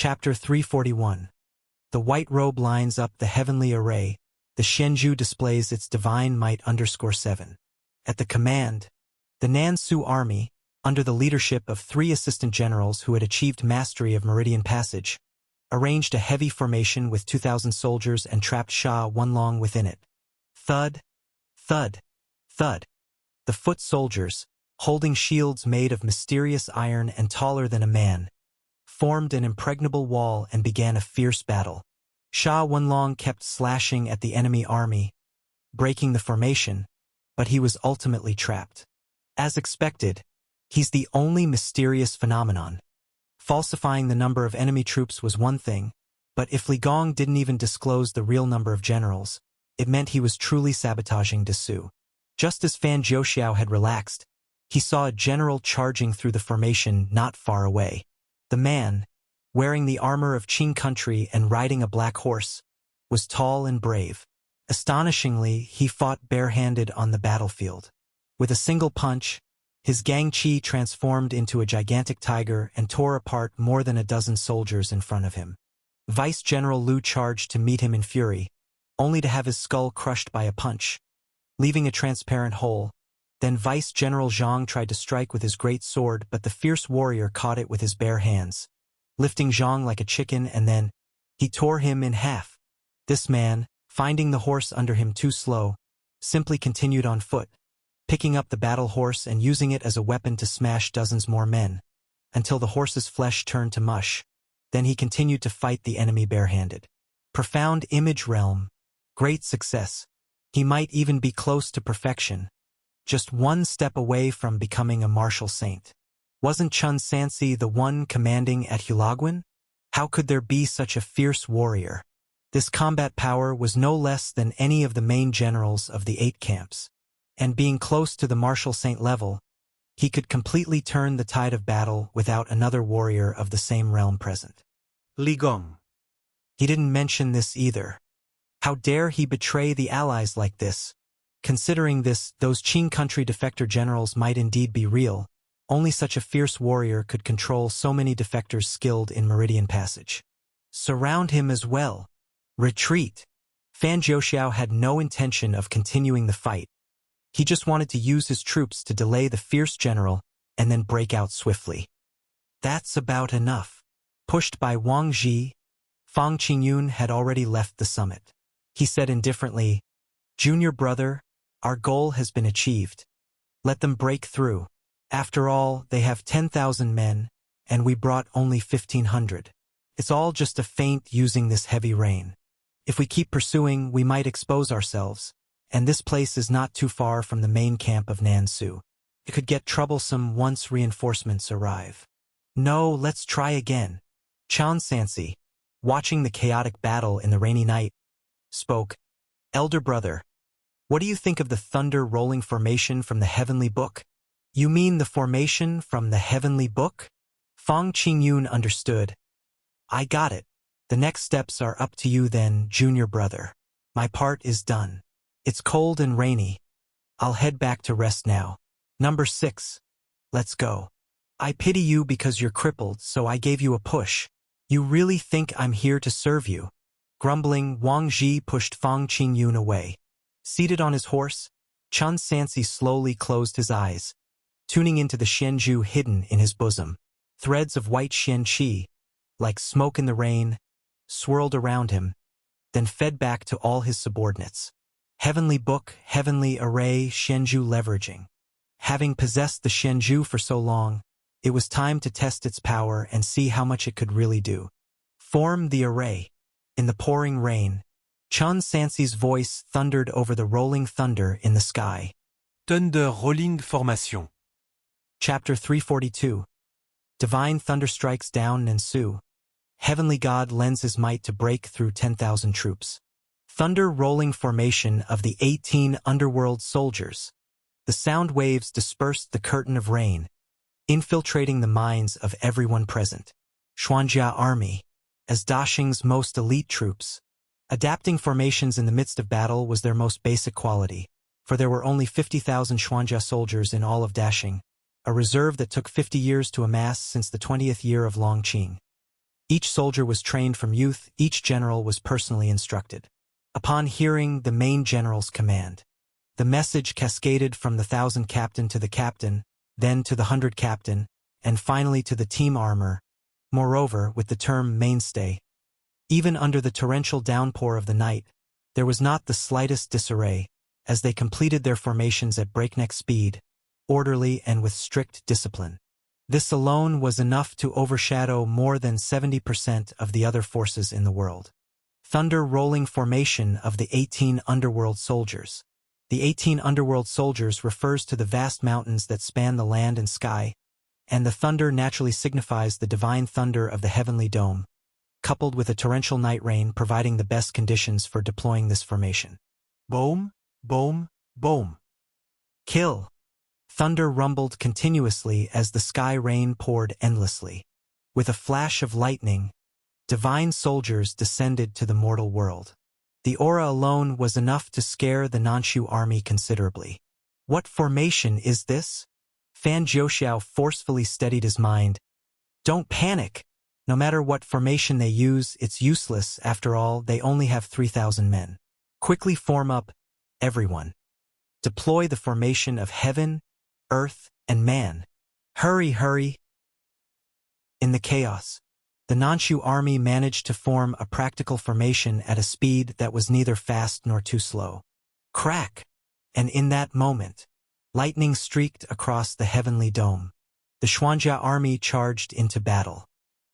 Chapter 341. The white robe lines up the heavenly array. The Xianzhu displays its divine might _7. At the command, the Nan-Su army, under the leadership of 3 assistant generals who had achieved mastery of meridian passage, arranged a heavy formation with 2,000 soldiers and trapped Sha Wenlong within it. Thud, thud, thud. The foot soldiers, holding shields made of mysterious iron and taller than a man, formed an impregnable wall and began a fierce battle. Sha Wenlong kept slashing at the enemy army, breaking the formation, but he was ultimately trapped. As expected, he's the only mysterious phenomenon. Falsifying the number of enemy troops was one thing, but if Li Gong didn't even disclose the real number of generals, it meant he was truly sabotaging Desu. Just as Fan Jiuxiao had relaxed, he saw a general charging through the formation not far away. The man, wearing the armor of Qing country and riding a black horse, was tall and brave. Astonishingly, he fought barehanded on the battlefield. With a single punch, his Gangqi transformed into a gigantic tiger and tore apart more than a dozen soldiers in front of him. Vice General Liu charged to meet him in fury, only to have his skull crushed by a punch, leaving a transparent hole. Then Vice General Zhang tried to strike with his great sword, but the fierce warrior caught it with his bare hands, lifting Zhang like a chicken, and then he tore him in half. This man, finding the horse under him too slow, simply continued on foot, picking up the battle horse and using it as a weapon to smash dozens more men, until the horse's flesh turned to mush. Then he continued to fight the enemy barehanded. Profound image realm. Great success. He might even be close to perfection, just one step away from becoming a martial saint. Wasn't Chun Sansi the one commanding at Hulaguin? How could there be such a fierce warrior? This combat power was no less than any of the main generals of the 8 camps. And being close to the martial saint level, he could completely turn the tide of battle without another warrior of the same realm present. Li Gong. He didn't mention this either. How dare he betray the allies like this? Considering this, those Qing country defector generals might indeed be real. Only such a fierce warrior could control so many defectors skilled in meridian passage. Surround him as well. Retreat. Fan Jiuxiao had no intention of continuing the fight. He just wanted to use his troops to delay the fierce general and then break out swiftly. That's about enough. Pushed by Wang Ji, Fang Qingyun had already left the summit. He said indifferently, "Junior brother, our goal has been achieved. Let them break through. After all, they have 10,000 men, and we brought only 1,500. It's all just a feint using this heavy rain. If we keep pursuing, we might expose ourselves, and this place is not too far from the main camp of Nan-Su. It could get troublesome once reinforcements arrive. No, let's try again." Chan Sansi, watching the chaotic battle in the rainy night, spoke, "Elder brother, what do you think of the thunder-rolling formation from the heavenly book?" "You mean the formation from the heavenly book?" Fang Qingyun understood. "I got it. The next steps are up to you then, junior brother. My part is done. It's cold and rainy. I'll head back to rest now. Number 6. Let's go. I pity you because you're crippled, so I gave you a push. You really think I'm here to serve you?" Grumbling, Wang Ji pushed Fang Qingyun away. Seated on his horse, Chun Sansi slowly closed his eyes, tuning into the Xianzhu hidden in his bosom. Threads of white xianqi, like smoke in the rain, swirled around him, then fed back to all his subordinates. Heavenly book, heavenly array, Xianzhu leveraging. Having possessed the Xianzhu for so long, it was time to test its power and see how much it could really do. Form the array. In the pouring rain, Chun Sansi's voice thundered over the rolling thunder in the sky. Thunder rolling formation. Chapter 342. Divine thunder strikes down Nan-Su. Heavenly God lends his might to break through 10,000 troops. Thunder rolling formation of the 18 underworld soldiers. The sound waves dispersed the curtain of rain, infiltrating the minds of everyone present. Xuanjia Army, as Daxing's most elite troops. Adapting formations in the midst of battle was their most basic quality, for there were only 50,000 Xuanjia soldiers in all of Daxing, a reserve that took 50 years to amass since the 20th year of Longqing. Each soldier was trained from youth, each general was personally instructed. Upon hearing the main general's command, the message cascaded from the 1,000 captain to the captain, then to the 100 captain, and finally to the team armor. Moreover, with the term mainstay, even under the torrential downpour of the night, there was not the slightest disarray, as they completed their formations at breakneck speed, orderly and with strict discipline. This alone was enough to overshadow more than 70% of the other forces in the world. Thunder rolling formation of the 18 underworld soldiers. The 18 underworld soldiers refers to the vast mountains that span the land and sky, and the thunder naturally signifies the divine thunder of the heavenly dome, coupled with a torrential night rain providing the best conditions for deploying this formation. Boom, boom, boom. Kill. Thunder rumbled continuously as the sky rain poured endlessly. With a flash of lightning, divine soldiers descended to the mortal world. The aura alone was enough to scare the Nanshu army considerably. What formation is this? Fan Jiuxiao forcefully steadied his mind. Don't panic. No matter what formation they use, it's useless. After all, they only have 3,000 men. Quickly form up, everyone. Deploy the formation of heaven, earth, and man. Hurry, hurry. In the chaos, the Nanshu army managed to form a practical formation at a speed that was neither fast nor too slow. Crack! And in that moment, lightning streaked across the heavenly dome. The Xuanjia army charged into battle.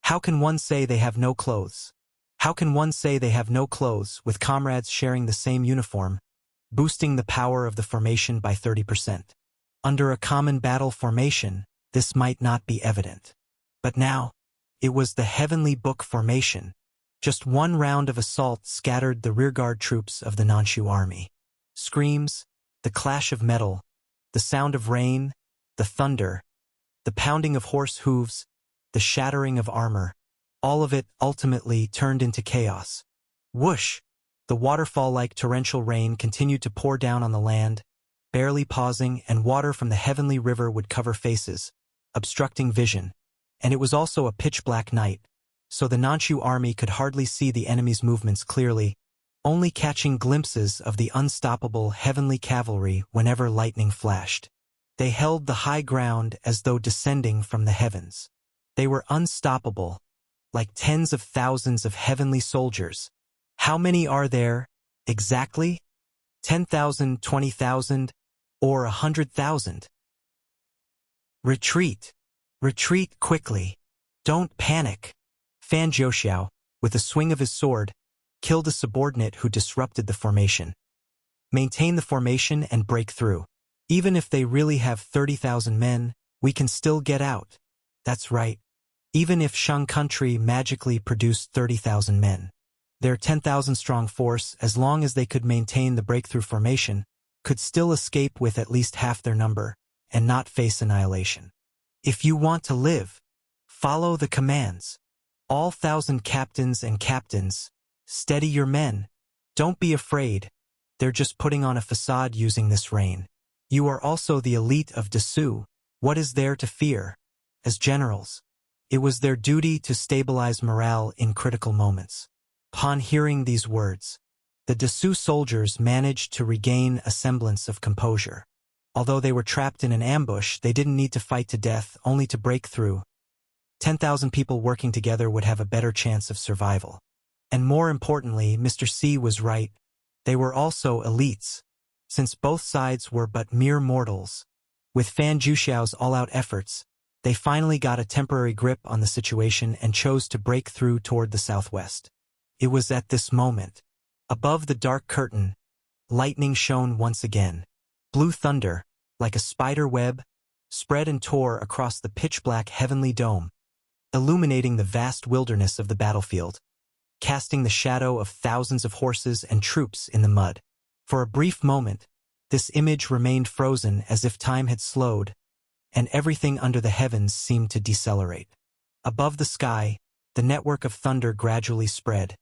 How can one say they have no clothes? How can one say they have no clothes with comrades sharing the same uniform, boosting the power of the formation by 30%? Under a common battle formation, this might not be evident. But now, it was the heavenly book formation. Just one round of assault scattered the rearguard troops of the Nanshu army. Screams, the clash of metal, the sound of rain, the thunder, the pounding of horse hooves, the shattering of armor, all of it ultimately turned into chaos. Whoosh! The waterfall-like torrential rain continued to pour down on the land, barely pausing, and water from the heavenly river would cover faces, obstructing vision. And it was also a pitch-black night, so the Nanshu army could hardly see the enemy's movements clearly, only catching glimpses of the unstoppable heavenly cavalry whenever lightning flashed. They held the high ground as though descending from the heavens. They were unstoppable, like tens of thousands of heavenly soldiers. How many are there, exactly? 10,000, 20,000, or 100,000? Retreat. Retreat quickly. Don't panic. Fan Jiuxiao, with a swing of his sword, killed a subordinate who disrupted the formation. Maintain the formation and break through. Even if they really have 30,000 men, we can still get out. That's right. Even if Shang country magically produced 30,000 men, their 10,000 strong force, as long as they could maintain the breakthrough formation, could still escape with at least half their number and not face annihilation. If you want to live, follow the commands. All 1,000 captains and captains, steady your men. Don't be afraid. They're just putting on a facade using this rain. You are also the elite of Dessous. What is there to fear? As generals, it was their duty to stabilize morale in critical moments. Upon hearing these words, the Dessous soldiers managed to regain a semblance of composure. Although they were trapped in an ambush, they didn't need to fight to death, only to break through. 10,000 people working together would have a better chance of survival. And more importantly, Mr. C was right. They were also elites, since both sides were but mere mortals. With Fan Jiuxiao's all-out efforts, they finally got a temporary grip on the situation and chose to break through toward the southwest. It was at this moment, above the dark curtain, lightning shone once again. Blue thunder, like a spider web, spread and tore across the pitch-black heavenly dome, illuminating the vast wilderness of the battlefield, casting the shadow of thousands of horses and troops in the mud. For a brief moment, this image remained frozen as if time had slowed, and everything under the heavens seemed to decelerate. Above the sky, the network of thunder gradually spread,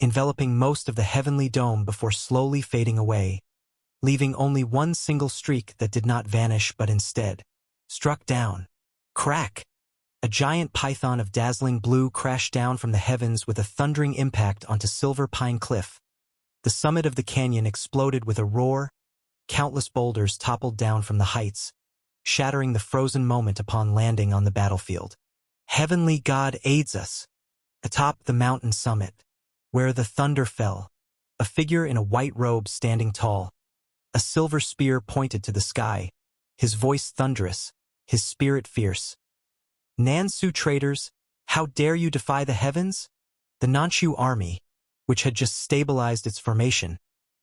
enveloping most of the heavenly dome before slowly fading away, leaving only one single streak that did not vanish but instead struck down. Crack! A giant python of dazzling blue crashed down from the heavens with a thundering impact onto Silver Pine Cliff. The summit of the canyon exploded with a roar. Countless boulders toppled down from the heights, shattering the frozen moment upon landing on the battlefield. Heavenly God aids us. Atop the mountain summit, where the thunder fell, a figure in a white robe standing tall. A silver spear pointed to the sky, his voice thunderous, his spirit fierce. Nansu traitors, how dare you defy the heavens? The Nanshu army, which had just stabilized its formation,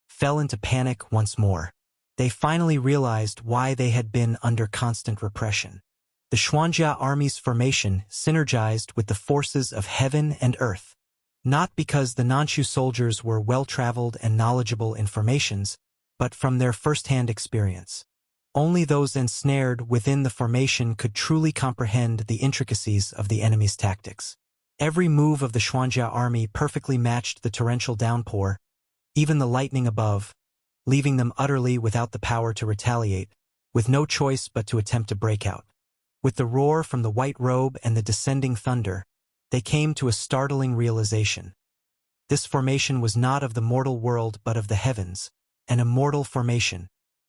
fell into panic once more. They finally realized why they had been under constant repression. The Xuanjia army's formation synergized with the forces of heaven and earth. Not because the Nanshu soldiers were well-traveled and knowledgeable in formations, but from their first-hand experience. Only those ensnared within the formation could truly comprehend the intricacies of the enemy's tactics. Every move of the Xuanjia army perfectly matched the torrential downpour, even the lightning above, leaving them utterly without the power to retaliate, with no choice but to attempt a breakout. With the roar from the white robe and the descending thunder, they came to a startling realization. This formation was not of the mortal world but of the heavens, an immortal formation.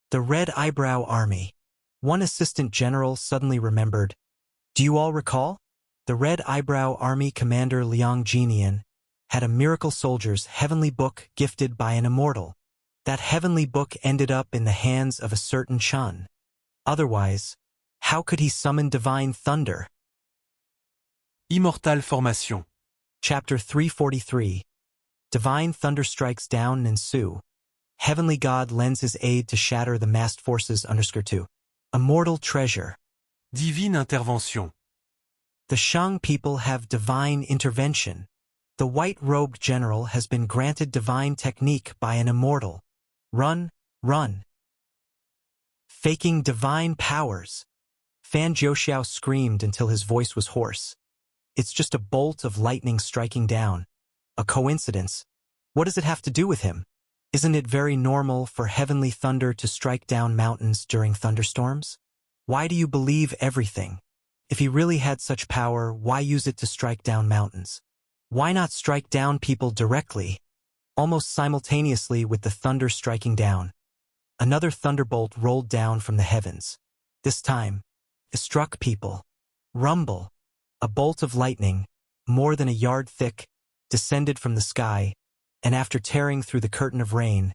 The Red Eyebrow Army. One assistant general suddenly remembered. Do you all recall? The Red Eyebrow Army commander Liang Jinian had a miracle soldier's heavenly book gifted by an immortal. That heavenly book ended up in the hands of a certain Chun. Otherwise, how could he summon divine thunder? Immortal Formation. Chapter 343. Divine thunder strikes down Nansu. Heavenly God lends his aid to shatter the massed forces _2. Immortal treasure. Divine Intervention. The Shang people have divine intervention. The white-robed general has been granted divine technique by an immortal. Run, run. Faking divine powers. Fan Jiuxiao screamed until his voice was hoarse. It's just a bolt of lightning striking down. A coincidence. What does it have to do with him? Isn't it very normal for heavenly thunder to strike down mountains during thunderstorms? Why do you believe everything? If he really had such power, why use it to strike down mountains? Why not strike down people directly? Almost simultaneously with the thunder striking down, another thunderbolt rolled down from the heavens. This time, it struck people. Rumble. A bolt of lightning, more than a yard thick, descended from the sky, and after tearing through the curtain of rain,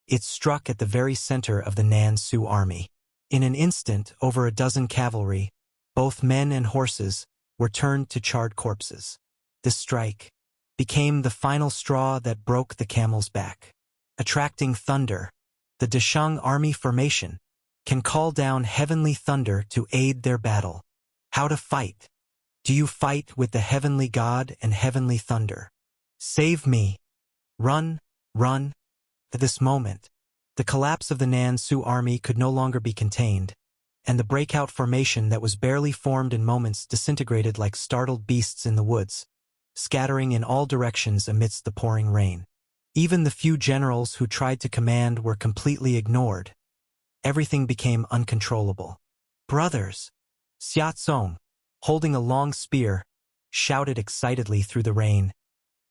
it struck at the very center of the Nansu army. In an instant, over a dozen cavalry, both men and horses, were turned to charred corpses. This strike became the final straw that broke the camel's back. Attracting thunder, the Deshang army formation can call down heavenly thunder to aid their battle. How to fight? Do you fight with the heavenly God and heavenly thunder? Save me. Run, run. At this moment, the collapse of the Nansu army could no longer be contained, and the breakout formation that was barely formed in moments disintegrated like startled beasts in the woods, scattering in all directions amidst the pouring rain. Even the few generals who tried to command were completely ignored. Everything became uncontrollable. Brothers! Xia Tsong, holding a long spear, shouted excitedly through the rain.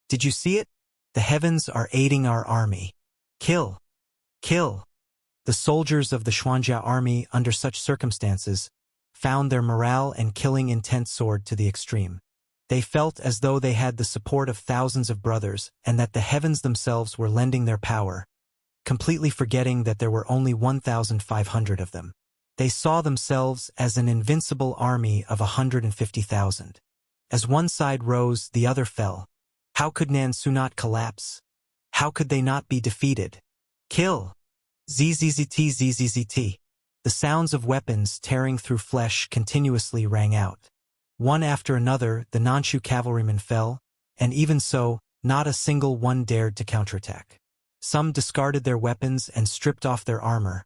Did you see it? The heavens are aiding our army. Kill! Kill! The soldiers of the Xuanjia army, under such circumstances, found their morale and killing intent soared to the extreme. They felt as though they had the support of thousands of brothers and that the heavens themselves were lending their power, completely forgetting that there were only 1,500 of them. They saw themselves as an invincible army of 150,000. As one side rose, the other fell. How could Nansu not collapse? How could they not be defeated? Kill! ZZZT ZZZT. The sounds of weapons tearing through flesh continuously rang out. One after another, the Nanshu cavalrymen fell, and even so, not a single one dared to counterattack. Some discarded their weapons and stripped off their armor,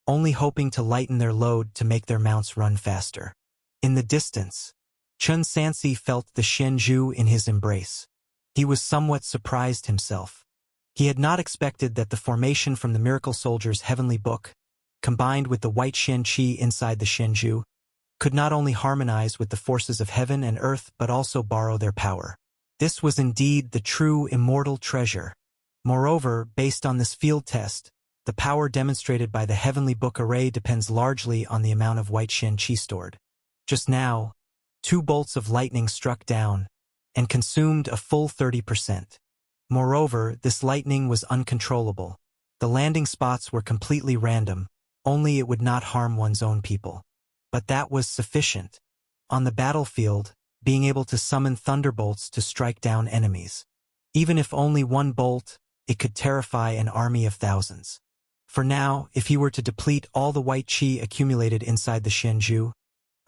only hoping to lighten their load to make their mounts run faster. In the distance, Chun Sansi felt the Xianzhu in his embrace. He was somewhat surprised himself. He had not expected that the formation from the Miracle Soldier's heavenly book, combined with the white Xianqi inside the Xianzhu, could not only harmonize with the forces of heaven and earth but also borrow their power. This was indeed the true immortal treasure. Moreover, based on this field test, the power demonstrated by the heavenly book array depends largely on the amount of white Shen Qi stored. Just now, 2 bolts of lightning struck down and consumed a full 30%. Moreover, this lightning was uncontrollable. The landing spots were completely random, only it would not harm one's own people. But that was sufficient. On the battlefield, being able to summon thunderbolts to strike down enemies. Even if only 1 bolt, it could terrify an army of thousands. For now, if he were to deplete all the white qi accumulated inside the Shenju,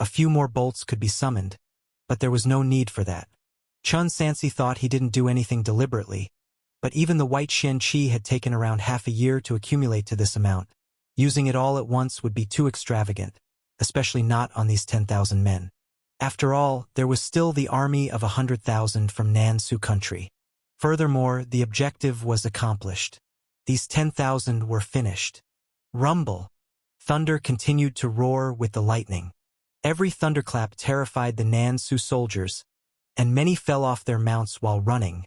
a few more bolts could be summoned, but there was no need for that. Chun Sansi thought he didn't do anything deliberately, but even the white Shen Qi had taken around half a year to accumulate to this amount. Using it all at once would be too extravagant, especially not on these 10,000 men. After all, there was still the army of 100,000 from Nansu country. Furthermore, the objective was accomplished. These 10,000 were finished. Rumble. Thunder continued to roar with the lightning. Every thunderclap terrified the Nansu soldiers, and many fell off their mounts while running,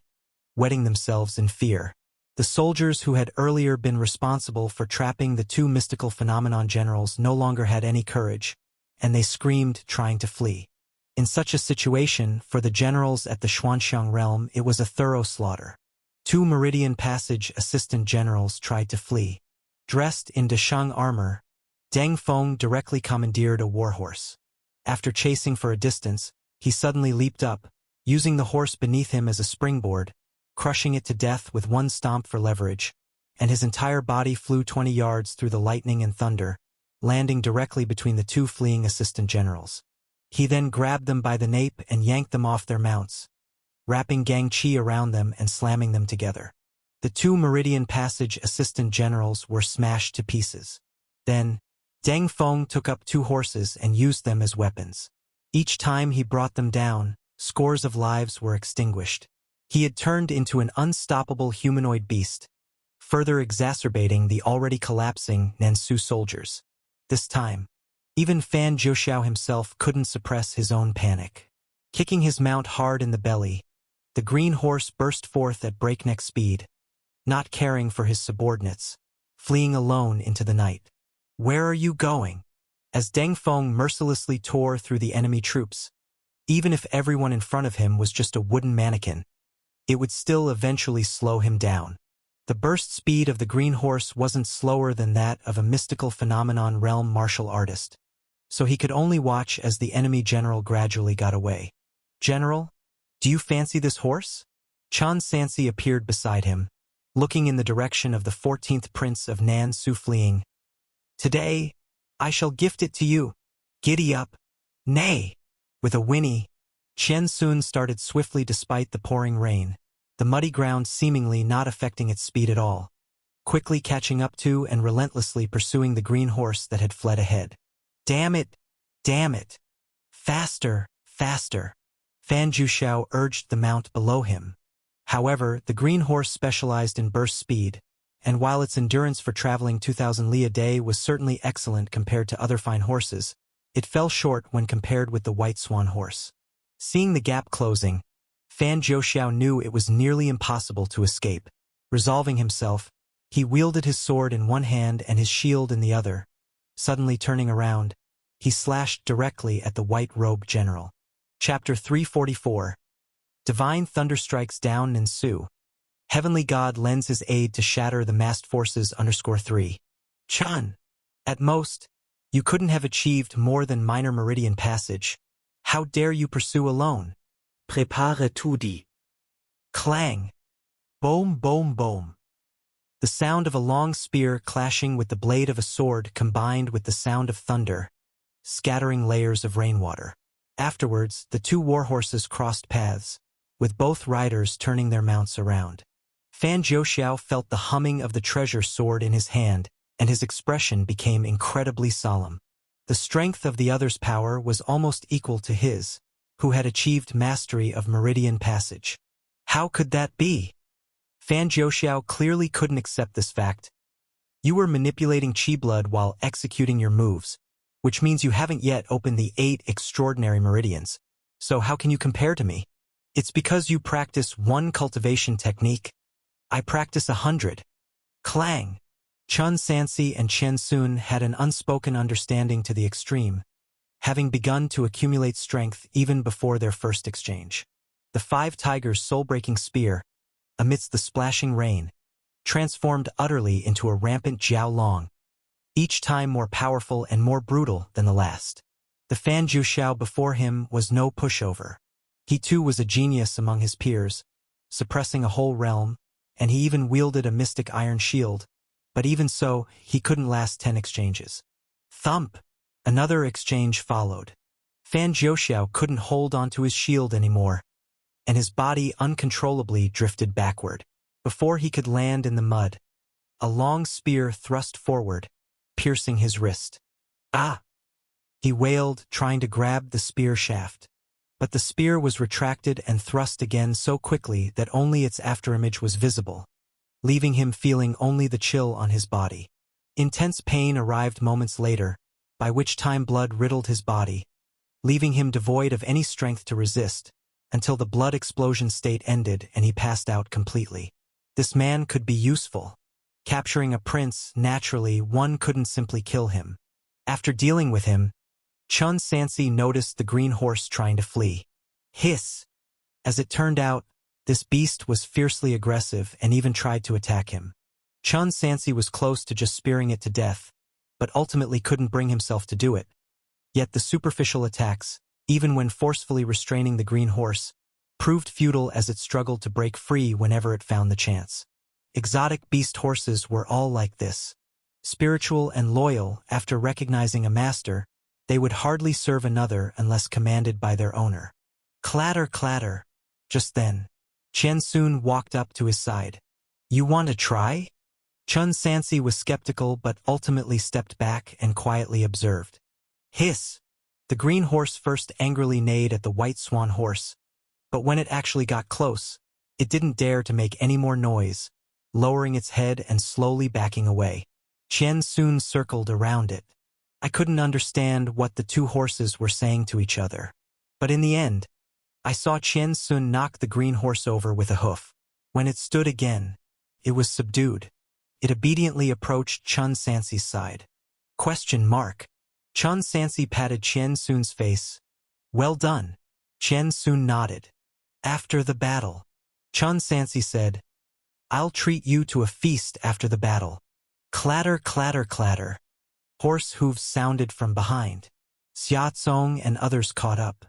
wetting themselves in fear. The soldiers who had earlier been responsible for trapping the 2 mystical phenomenon generals no longer had any courage, and they screamed, trying to flee. In such a situation, for the generals at the Xuanxiang realm, it was a thorough slaughter. 2 Meridian Passage assistant generals tried to flee. Dressed in Deshang armor, Deng Feng directly commandeered a warhorse. After chasing for a distance, he suddenly leaped up, using the horse beneath him as a springboard, crushing it to death with 1 stomp for leverage, and his entire body flew 20 yards through the lightning and thunder, landing directly between the 2 fleeing assistant generals. He then grabbed them by the nape and yanked them off their mounts, wrapping Gang Qi around them and slamming them together. The 2 Meridian Passage assistant generals were smashed to pieces. Then, Deng Feng took up 2 horses and used them as weapons. Each time he brought them down, scores of lives were extinguished. He had turned into an unstoppable humanoid beast, further exacerbating the already collapsing Nansu soldiers. This time, even Fan Zhouxiao himself couldn't suppress his own panic. Kicking his mount hard in the belly, the green horse burst forth at breakneck speed, not caring for his subordinates, fleeing alone into the night. "Where are you going?" As Deng Feng mercilessly tore through the enemy troops, even if everyone in front of him was just a wooden mannequin, it would still eventually slow him down. The burst speed of the green horse wasn't slower than that of a mystical phenomenon realm martial artist, so he could only watch as the enemy general gradually got away. "General, do you fancy this horse?" Chan Sansi appeared beside him, looking in the direction of the 14th prince of Nansu fleeing. "Today, I shall gift it to you. Giddy up." "Nay!" With a whinny, Chen Sun started swiftly despite the pouring rain, the muddy ground seemingly not affecting its speed at all, quickly catching up to and relentlessly pursuing the green horse that had fled ahead. "Damn it! Damn it! Faster! Faster!" Fan Zhouxiao urged the mount below him. However, the green horse specialized in burst speed, and while its endurance for traveling 2,000 li a day was certainly excellent compared to other fine horses, it fell short when compared with the white swan horse. Seeing the gap closing, Fan Zhouxiao knew it was nearly impossible to escape. Resolving himself, he wielded his sword in one hand and his shield in the other. Suddenly turning around, he slashed directly at the white-robed general. Chapter 344. Divine Thunder Strikes Down Nansu. Heavenly God lends his aid to shatter the massed forces _3. Chan. At most, you couldn't have achieved more than minor meridian passage. How dare you pursue alone? Prepare tudi. Clang. Boom, boom, boom. The sound of a long spear clashing with the blade of a sword combined with the sound of thunder, scattering layers of rainwater. Afterwards, the 2 warhorses crossed paths, with both riders turning their mounts around. Fan Zhouxiao felt the humming of the treasure sword in his hand, and his expression became incredibly solemn. The strength of the other's power was almost equal to his, who had achieved mastery of meridian passage. How could that be? Fan Zhouxiao clearly couldn't accept this fact. You were manipulating chi blood while executing your moves. which means you haven't yet opened the 8 extraordinary meridians. So how can you compare to me? It's because you practice one cultivation technique. I practice 100. Clang! Chun Sansi and Chen Sun had an unspoken understanding to the extreme, having begun to accumulate strength even before their first exchange. The 5 tigers' soul-breaking spear, amidst the splashing rain, transformed utterly into a rampant Jiao Long, each time more powerful and more brutal than the last. The Fan Juxiao before him was no pushover. He too was a genius among his peers, suppressing a whole realm, and he even wielded a mystic iron shield, but even so, he couldn't last 10 exchanges. Thump! Another exchange followed. Fan Juxiao couldn't hold onto his shield anymore, and his body uncontrollably drifted backward. Before he could land in the mud, a long spear thrust forward, piercing his wrist. Ah! He wailed, trying to grab the spear shaft. But the spear was retracted and thrust again so quickly that only its afterimage was visible, leaving him feeling only the chill on his body. Intense pain arrived moments later, by which time blood riddled his body, leaving him devoid of any strength to resist, until the blood explosion state ended and he passed out completely. This man could be useful. Capturing a prince, naturally, one couldn't simply kill him. After dealing with him, Chun Sansi noticed the green horse trying to flee. Hiss! As it turned out, this beast was fiercely aggressive and even tried to attack him. Chun Sansi was close to just spearing it to death, but ultimately couldn't bring himself to do it. Yet the superficial attacks, even when forcefully restraining the green horse, proved futile as it struggled to break free whenever it found the chance. Exotic beast horses were all like this. Spiritual and loyal, after recognizing a master, they would hardly serve another unless commanded by their owner. Clatter, clatter. Just then, Chen Sun walked up to his side. You want to try? Chun Sansi was skeptical but ultimately stepped back and quietly observed. Hiss! The green horse first angrily neighed at the white swan horse, but when it actually got close, it didn't dare to make any more noise, lowering its head and slowly backing away. Chen Sun circled around it. I couldn't understand what the 2 horses were saying to each other. But in the end, I saw Chen Sun knock the green horse over with a hoof. When it stood again, it was subdued. It obediently approached Chun Sansi's side. Question mark. Chun Sansi patted Chen Sun's face. Well done. Chen Sun nodded. After the battle, Chun Sansi said, I'll treat you to a feast after the battle. Clatter, clatter, clatter. Horse hooves sounded from behind. Xia Tsong and others caught up.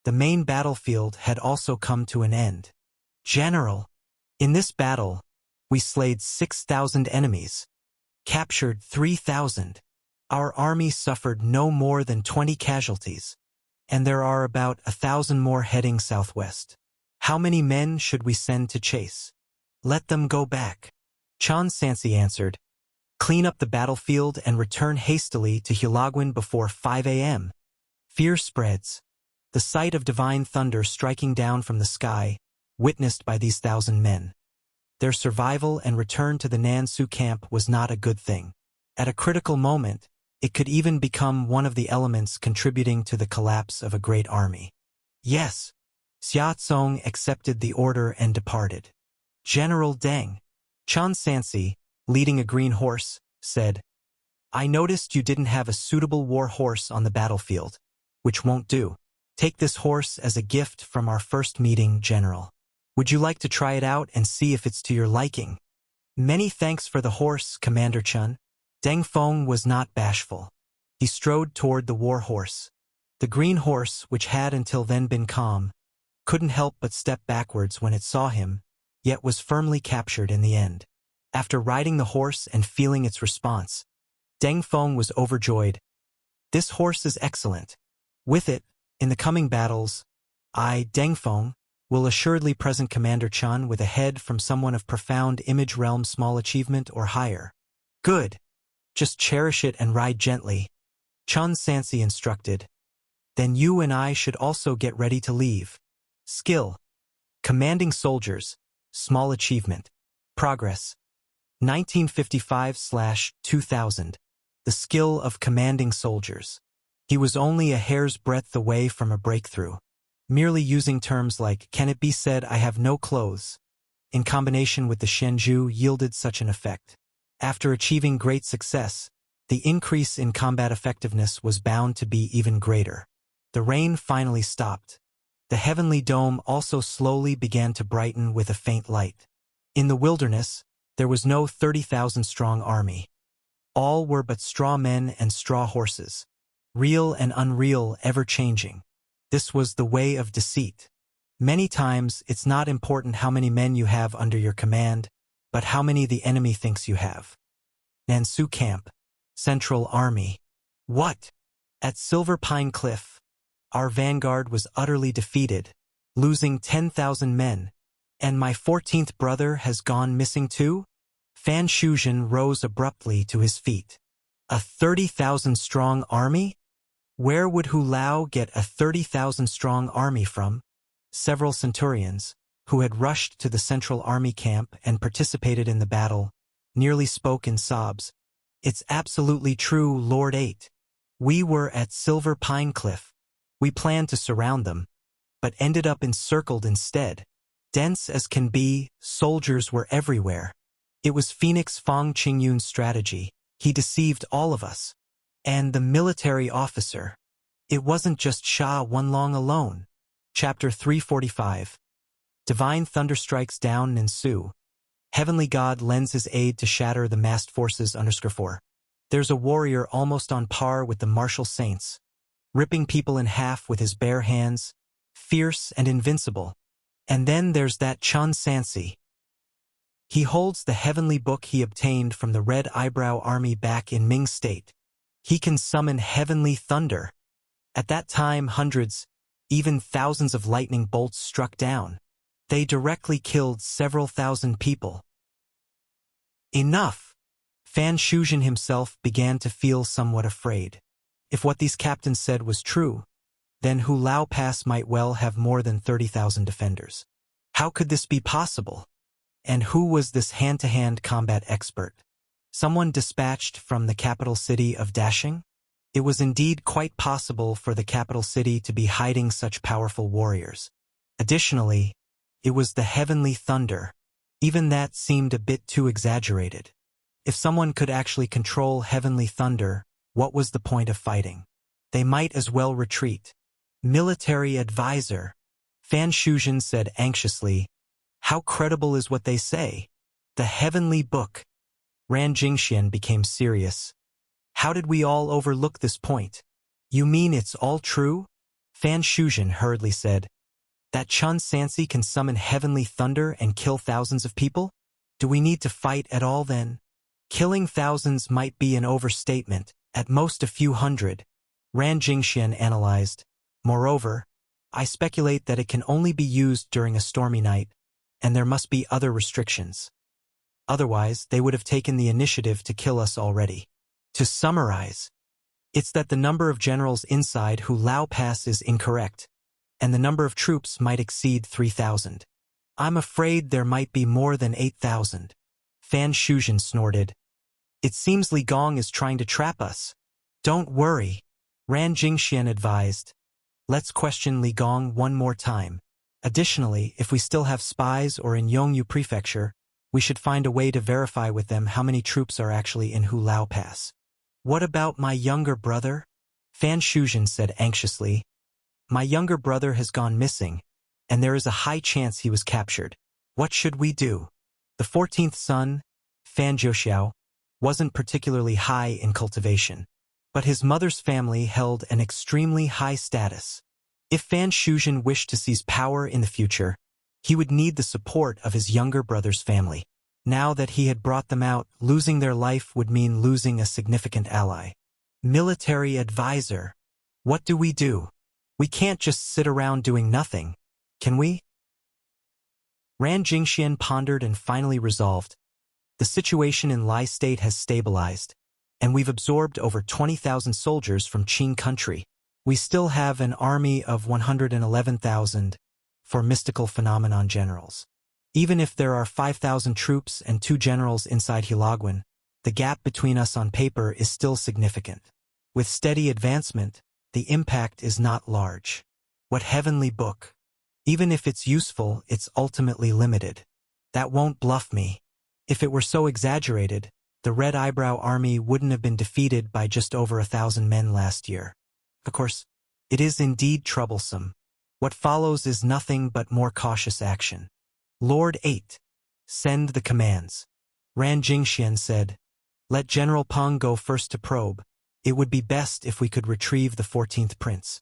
The main battlefield had also come to an end. General, in this battle, we slayed 6,000 enemies, captured 3,000. Our army suffered no more than 20 casualties, and there are about 1,000 more heading southwest. How many men should we send to chase? Let them go back. Chun Sansi answered. Clean up the battlefield and return hastily to Hulagwan before 5 a.m. Fear spreads. The sight of divine thunder striking down from the sky, witnessed by these 1,000 men. Their survival and return to the Nansu camp was not a good thing. At a critical moment, it could even become one of the elements contributing to the collapse of a great army. Yes. Xia Tsong accepted the order and departed. General Deng. Chun Sansi, leading a green horse, said, I noticed you didn't have a suitable war horse on the battlefield, which won't do. Take this horse as a gift from our first meeting, General. Would you like to try it out and see if it's to your liking? Many thanks for the horse, Commander Chun. Deng Feng was not bashful. He strode toward the war horse. The green horse, which had until then been calm, couldn't help but step backwards when it saw him, yet was firmly captured in the end. After riding the horse and feeling its response, Deng Feng was overjoyed. This horse is excellent. With it, in the coming battles, I, Deng Feng, will assuredly present Commander Chun with a head from someone of profound image realm small achievement or higher. Good. Just cherish it and ride gently. Chun Sansi instructed. Then you and I should also get ready to leave. Skill. Commanding soldiers. Small achievement. Progress. 1955/2000. The skill of commanding soldiers. He was only a hair's breadth away from a breakthrough. Merely using terms like, "Can it be said I have no clothes?" in combination with the Shenju yielded such an effect. After achieving great success, the increase in combat effectiveness was bound to be even greater. The rain finally stopped. The heavenly dome also slowly began to brighten with a faint light. In the wilderness, there was no 30,000-strong army. All were but straw men and straw horses, real and unreal, ever-changing. This was the way of deceit. Many times, it's not important how many men you have under your command, but how many the enemy thinks you have. Nansu Camp, Central Army. What? At Silver Pine Cliff, our vanguard was utterly defeated, losing 10,000 men, and my 14th brother has gone missing too? Fan Shuzhen rose abruptly to his feet. A 30,000-strong army? Where would Hu Lao get a 30,000-strong army from? Several centurions, who had rushed to the Central Army camp and participated in the battle, nearly spoke in sobs. "It's absolutely true, Lord 8. We were at Silver Pine Cliff. We planned to surround them, but ended up encircled instead. Dense as can be, soldiers were everywhere. It was Phoenix Fong Qingyun's strategy. He deceived all of us. And the military officer. It wasn't just Sha Wanlong alone." Chapter 345. Divine thunder strikes down Nansu. Heavenly God lends his aid to shatter the massed forces _4. There's a warrior almost on par with the martial saints, ripping people in half with his bare hands, fierce and invincible. And then there's that Chun Sansi. He holds the heavenly book he obtained from the Red Eyebrow Army back in Ming State. He can summon heavenly thunder. At that time, hundreds, even thousands of lightning bolts struck down. They directly killed several thousand people. Enough! Fan Shuzhen himself began to feel somewhat afraid. If what these captains said was true, then Hu Lao Pass might well have more than 30,000 defenders. How could this be possible? And who was this hand-to-hand combat expert? Someone dispatched from the capital city of Dashing? It was indeed quite possible for the capital city to be hiding such powerful warriors. Additionally, it was the heavenly thunder. Even that seemed a bit too exaggerated. If someone could actually control heavenly thunder, what was the point of fighting? They might as well retreat. Military advisor. Fan Shuzhen said anxiously, "How credible is what they say? The heavenly book." Ran Jingxian became serious. "How did we all overlook this point?" "You mean it's all true?" Fan Shuzhen hurriedly said. "That Chun Sansi can summon heavenly thunder and kill thousands of people? Do we need to fight at all then?" "Killing thousands might be an overstatement, at most a few hundred," Ran Jingxian analyzed. "Moreover, I speculate that it can only be used during a stormy night, and there must be other restrictions. Otherwise, they would have taken the initiative to kill us already." To summarize, it's that the number of generals inside Hu Lao Pass is incorrect, and the number of troops might exceed 3,000. "I'm afraid there might be more than 8,000. Fan Shuzhen snorted. "It seems Li Gong is trying to trap us." "Don't worry," Ran Jingxian advised. "Let's question Li Gong one more time. Additionally, if we still have spies or in Yongyu Prefecture, we should find a way to verify with them how many troops are actually in Hu Lao Pass." "What about my younger brother?" Fan Shuzhen said anxiously. "My younger brother has gone missing, and there is a high chance he was captured. What should we do?" The 14th son, Fan Zhouxiao, wasn't particularly high in cultivation, but his mother's family held an extremely high status. If Fan Shuzhen wished to seize power in the future, he would need the support of his younger brother's family. Now that he had brought them out, losing their life would mean losing a significant ally. Military advisor. What do? We can't just sit around doing nothing, can we? Ran Jingxian pondered and finally resolved. The situation in Lai State has stabilized, and we've absorbed over 20,000 soldiers from Qing country. We still have an army of 111,000 for mystical phenomenon generals. Even if there are 5,000 troops and 2 generals inside Hilagwan, the gap between us on paper is still significant. With steady advancement, the impact is not large. What heavenly book? Even if it's useful, it's ultimately limited. That won't bluff me. If it were so exaggerated, the Red Eyebrow army wouldn't have been defeated by just over 1,000 men last year. Of course, it is indeed troublesome. What follows is nothing but more cautious action. Lord 8. Send the commands. Ran Jingxian said. Let General Peng go first to probe. It would be best if we could retrieve the 14th prince.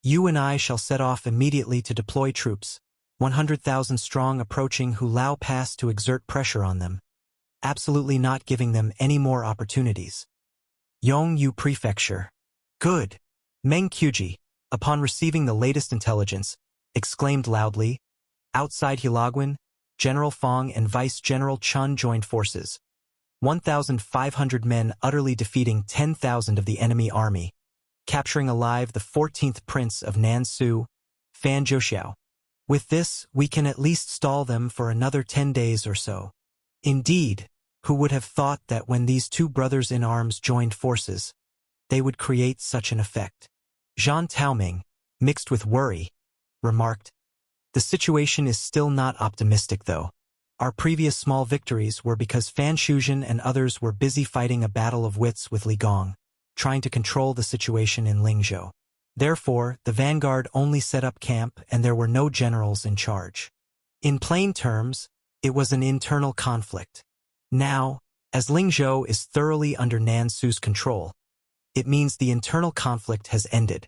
You and I shall set off immediately to deploy troops, 100,000 strong approaching Hulao Pass to exert pressure on them, absolutely not giving them any more opportunities. Yongyu Prefecture. Good. Meng Qiuji, upon receiving the latest intelligence, exclaimed loudly. Outside Hilagwan, General Fong and Vice General Chun joined forces. 1,500 men utterly defeating 10,000 of the enemy army, capturing alive the 14th prince of Nansu, Fan Zhouxiao. With this, we can at least stall them for another 10 days or so. Indeed, who would have thought that when these two brothers-in-arms joined forces, they would create such an effect? Zhang Taoming, mixed with worry, remarked, the situation is still not optimistic though. Our previous small victories were because Fan Shuzhen and others were busy fighting a battle of wits with Li Gong, trying to control the situation in Lingzhou. Therefore, the vanguard only set up camp and there were no generals in charge. In plain terms, it was an internal conflict. Now, as Lingzhou is thoroughly under Nansu's control, it means the internal conflict has ended.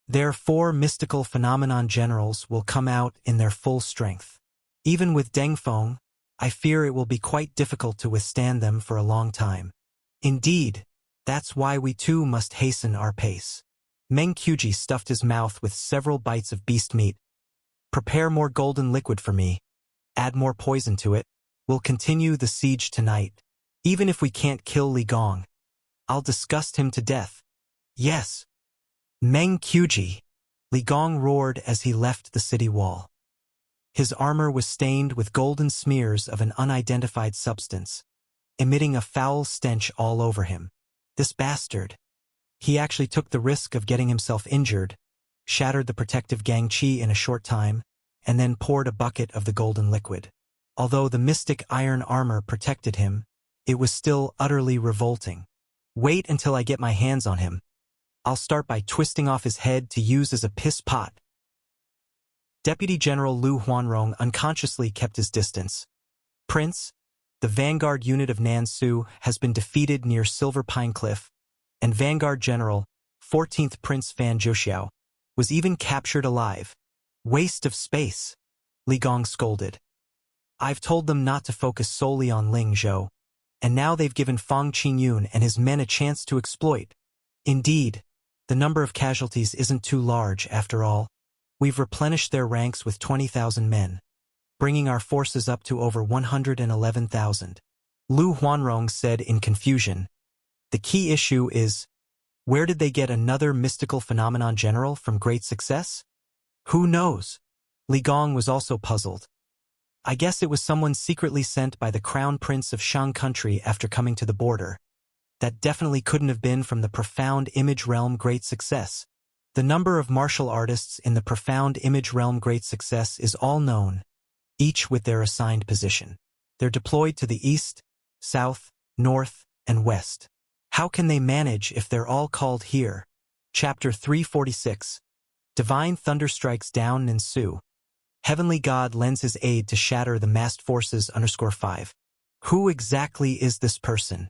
Their 4 mystical phenomenon generals will come out in their full strength. Even with Deng Feng, I fear it will be quite difficult to withstand them for a long time. Indeed, that's why we too must hasten our pace. Meng Qiuji stuffed his mouth with several bites of beast meat. Prepare more golden liquid for me. Add more poison to it. We'll continue the siege tonight. Even if we can't kill Li Gong, I'll disgust him to death. Yes. Meng Qiuji, Li Gong roared as he left the city wall. His armor was stained with golden smears of an unidentified substance, emitting a foul stench all over him. This bastard. He actually took the risk of getting himself injured, shattered the protective Gangqi in a short time, and then poured a bucket of the golden liquid. Although the mystic iron armor protected him, it was still utterly revolting. Wait until I get my hands on him. I'll start by twisting off his head to use as a piss pot. Deputy General Lu Huanrong unconsciously kept his distance. Prince, the vanguard unit of Nansu has been defeated near Silver Pine Cliff, and Vanguard General, 14th Prince Fan Zhouxiao, was even captured alive. Waste of space, Li Gong scolded. I've told them not to focus solely on Lingzhou, and now they've given Fang Qingyun and his men a chance to exploit. Indeed, the number of casualties isn't too large after all. We've replenished their ranks with 20,000 men, bringing our forces up to over 111,000. Lu Huanrong said in confusion. The key issue is, where did they get another mystical phenomenon general from great success? Who knows? Li Gong was also puzzled. I guess it was someone secretly sent by the Crown Prince of Shang Country after coming to the border. That definitely couldn't have been from the Profound Image Realm Great Success. The number of martial artists in the Profound Image Realm Great Success is all known, each with their assigned position. They're deployed to the east, south, north, and west. How can they manage if they're all called here? Chapter 346. Divine Thunder Strikes Down Nansu. Heavenly God lends his aid to shatter the massed forces _5. Who exactly is this person?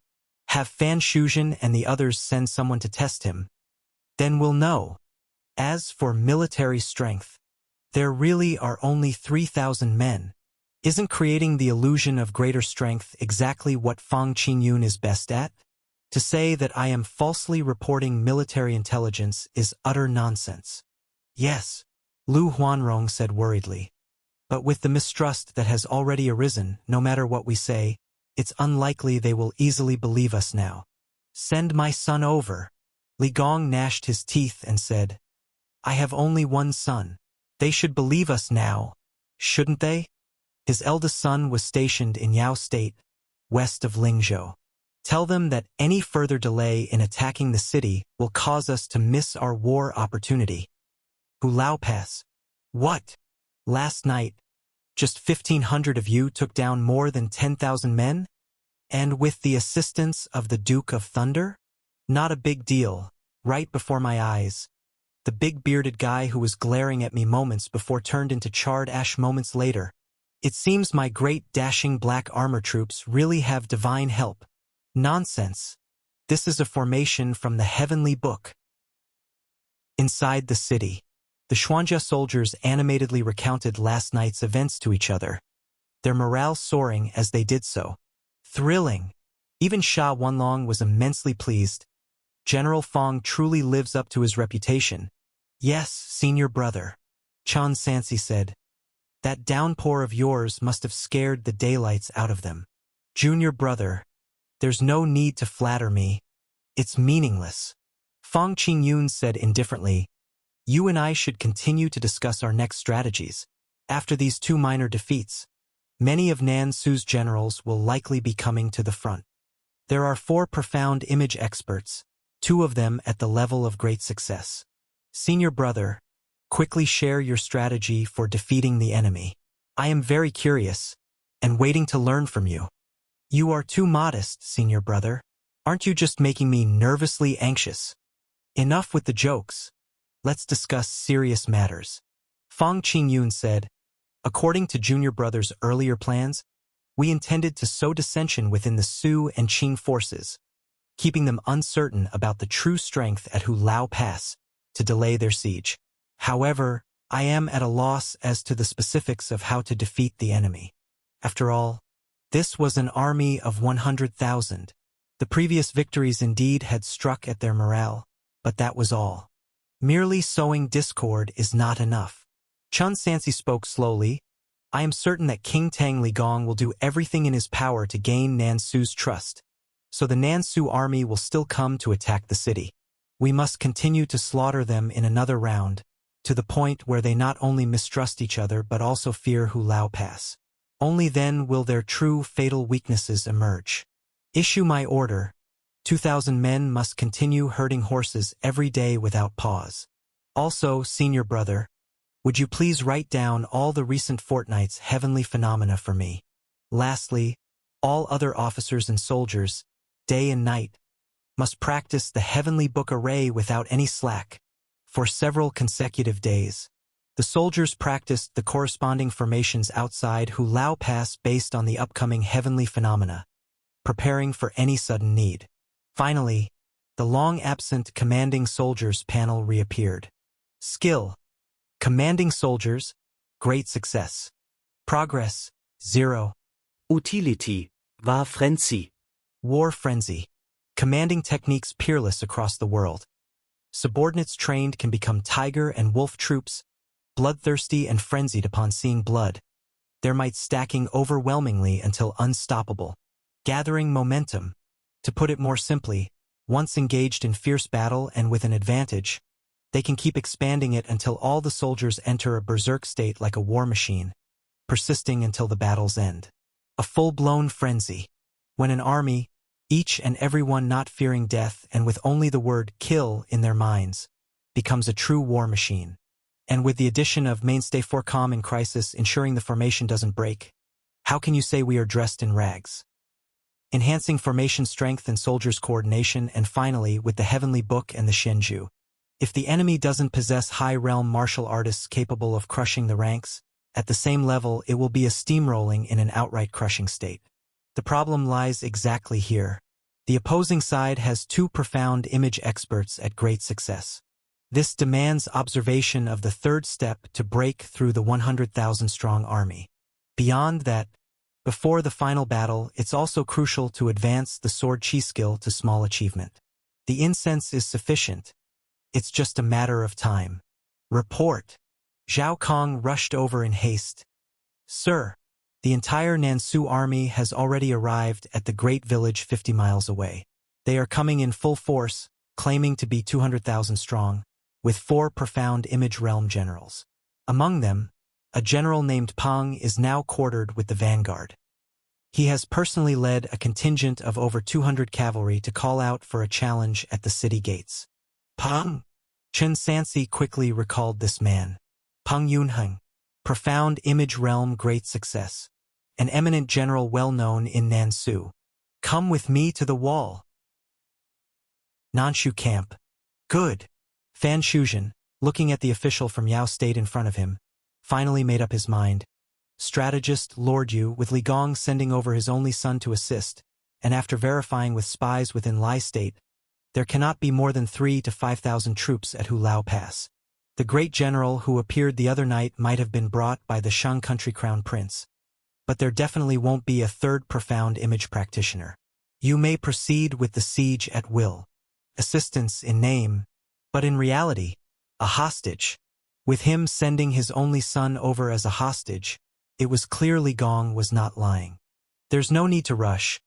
Have Fan Shuzhen and the others send someone to test him. Then we'll know. As for military strength, there really are only 3,000 men. Isn't creating the illusion of greater strength exactly what Fang Qingyun is best at? To say that I am falsely reporting military intelligence is utter nonsense. Yes, Lu Huanrong said worriedly. But with the mistrust that has already arisen, no matter what we say, it's unlikely they will easily believe us now. Send my son over. Li Gong gnashed his teeth and said, I have only one son. They should believe us now, shouldn't they? His eldest son was stationed in Yao State, west of Lingzhou. Tell them that any further delay in attacking the city will cause us to miss our war opportunity. Hu Lao Pass. What? Last night, just 1,500 of you took down more than 10,000 men? And with the assistance of the Duke of Thunder? Not a big deal. Right before my eyes, the big bearded guy who was glaring at me moments before turned into charred ash moments later. It seems my great dashing black armor troops really have divine help. Nonsense. This is a formation from the heavenly book. Inside the city, the Xuanjia soldiers animatedly recounted last night's events to each other, their morale soaring as they did so. Thrilling. Even Sha Wanlong was immensely pleased. General Fong truly lives up to his reputation. Yes, senior brother, Chan Sansi said. That downpour of yours must have scared the daylights out of them. Junior brother, there's no need to flatter me. It's meaningless. Fong Qingyun said indifferently, you and I should continue to discuss our next strategies. After these two minor defeats, many of Nan Su's generals will likely be coming to the front. There are 4 profound image experts, 2 of them at the level of great success. Senior brother, quickly share your strategy for defeating the enemy. I am very curious, and waiting to learn from you. You are too modest, senior brother. Aren't you just making me nervously anxious? Enough with the jokes. Let's discuss serious matters. Fong Qingyun said, according to junior brother's earlier plans, we intended to sow dissension within the Su and Qing forces, keeping them uncertain about the true strength at Hu Lao Pass to delay their siege. However, I am at a loss as to the specifics of how to defeat the enemy. After all, this was an army of 100,000. The previous victories indeed had struck at their morale, but that was all. Merely sowing discord is not enough. Chun Sansi spoke slowly. I am certain that King Tang Ligong will do everything in his power to gain Nan Su's trust, so the Nan Su army will still come to attack the city. We must continue to slaughter them in another round, to the point where they not only mistrust each other but also fear Hu Lao Pass. Only then will their true fatal weaknesses emerge. Issue my order. 2,000 men must continue herding horses every day without pause. Also, senior brother, would you please write down all the recent fortnight's heavenly phenomena for me? Lastly, all other officers and soldiers, day and night, must practice the heavenly book array without any slack. For several consecutive days, the soldiers practiced the corresponding formations outside Hu Lao Pass based on the upcoming heavenly phenomena, preparing for any sudden need. Finally, the long-absent commanding soldiers panel reappeared. Skill: commanding soldiers, great success. Progress: 0. Utility: war frenzy. War frenzy: commanding techniques peerless across the world. Subordinates trained can become tiger and wolf troops, bloodthirsty and frenzied upon seeing blood, their might stacking overwhelmingly until unstoppable. Gathering momentum. To put it more simply, once engaged in fierce battle and with an advantage, they can keep expanding it until all the soldiers enter a berserk state like a war machine, persisting until the battle's end. A full-blown frenzy. When an army, each and every one not fearing death and with only the word kill in their minds, becomes a true war machine. And with the addition of mainstay for calm in crisis ensuring the formation doesn't break, how can you say we are dressed in rags? Enhancing formation strength and soldiers' coordination, and finally with the heavenly book and the Shenju. If the enemy doesn't possess high-realm martial artists capable of crushing the ranks, at the same level it will be a steamrolling in an outright crushing state. The problem lies exactly here. The opposing side has 2 profound image experts at great success. This demands observation of the third step to break through the 100,000-strong army. Beyond that, before the final battle, it's also crucial to advance the sword chi skill to small achievement. The incense is sufficient. It's just a matter of time. Report. Zhao Kong rushed over in haste. Sir, the entire Nansu army has already arrived at the great village 50 miles away. They are coming in full force, claiming to be 200,000 strong, with 4 profound image realm generals. Among them, a general named Pang is now quartered with the vanguard. He has personally led a contingent of over 200 cavalry to call out for a challenge at the city gates. Pang! Chen Sansi quickly recalled this man. Pang Yunheng. Profound image realm great success. An eminent general well known in Nansu. Come with me to the wall. Nanshu camp. Good. Fan Shuzhen, looking at the official from Yao State in front of him, finally made up his mind. Strategist Lord Yu, with Li Gong sending over his only son to assist, and after verifying with spies within Lai State, there cannot be more than 3,000 to 5,000 troops at Hulao Pass. The great general who appeared the other night might have been brought by the Shang country crown prince. But there definitely won't be a third profound image practitioner. You may proceed with the siege at will. Assistance in name, but in reality, a hostage. With him sending his only son over as a hostage, it was clear Li Gong was not lying. There's no need to rush.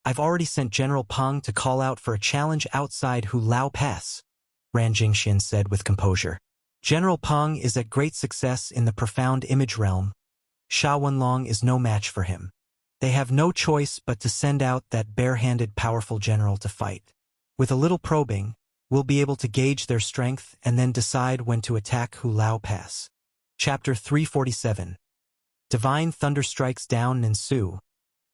I've already sent General Peng to call out for a challenge outside Hulao Pass, Ran Jingxian said with composure. General Peng is at great success in the profound image realm. Sha Wenlong is no match for him. They have no choice but to send out that bare-handed powerful general to fight. With a little probing, we'll be able to gauge their strength and then decide when to attack Hulao Pass. Chapter 347. Divine thunder strikes down Nansu.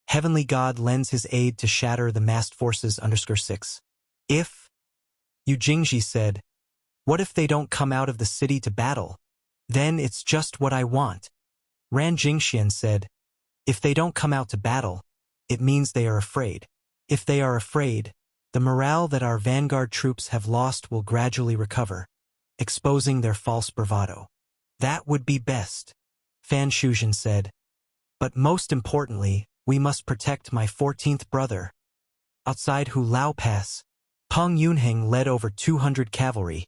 Heavenly God lends his aid to shatter the massed forces _6. If, Yu Jingji said, what if they don't come out of the city to battle? Then it's just what I want. Ran Jingxian said, if they don't come out to battle, it means they are afraid. If they are afraid, the morale that our vanguard troops have lost will gradually recover, exposing their false bravado. That would be best, Fan Shuzhen said. But most importantly, we must protect my 14th brother. Outside Hulao Pass, Peng Yunheng led over 200 cavalry,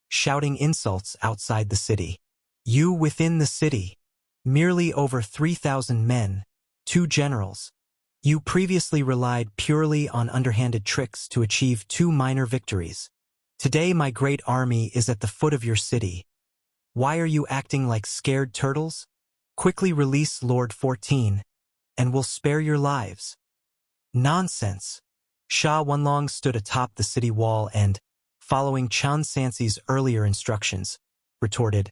shouting insults outside the city. You within the city. Merely over 3,000 men, 2 generals. You previously relied purely on underhanded tricks to achieve 2 minor victories. Today my great army is at the foot of your city. Why are you acting like scared turtles? Quickly release Lord 14, and we'll spare your lives. Nonsense. Sha Wenlong stood atop the city wall and, following Chen Sansi's earlier instructions, retorted,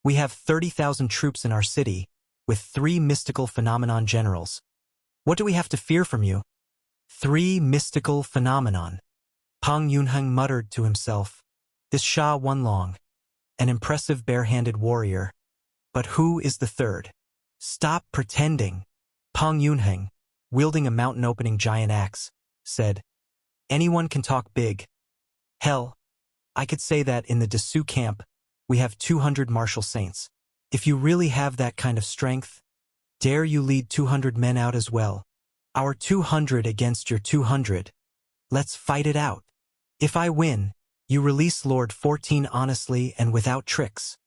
we have 30,000 troops in our city, with 3 mystical phenomenon generals. What do we have to fear from you? 3 mystical phenomenon. Peng Yunheng muttered to himself. This Sha Wenlong, an impressive bare-handed warrior. But who is the third? Stop pretending. Peng Yunheng, wielding a mountain-opening giant axe, said, anyone can talk big. Hell, I could say that in the Dessous camp, we have 200 martial saints. If you really have that kind of strength, dare you lead 200 men out as well. Our 200 against your 200. Let's fight it out. If I win, you release Lord 14 honestly and without tricks.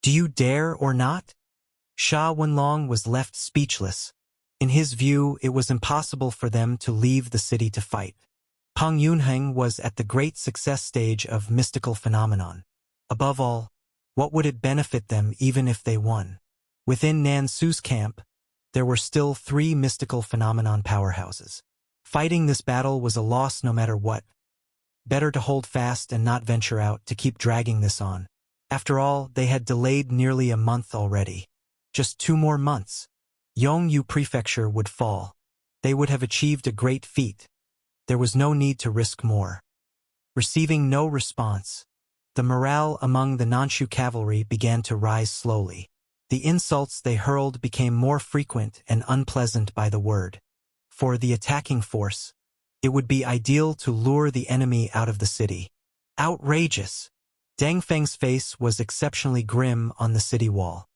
Do you dare or not? Sha Wenlong was left speechless. In his view, it was impossible for them to leave the city to fight. Peng Yunheng was at the great success stage of mystical phenomenon. Above all, what would it benefit them even if they won? Within Nansu's camp, there were still 3 mystical phenomenon powerhouses. Fighting this battle was a loss no matter what. Better to hold fast and not venture out to keep dragging this on. After all, they had delayed nearly a month already. Just 2 more months. Yongyu Prefecture would fall. They would have achieved a great feat. There was no need to risk more. Receiving no response, the morale among the Nanshu cavalry began to rise slowly. The insults they hurled became more frequent and unpleasant by the word. For the attacking force, it would be ideal to lure the enemy out of the city. Outrageous! Deng Feng's face was exceptionally grim on the city wall.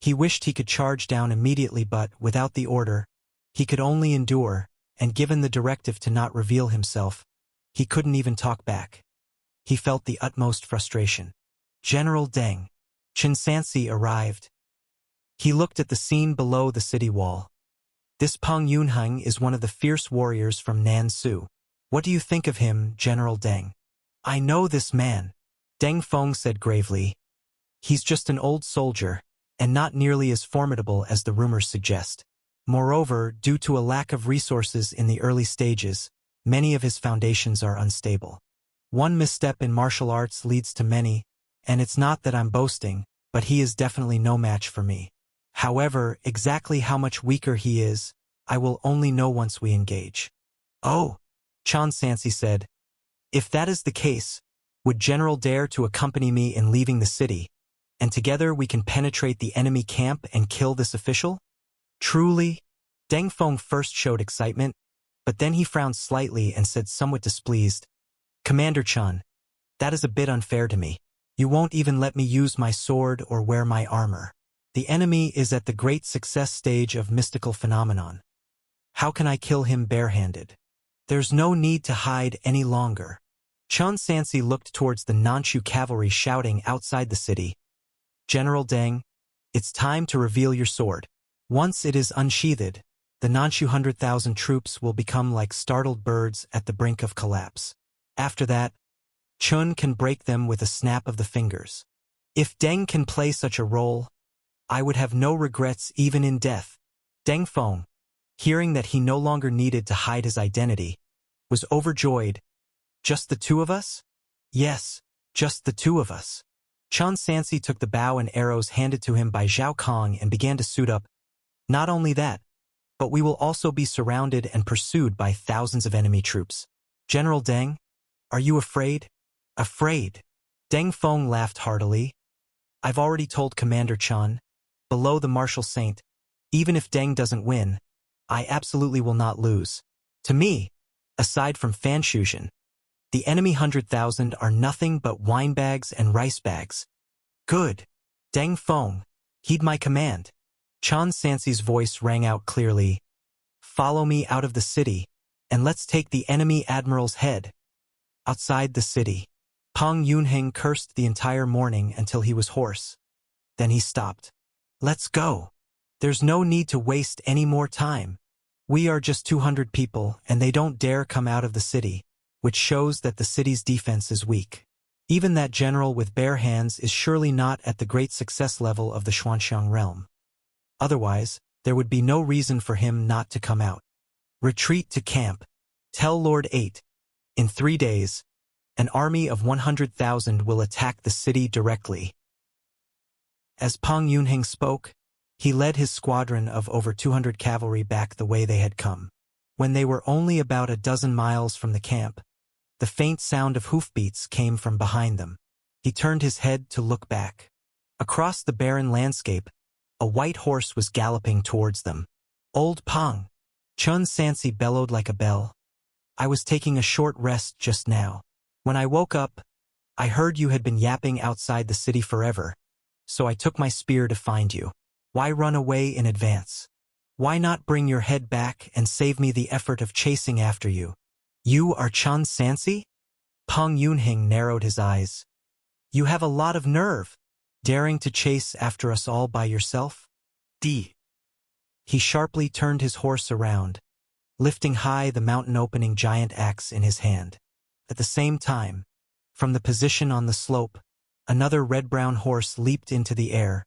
He wished he could charge down immediately, but without the order, he could only endure, and given the directive to not reveal himself, he couldn't even talk back. He felt the utmost frustration. General Deng, Chen Sansi arrived. He looked at the scene below the city wall. This Peng Yunheng is one of the fierce warriors from Nansu. What do you think of him, General Deng? I know this man, Deng Feng said gravely. He's just an old soldier, and not nearly as formidable as the rumors suggest. Moreover, due to a lack of resources in the early stages, many of his foundations are unstable. One misstep in martial arts leads to many, and it's not that I'm boasting, but he is definitely no match for me. However, exactly how much weaker he is, I will only know once we engage. Oh, Chan Sansi said. If that is the case, would General dare to accompany me in leaving the city, and together we can penetrate the enemy camp and kill this official? Truly? Deng Feng first showed excitement, but then he frowned slightly and said somewhat displeased, Commander Chan, that is a bit unfair to me. You won't even let me use my sword or wear my armor. The enemy is at the great success stage of mystical phenomenon. How can I kill him barehanded? There's no need to hide any longer. Chan Sansi looked towards the Nanchu cavalry shouting outside the city. General Deng, it's time to reveal your sword. Once it is unsheathed, the Nanchu 100,000 troops will become like startled birds at the brink of collapse. After that, Chun can break them with a snap of the fingers. If Deng can play such a role, I would have no regrets even in death. Deng Feng, hearing that he no longer needed to hide his identity, was overjoyed. Just the two of us? Yes, just the two of us. Chan Sansi took the bow and arrows handed to him by Zhao Kong and began to suit up. Not only that, but we will also be surrounded and pursued by thousands of enemy troops. General Deng, are you afraid? Afraid? Deng Feng laughed heartily. I've already told Commander Chan, below the martial saint, even if Deng doesn't win, I absolutely will not lose. To me, aside from Fan Shuzhen, the enemy 100,000 are nothing but wine bags and rice bags. Good. Deng Feng, heed my command. Chan Sansi's voice rang out clearly. Follow me out of the city, and let's take the enemy admiral's head. Outside the city, Peng Yunheng cursed the entire morning until he was hoarse. Then he stopped. Let's go. There's no need to waste any more time. We are just 200 people, and they don't dare come out of the city, which shows that the city's defense is weak. Even that general with bare hands is surely not at the great success level of the Xuanxiang realm. Otherwise, there would be no reason for him not to come out. Retreat to camp. Tell Lord 8. In 3 days, an army of 100,000 will attack the city directly. As Peng Yunheng spoke, he led his squadron of over 200 cavalry back the way they had come. When they were only about a dozen miles from the camp, the faint sound of hoofbeats came from behind them. He turned his head to look back. Across the barren landscape, a white horse was galloping towards them. Old Peng! Chun Sansi bellowed like a bell. I was taking a short rest just now. When I woke up, I heard you had been yapping outside the city forever, so I took my spear to find you. Why run away in advance? Why not bring your head back and save me the effort of chasing after you? You are Chan Sansi? Peng Yunheng narrowed his eyes. You have a lot of nerve, daring to chase after us all by yourself? D. He sharply turned his horse around, lifting high the mountain-opening giant axe in his hand. At the same time, from the position on the slope, another red-brown horse leaped into the air,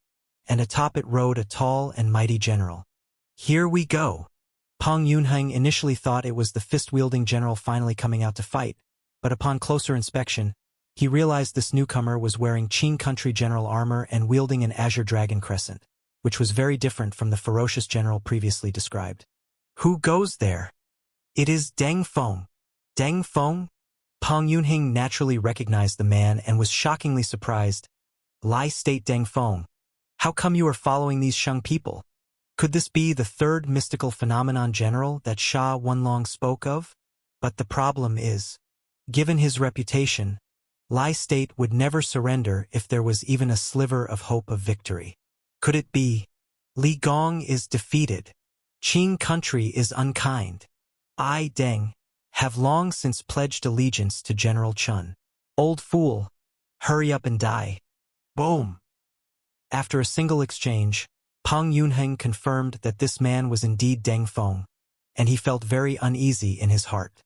and atop it rode a tall and mighty general. Here we go! Peng Yunheng initially thought it was the fist-wielding general finally coming out to fight, but upon closer inspection, he realized this newcomer was wearing Qing country general armor and wielding an azure dragon crescent, which was very different from the ferocious general previously described. Who goes there? It is Deng Feng. Deng Feng? Peng Yunheng naturally recognized the man and was shockingly surprised. Lai State Deng Feng. How come you are following these Shang people? Could this be the third mystical phenomenon general that Sha Wanlong spoke of? But the problem is, given his reputation, Lai State would never surrender if there was even a sliver of hope of victory. Could it be? Li Gong is defeated. Qing country is unkind. I, Deng, have long since pledged allegiance to General Chun. Old fool, hurry up and die. Boom! After a single exchange, Peng Yunheng confirmed that this man was indeed Deng Feng, and he felt very uneasy in his heart.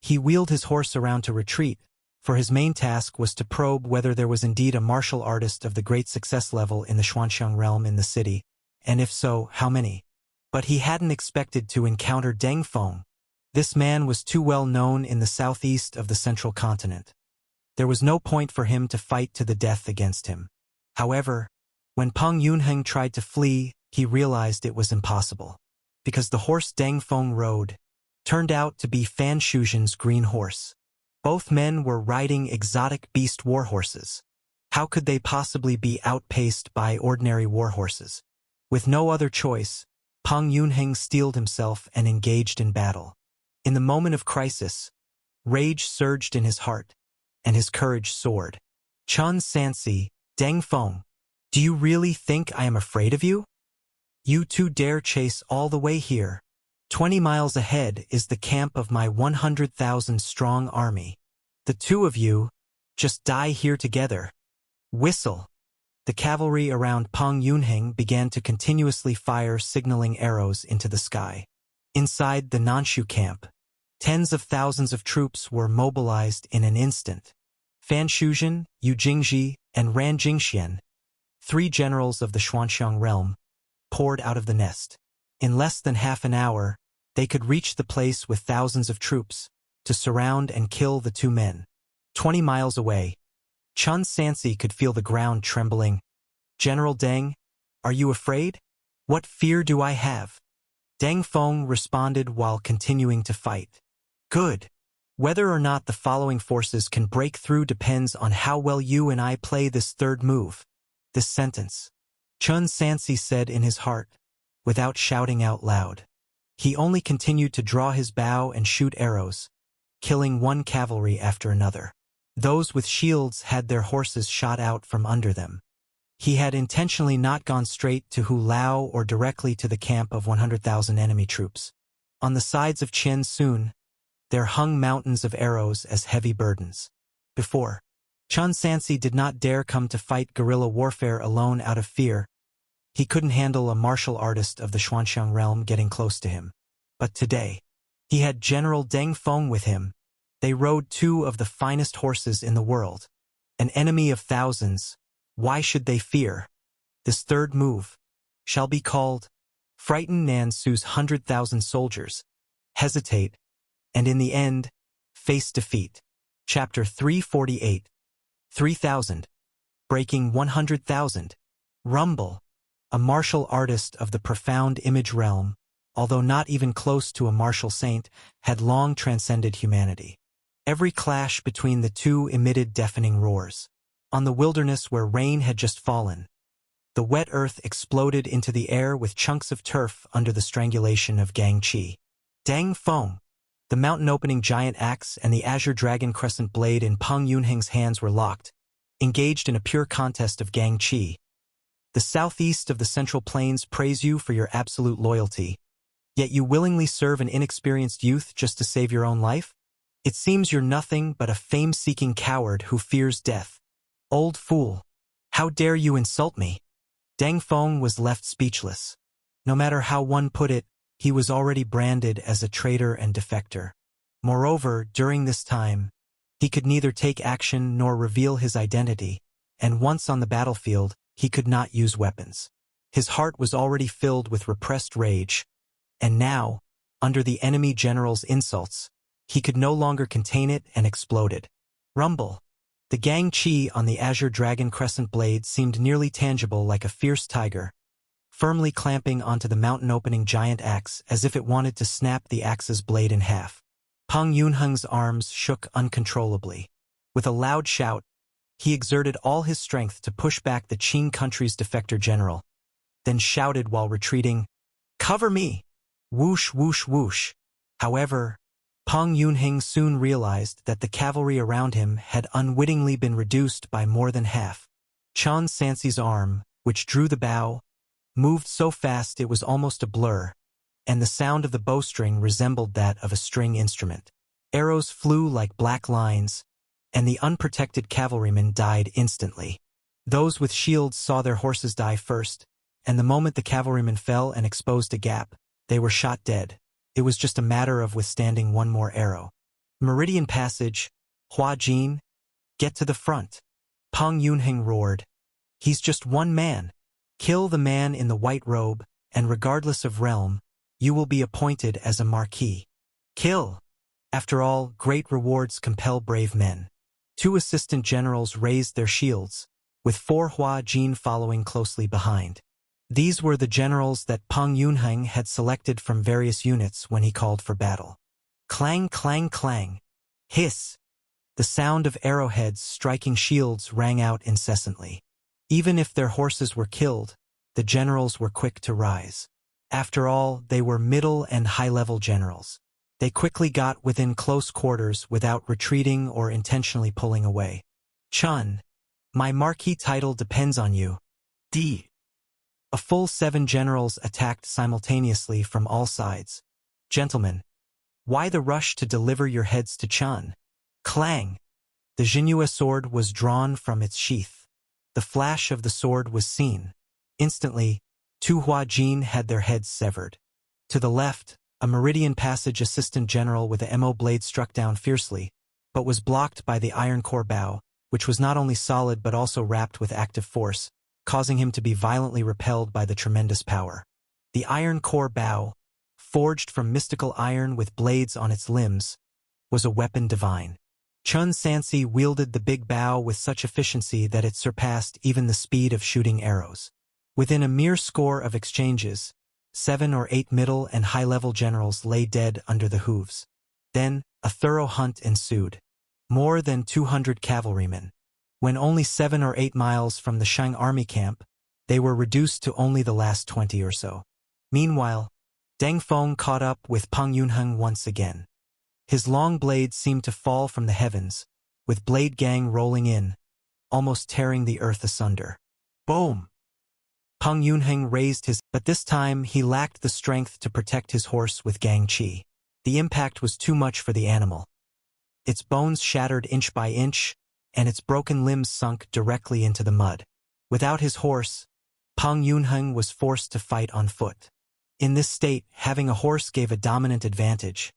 He wheeled his horse around to retreat, for his main task was to probe whether there was indeed a martial artist of the great success level in the Xuanxiang realm in the city, and if so, how many. But he hadn't expected to encounter Deng Feng. This man was too well known in the southeast of the central continent. There was no point for him to fight to the death against him. However, when Peng Yunheng tried to flee, he realized it was impossible, because the horse Deng Feng rode turned out to be Fan Shuzhen's green horse. Both men were riding exotic beast warhorses. How could they possibly be outpaced by ordinary warhorses? With no other choice, Peng Yunheng steeled himself and engaged in battle. In the moment of crisis, rage surged in his heart, and his courage soared. Chun Sansi, Deng Feng, do you really think I am afraid of you? You two dare chase all the way here. 20 miles ahead is the camp of my 100,000-strong army. The two of you just die here together. Whistle. The cavalry around Peng Yunheng began to continuously fire signaling arrows into the sky. Inside the Nanshu camp, tens of thousands of troops were mobilized in an instant. Fan Shuzhen, Yu Jingji, and Ran Jingxian, 3 generals of the Xuanxiang realm, poured out of the nest. In less than half an hour, they could reach the place with thousands of troops to surround and kill the 2 men. 20 miles away, Chun Sansi could feel the ground trembling. General Deng, are you afraid? What fear do I have? Deng Feng responded while continuing to fight. Good. Whether or not the following forces can break through depends on how well you and I play this third move. This sentence, Chun Sansi said in his heart, without shouting out loud. He only continued to draw his bow and shoot arrows, killing one cavalry after another. Those with shields had their horses shot out from under them. He had intentionally not gone straight to Hu Lao or directly to the camp of 100,000 enemy troops. On the sides of Chien Sun, there hung mountains of arrows as heavy burdens. Before, Chun Sansi did not dare come to fight guerrilla warfare alone out of fear. He couldn't handle a martial artist of the Xuanxiang realm getting close to him. But today, he had General Deng Feng with him. They rode 2 of the finest horses in the world. An enemy of thousands, why should they fear? This third move shall be called frighten Nan Su's 100,000 soldiers, hesitate, and in the end, face defeat. Chapter 348. 3,000. Breaking 100,000. Rumble. A martial artist of the profound image realm, although not even close to a martial saint, had long transcended humanity. Every clash between the two emitted deafening roars. On the wilderness where rain had just fallen, the wet earth exploded into the air with chunks of turf under the strangulation of Gang Qi. Deng Feng, the mountain-opening giant axe and the azure dragon crescent blade in Peng Yunheng's hands were locked, engaged in a pure contest of Gang Qi. The southeast of the Central Plains praise you for your absolute loyalty, yet you willingly serve an inexperienced youth just to save your own life? It seems you're nothing but a fame-seeking coward who fears death. Old fool, how dare you insult me? Deng Feng was left speechless. No matter how one put it, he was already branded as a traitor and defector. Moreover, during this time, he could neither take action nor reveal his identity, and once on the battlefield, he could not use weapons. His heart was already filled with repressed rage, and now, under the enemy general's insults, he could no longer contain it and exploded. Rumble. The Gang Qi on the azure dragon crescent blade seemed nearly tangible like a fierce tiger, firmly clamping onto the mountain-opening giant axe as if it wanted to snap the axe's blade in half. Peng Yunheng's arms shook uncontrollably. With a loud shout, he exerted all his strength to push back the Qing country's defector general, then shouted while retreating, "Cover me!" Whoosh, whoosh, whoosh. However, Peng Yunheng soon realized that the cavalry around him had unwittingly been reduced by more than half. Chun Sansi's arm, which drew the bow, moved so fast it was almost a blur, and the sound of the bowstring resembled that of a string instrument. Arrows flew like black lines, and the unprotected cavalrymen died instantly. Those with shields saw their horses die first, and the moment the cavalrymen fell and exposed a gap, they were shot dead. It was just a matter of withstanding one more arrow. Meridian Passage, Hua Jin, get to the front. Peng Yunheng roared. He's just one man. Kill the man in the white robe, and regardless of realm, you will be appointed as a marquis. Kill! After all, great rewards compel brave men. 2 assistant generals raised their shields, with 4 Hua Jin following closely behind. These were the generals that Peng Yunheng had selected from various units when he called for battle. Clang, clang, clang. Hiss! The sound of arrowheads striking shields rang out incessantly. Even if their horses were killed, the generals were quick to rise. After all, they were middle and high-level generals. They quickly got within close quarters without retreating or intentionally pulling away. Chun, my marquis title depends on you. D. A full 7 generals attacked simultaneously from all sides. Gentlemen, why the rush to deliver your heads to Chun? Clang! The Jinhua sword was drawn from its sheath. The flash of the sword was seen. Instantly, 2 Hua Jin had their heads severed. To the left, a Meridian Passage assistant general with a MO blade struck down fiercely, but was blocked by the iron core bow, which was not only solid but also wrapped with active force, causing him to be violently repelled by the tremendous power. The iron core bow, forged from mystical iron with blades on its limbs, was a weapon divine. Chun Sansi wielded the big bow with such efficiency that it surpassed even the speed of shooting arrows. Within a mere score of exchanges, 7 or 8 middle and high-level generals lay dead under the hooves. Then, a thorough hunt ensued. More than 200 cavalrymen. When only 7 or 8 miles from the Shang army camp, they were reduced to only the last 20 or so. Meanwhile, Deng Feng caught up with Peng Yunheng once again. His long blade seemed to fall from the heavens, with blade gang rolling in, almost tearing the earth asunder. Boom! Peng Yunheng raised his, but this time he lacked the strength to protect his horse with gang qi. The impact was too much for the animal. Its bones shattered inch by inch, and its broken limbs sunk directly into the mud. Without his horse, Peng Yunheng was forced to fight on foot. In this state, having a horse gave a dominant advantage.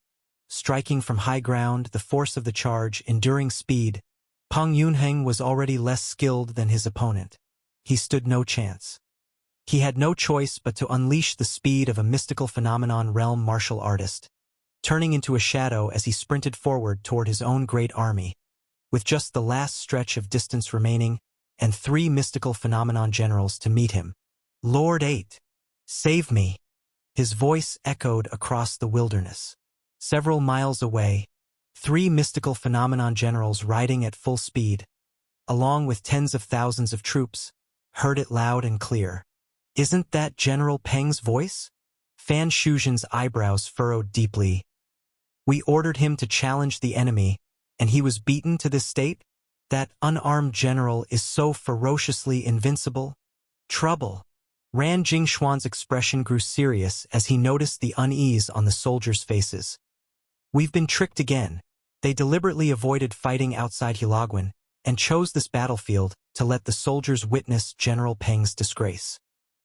Striking from high ground, the force of the charge, enduring speed, Peng Yunheng was already less skilled than his opponent. He stood no chance. He had no choice but to unleash the speed of a mystical phenomenon realm martial artist, turning into a shadow as he sprinted forward toward his own great army, with just the last stretch of distance remaining and 3 mystical phenomenon generals to meet him. Lord 8, save me! His voice echoed across the wilderness. Several miles away, 3 mystical phenomenon generals riding at full speed, along with tens of thousands of troops, heard it loud and clear. Isn't that General Peng's voice? Fan Shuzhen's eyebrows furrowed deeply. We ordered him to challenge the enemy, and he was beaten to this state? That unarmed general is so ferociously invincible? Trouble. Ran Jingxuan's expression grew serious as he noticed the unease on the soldiers' faces. We've been tricked again. They deliberately avoided fighting outside Hilagwan and chose this battlefield to let the soldiers witness General Peng's disgrace.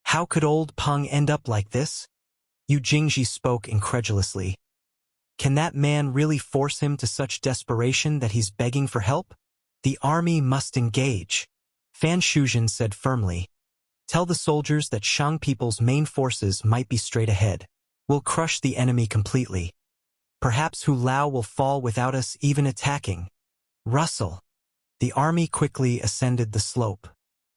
How could old Peng end up like this? Yu Jingji spoke incredulously. Can that man really force him to such desperation that he's begging for help? The army must engage. Fan Shuzhen said firmly. Tell the soldiers that Shang people's main forces might be straight ahead. We'll crush the enemy completely. Perhaps Hu Lao will fall without us even attacking. Rustle. The army quickly ascended the slope.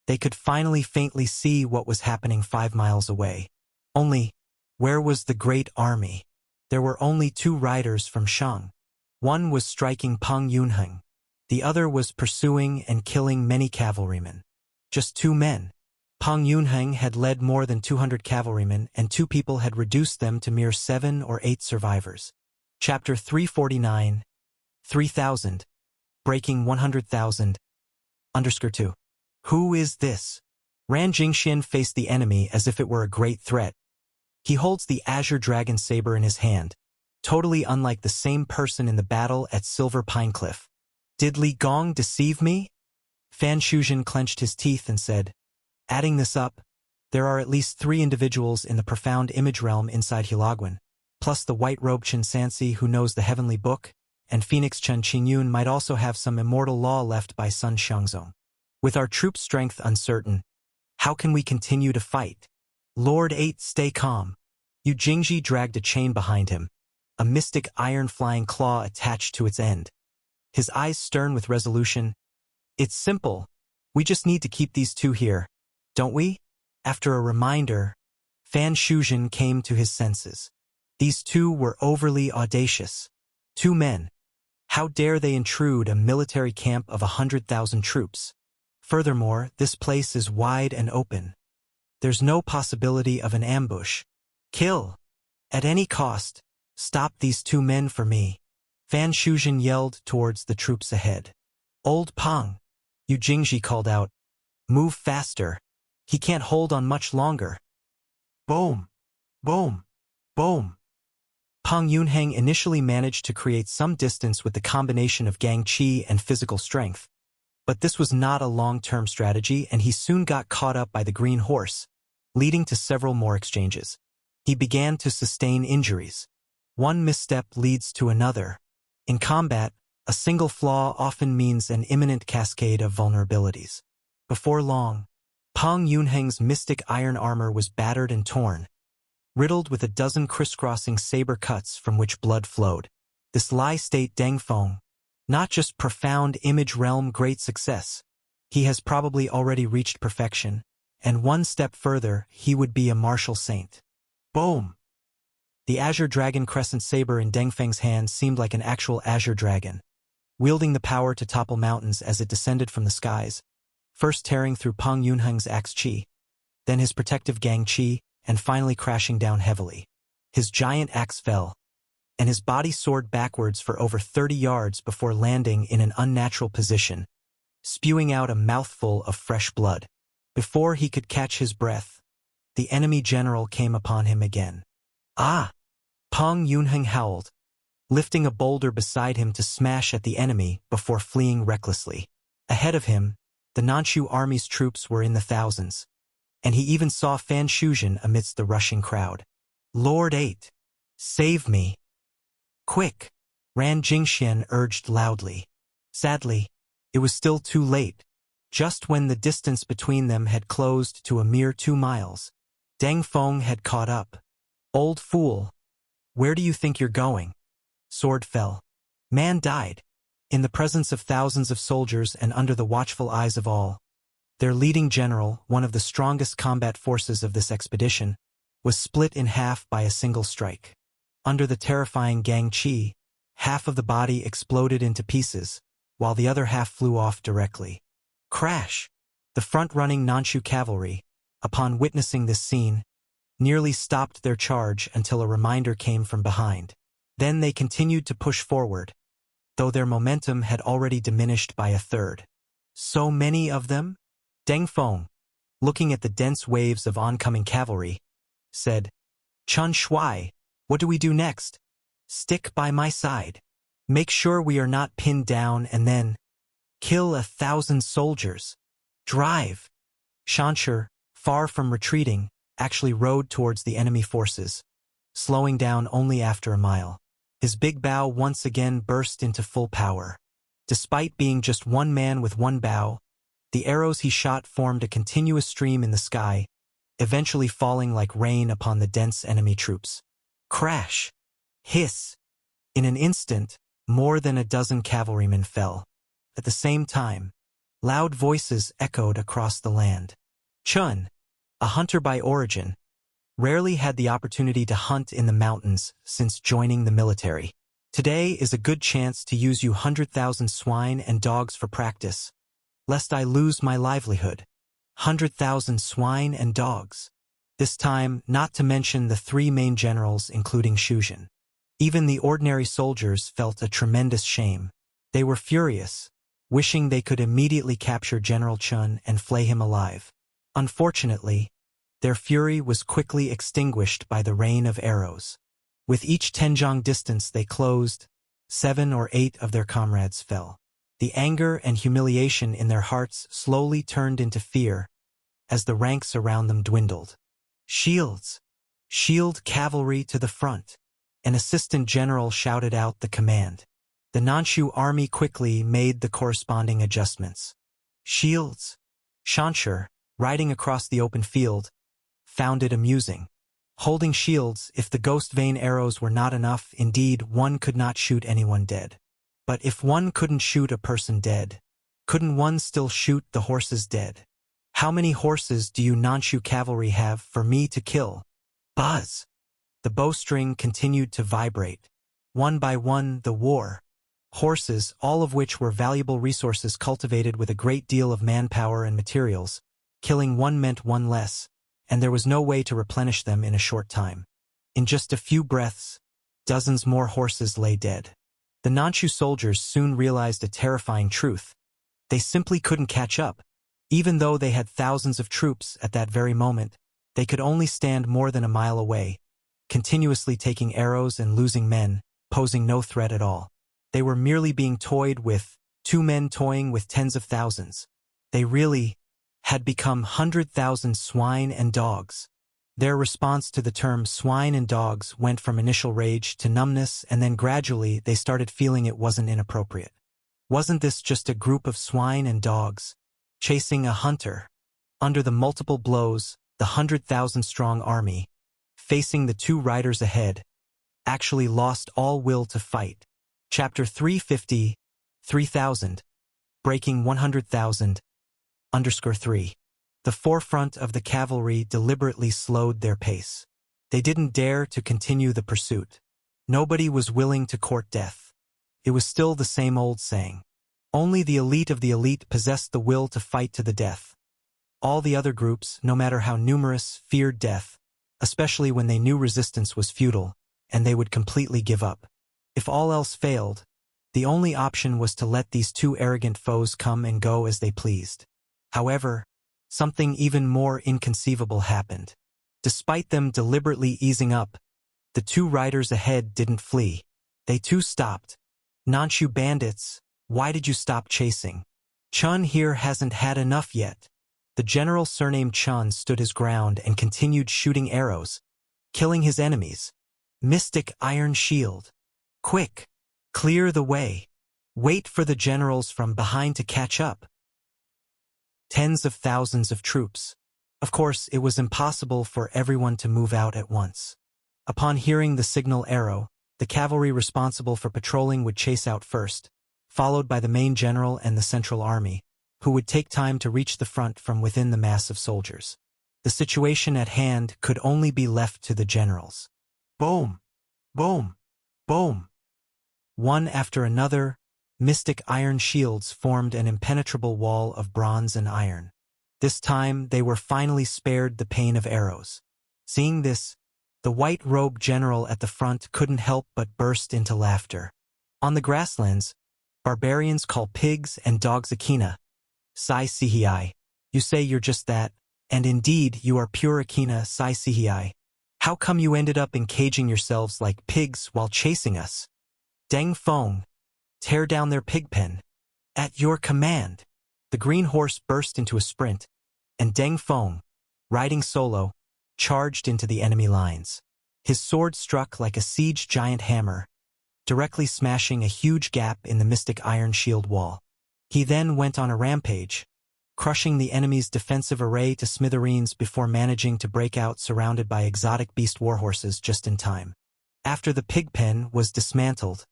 They could finally faintly see what was happening 5 miles away. Only, where was the great army? There were only 2 riders from Shang. One was striking Peng Yunheng. The other was pursuing and killing many cavalrymen. Just 2 men. Peng Yunheng had led more than 200 cavalrymen, and 2 people had reduced them to mere 7 or 8 survivors. Chapter 349. 3000. Breaking 100,000. _2. Who is this? Ran Jingxian faced the enemy as if it were a great threat. He holds the azure dragon saber in his hand, totally unlike the same person in the battle at Silver Pine Cliff. Did Li Gong deceive me? Fan Shuzhen clenched his teeth and said, adding this up, there are at least 3 individuals in the profound image realm inside Hilagwan, plus the white-robed Chen Sansi who knows the heavenly book, and Phoenix Chen Qingyun might also have some immortal law left by Sun Xiangzong. With our troop strength uncertain, how can we continue to fight? Lord 8, stay calm. Yu Jingji dragged a chain behind him, a mystic iron flying claw attached to its end. His eyes stern with resolution. It's simple. We just need to keep these two here, don't we? After a reminder, Fan Shuzhen came to his senses. These two were overly audacious. 2 men. How dare they intrude a military camp of 100,000 troops? Furthermore, this place is wide and open. There's no possibility of an ambush. Kill! At any cost, stop these 2 men for me. Fan Shuzhen yelled towards the troops ahead. Old Pang! Yu Jingji called out. Move faster. He can't hold on much longer. Boom! Boom! Boom! Pang Yunheng initially managed to create some distance with the combination of Gang Qi and physical strength. But this was not a long-term strategy, and he soon got caught up by the green horse, leading to several more exchanges. He began to sustain injuries. One misstep leads to another. In combat, a single flaw often means an imminent cascade of vulnerabilities. Before long, Pang Yunheng's mystic iron armor was battered and torn, riddled with a dozen crisscrossing saber cuts from which blood flowed. This Lai State Dengfeng, not just profound image realm great success. He has probably already reached perfection, and one step further he would be a martial saint. Boom! The Azure Dragon Crescent Saber in Dengfeng's hand seemed like an actual Azure Dragon, wielding the power to topple mountains as it descended from the skies, first tearing through Pang Yunheng's axe Qi, then his protective Gang Qi, and finally crashing down heavily. His giant axe fell, and his body soared backwards for over 30 yards before landing in an unnatural position, spewing out a mouthful of fresh blood. Before he could catch his breath, the enemy general came upon him again. Ah! Pang Yunheng howled, lifting a boulder beside him to smash at the enemy before fleeing recklessly. Ahead of him, the Nanshu army's troops were in the thousands, and he even saw Fan Shuzhen amidst the rushing crowd. Lord 8, save me! Quick! Ran Jingxian urged loudly. Sadly, it was still too late. Just when the distance between them had closed to a mere 2 miles, Dengfeng had caught up. Old fool! Where do you think you're going? Sword fell. Man died. In the presence of thousands of soldiers and under the watchful eyes of all. Their leading general, one of the strongest combat forces of this expedition, was split in half by a single strike. Under the terrifying Gang Qi, half of the body exploded into pieces, while the other half flew off directly. Crash! The front-running Nanshu cavalry, upon witnessing this scene, nearly stopped their charge until a reminder came from behind. Then they continued to push forward, though their momentum had already diminished by a third. So many of them? Dengfeng, looking at the dense waves of oncoming cavalry, said, Chun Shuai, what do we do next? Stick by my side. Make sure we are not pinned down and then kill 1,000 soldiers. Drive. Shanshur, far from retreating, actually rode towards the enemy forces, slowing down only after a mile. His big bow once again burst into full power. Despite being just one man with one bow, the arrows he shot formed a continuous stream in the sky, eventually falling like rain upon the dense enemy troops. Crash! Hiss! In an instant, more than a dozen cavalrymen fell. At the same time, loud voices echoed across the land. Chun, a hunter by origin, rarely had the opportunity to hunt in the mountains since joining the military. Today is a good chance to use you 100,000 swine and dogs for practice, lest I lose my livelihood. 100,000 swine and dogs. This time, not to mention the 3 main generals including Shuzhen. Even the ordinary soldiers felt a tremendous shame. They were furious, wishing they could immediately capture General Chun and flay him alive. Unfortunately, their fury was quickly extinguished by the rain of arrows. With each tenjong distance they closed, 7 or 8 of their comrades fell. The anger and humiliation in their hearts slowly turned into fear as the ranks around them dwindled. Shields! Shield cavalry to the front! An assistant general shouted out the command. The Nanshu army quickly made the corresponding adjustments. Shields! Shanshur, riding across the open field, found it amusing. Holding shields, if the ghost vein arrows were not enough, indeed, one could not shoot anyone dead. But if one couldn't shoot a person dead, couldn't one still shoot the horses dead? How many horses do you Nanshu cavalry have for me to kill? Buzz! The bowstring continued to vibrate. One by one, the war horses, all of which were valuable resources cultivated with a great deal of manpower and materials. Killing one meant one less, and there was no way to replenish them in a short time. In just a few breaths, dozens more horses lay dead. The Nanshu soldiers soon realized a terrifying truth. They simply couldn't catch up. Even though they had thousands of troops at that very moment, they could only stand more than a mile away, continuously taking arrows and losing men, posing no threat at all. They were merely being toyed with, two men toying with tens of thousands. They really had become 100,000 swine and dogs. Their response to the term swine and dogs went from initial rage to numbness, and then gradually they started feeling it wasn't inappropriate. Wasn't this just a group of swine and dogs chasing a hunter? Under the multiple blows, the 100,000-strong army, facing the two riders ahead, actually lost all will to fight. Chapter 350, 3000, Breaking 100,000, _3. The forefront of the cavalry deliberately slowed their pace. They didn't dare to continue the pursuit. Nobody was willing to court death. It was still the same old saying. Only the elite of the elite possessed the will to fight to the death. All the other groups, no matter how numerous, feared death, especially when they knew resistance was futile, and they would completely give up. If all else failed, the only option was to let these two arrogant foes come and go as they pleased. However, something even more inconceivable happened. Despite them deliberately easing up, the two riders ahead didn't flee. They too stopped. Nanshu bandits, why did you stop chasing? Chun here hasn't had enough yet. The general surnamed Chun stood his ground and continued shooting arrows, killing his enemies. Mystic Iron Shield. Quick! Clear the way. Wait for the generals from behind to catch up. Tens of thousands of troops. Of course, it was impossible for everyone to move out at once. Upon hearing the signal arrow, the cavalry responsible for patrolling would chase out first, followed by the main general and the central army, who would take time to reach the front from within the mass of soldiers. The situation at hand could only be left to the generals. Boom! Boom! Boom! One after another, mystic iron shields formed an impenetrable wall of bronze and iron. This time, they were finally spared the pain of arrows. Seeing this, the white-robed general at the front couldn't help but burst into laughter. On the grasslands, barbarians call pigs and dogs Akina. Sai Sihii. You say you're just that, and indeed you are pure Akina Sai Sihii. How come you ended up encaging yourselves like pigs while chasing us? Deng Feng. Tear down their pig pen. At your command. The green horse burst into a sprint, and Deng Feng, riding solo, charged into the enemy lines. His sword struck like a siege giant hammer, directly smashing a huge gap in the mystic iron shield wall. He then went on a rampage, crushing the enemy's defensive array to smithereens before managing to break out surrounded by exotic beast warhorses just in time. After the pig pen was dismantled,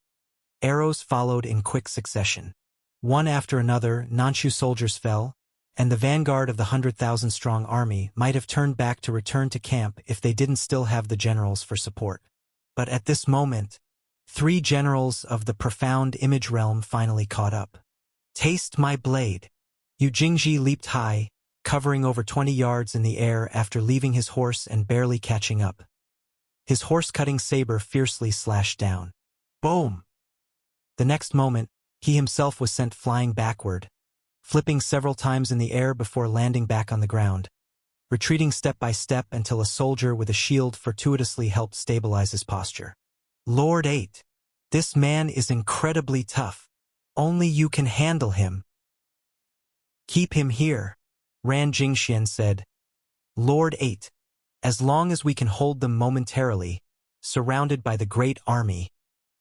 arrows followed in quick succession. One after another, Nanshu soldiers fell, and the vanguard of the 100,000-strong army might have turned back to return to camp if they didn't still have the generals for support. But at this moment, 3 generals of the profound image realm finally caught up. Taste my blade. Yu Jingji leaped high, covering over 20 yards in the air after leaving his horse and barely catching up. His horse-cutting saber fiercely slashed down. Boom! The next moment, he himself was sent flying backward, flipping several times in the air before landing back on the ground, retreating step by step until a soldier with a shield fortuitously helped stabilize his posture. Lord 8. This man is incredibly tough. Only you can handle him. Keep him here, Ran Jingxian said. Lord 8. As long as we can hold them momentarily, surrounded by the great army,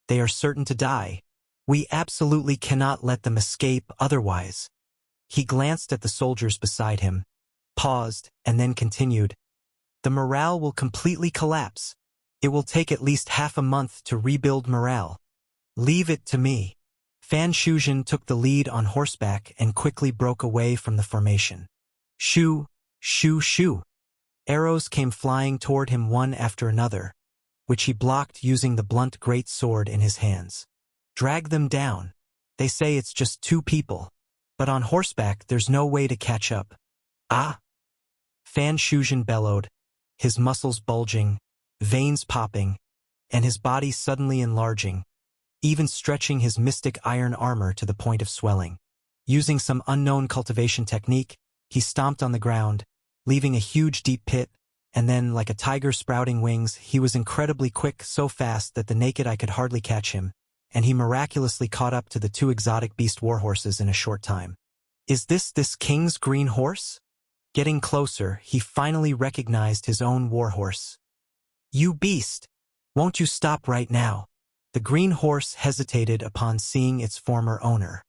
they are certain to die. We absolutely cannot let them escape otherwise. He glanced at the soldiers beside him, paused, and then continued. The morale will completely collapse. It will take at least half a month to rebuild morale. Leave it to me. Fan Shuzhen took the lead on horseback and quickly broke away from the formation. Shoo, shoo, shoo. Arrows came flying toward him one after another, which he blocked using the blunt great sword in his hands. Drag them down. They say it's just 2 people. But on horseback there's no way to catch up. Ah! Fan Shuzhen bellowed, his muscles bulging, veins popping, and his body suddenly enlarging, even stretching his mystic iron armor to the point of swelling. Using some unknown cultivation technique, he stomped on the ground, leaving a huge deep pit, and then, like a tiger sprouting wings, he was incredibly quick, so fast that the naked eye could hardly catch him, and he miraculously caught up to the 2 exotic beast warhorses in a short time. Is this king's green horse? Getting closer, he finally recognized his own warhorse. You beast! Won't you stop right now? The green horse hesitated upon seeing its former owner.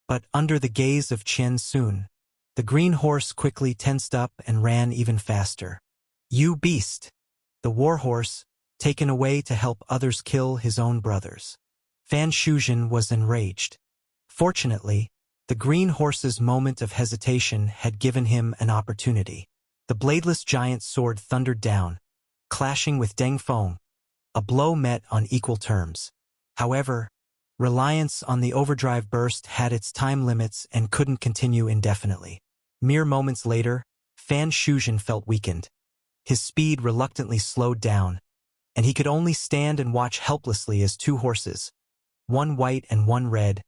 But under the gaze of Chen Sun, the green horse quickly tensed up and ran even faster. You beast! The warhorse, taken away to help others kill his own brothers. Fan Shuzhen was enraged. Fortunately, the green horse's moment of hesitation had given him an opportunity. The bladeless giant sword thundered down, clashing with Deng Feng. A blow met on equal terms. However, reliance on the overdrive burst had its time limits and couldn't continue indefinitely. Mere moments later, Fan Shuzhen felt weakened. His speed reluctantly slowed down, and he could only stand and watch helplessly as 2 horses, one white and one red,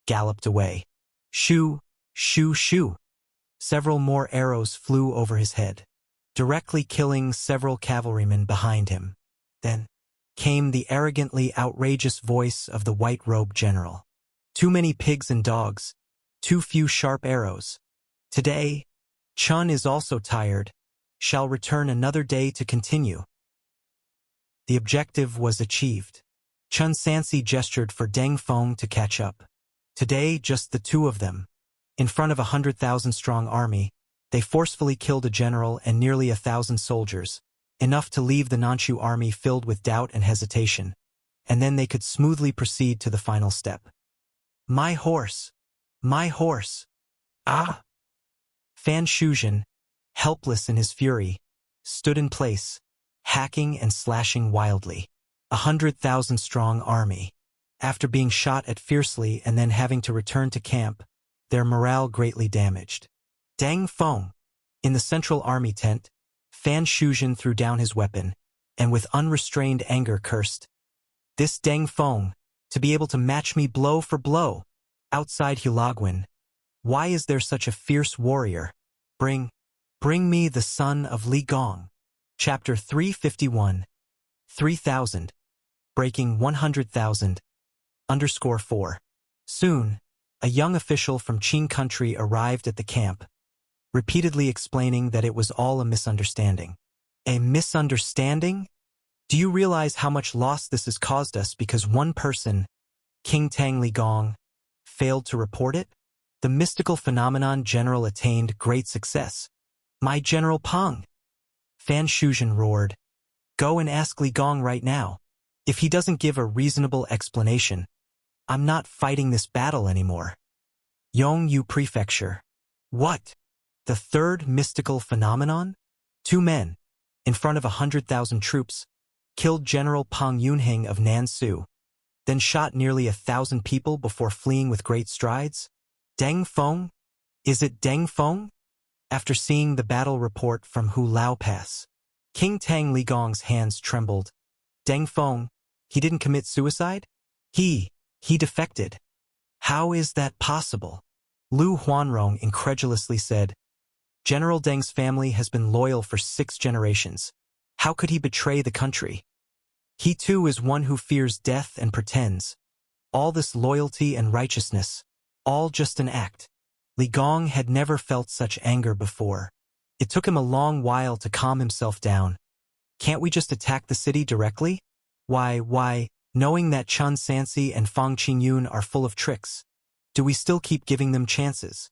galloped away. Shoo, shoo, shoo. Several more arrows flew over his head, directly killing several cavalrymen behind him. Then came the arrogantly outrageous voice of the white-robed general. Too many pigs and dogs, too few sharp arrows. Today, Chun is also tired, shall return another day to continue. The objective was achieved. Chun Sansi gestured for Deng Feng to catch up. Today, just the 2 of them. In front of a 100,000-strong army, they forcefully killed a general and nearly 1,000 soldiers, enough to leave the Nanchu army filled with doubt and hesitation, and then they could smoothly proceed to the final step. My horse! My horse! Ah! Fan Shuzhen, helpless in his fury, stood in place, hacking and slashing wildly. 100,000-strong army. After being shot at fiercely and then having to return to camp, their morale greatly damaged. Deng Feng! In the central army tent, Fan Shuzhen threw down his weapon, and with unrestrained anger cursed, "This Deng Feng, to be able to match me blow for blow! Outside Hulaguin, why is there such a fierce warrior? Bring me the son of Li Gong." Chapter 351. 3000. Breaking 100,000. _4. Soon, a young official from Qing country arrived at the camp, repeatedly explaining that it was all a misunderstanding. A misunderstanding? Do you realize how much loss this has caused us because one person, King Tang Li Gong, failed to report it? The mystical phenomenon general attained great success. My General Peng! Fan Shuzhen roared. Go and ask Li Gong right now. If he doesn't give a reasonable explanation, I'm not fighting this battle anymore. Yongyu Prefecture. What? The 3rd mystical phenomenon? 2 men, in front of 100,000 troops, killed General Peng Yunheng of Nansu, then shot nearly 1,000 people before fleeing with great strides? Deng Feng? Is it Deng Feng? After seeing the battle report from Hu Lao Pass, King Tang Li Gong's hands trembled. Deng Feng, he didn't commit suicide? He defected. How is that possible? Lu Huanrong incredulously said, General Deng's family has been loyal for 6 generations. How could he betray the country? He too is one who fears death and pretends. All this loyalty and righteousness, all just an act. Li Gong had never felt such anger before. It took him a long while to calm himself down. Can't we just attack the city directly? Why, knowing that Chun Sansi and Fang Qingyun are full of tricks, do we still keep giving them chances?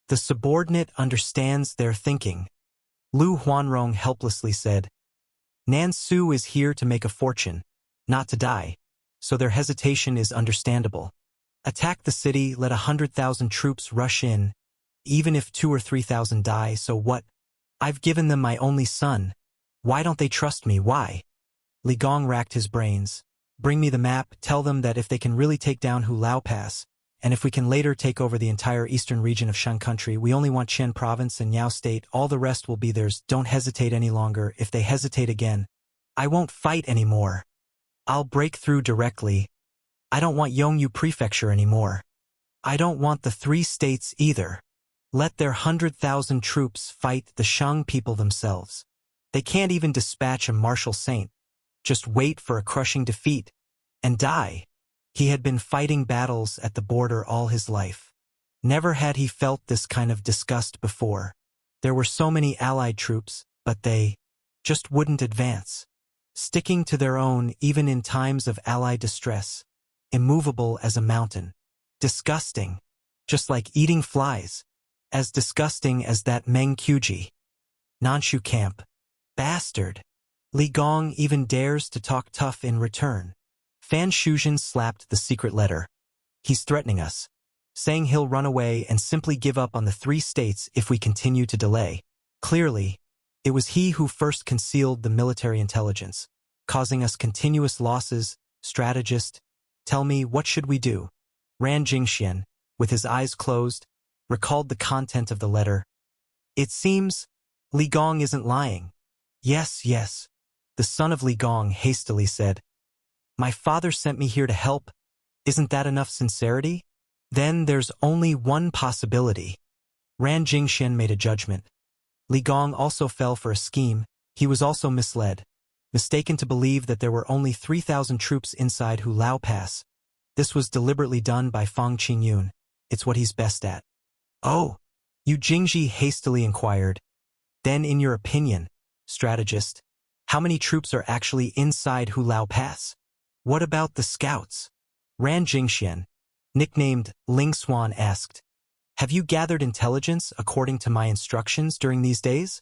The subordinate understands their thinking. Lu Huanrong helplessly said, Nan Su is here to make a fortune, not to die, so their hesitation is understandable. Attack the city, let 100,000 troops rush in, even if 2,000 or 3,000 die, so what? I've given them my only son. Why don't they trust me, why? Li Gong racked his brains. Bring me the map, tell them that if they can really take down Hulao Pass, and if we can later take over the entire eastern region of Shang country, we only want Qian province and Yao state, all the rest will be theirs. Don't hesitate any longer. If they hesitate again, I won't fight anymore. I'll break through directly. I don't want Yongyu prefecture anymore. I don't want the 3 states either. Let their 100,000 troops fight the Shang people themselves. They can't even dispatch a martial saint. Just wait for a crushing defeat and die. He had been fighting battles at the border all his life. Never had he felt this kind of disgust before. There were so many allied troops, but they just wouldn't advance. Sticking to their own even in times of allied distress. Immovable as a mountain. Disgusting. Just like eating flies. As disgusting as that Meng Qiuji. Nanshu camp. Bastard. Li Gong even dares to talk tough in return. Fan Shuzhen slapped the secret letter. He's threatening us. Saying he'll run away and simply give up on the 3 states if we continue to delay. Clearly, it was he who first concealed the military intelligence, causing us continuous losses. Strategist, tell me, what should we do? Ran Jingxian, with his eyes closed, recalled the content of the letter. It seems Li Gong isn't lying. Yes, yes. The son of Li Gong hastily said. My father sent me here to help. Isn't that enough sincerity? Then there's only one possibility. Ran Jingxian made a judgment. Li Gong also fell for a scheme. He was also misled. Mistaken to believe that there were only 3,000 troops inside Hulao Pass. This was deliberately done by Fang Qingyun. It's what he's best at. Oh, Yu Jingji hastily inquired. Then in your opinion, strategist, how many troops are actually inside Hulao Pass? What about the scouts? Ran Jingxian, nicknamed Ling Swan, asked. Have you gathered intelligence according to my instructions during these days?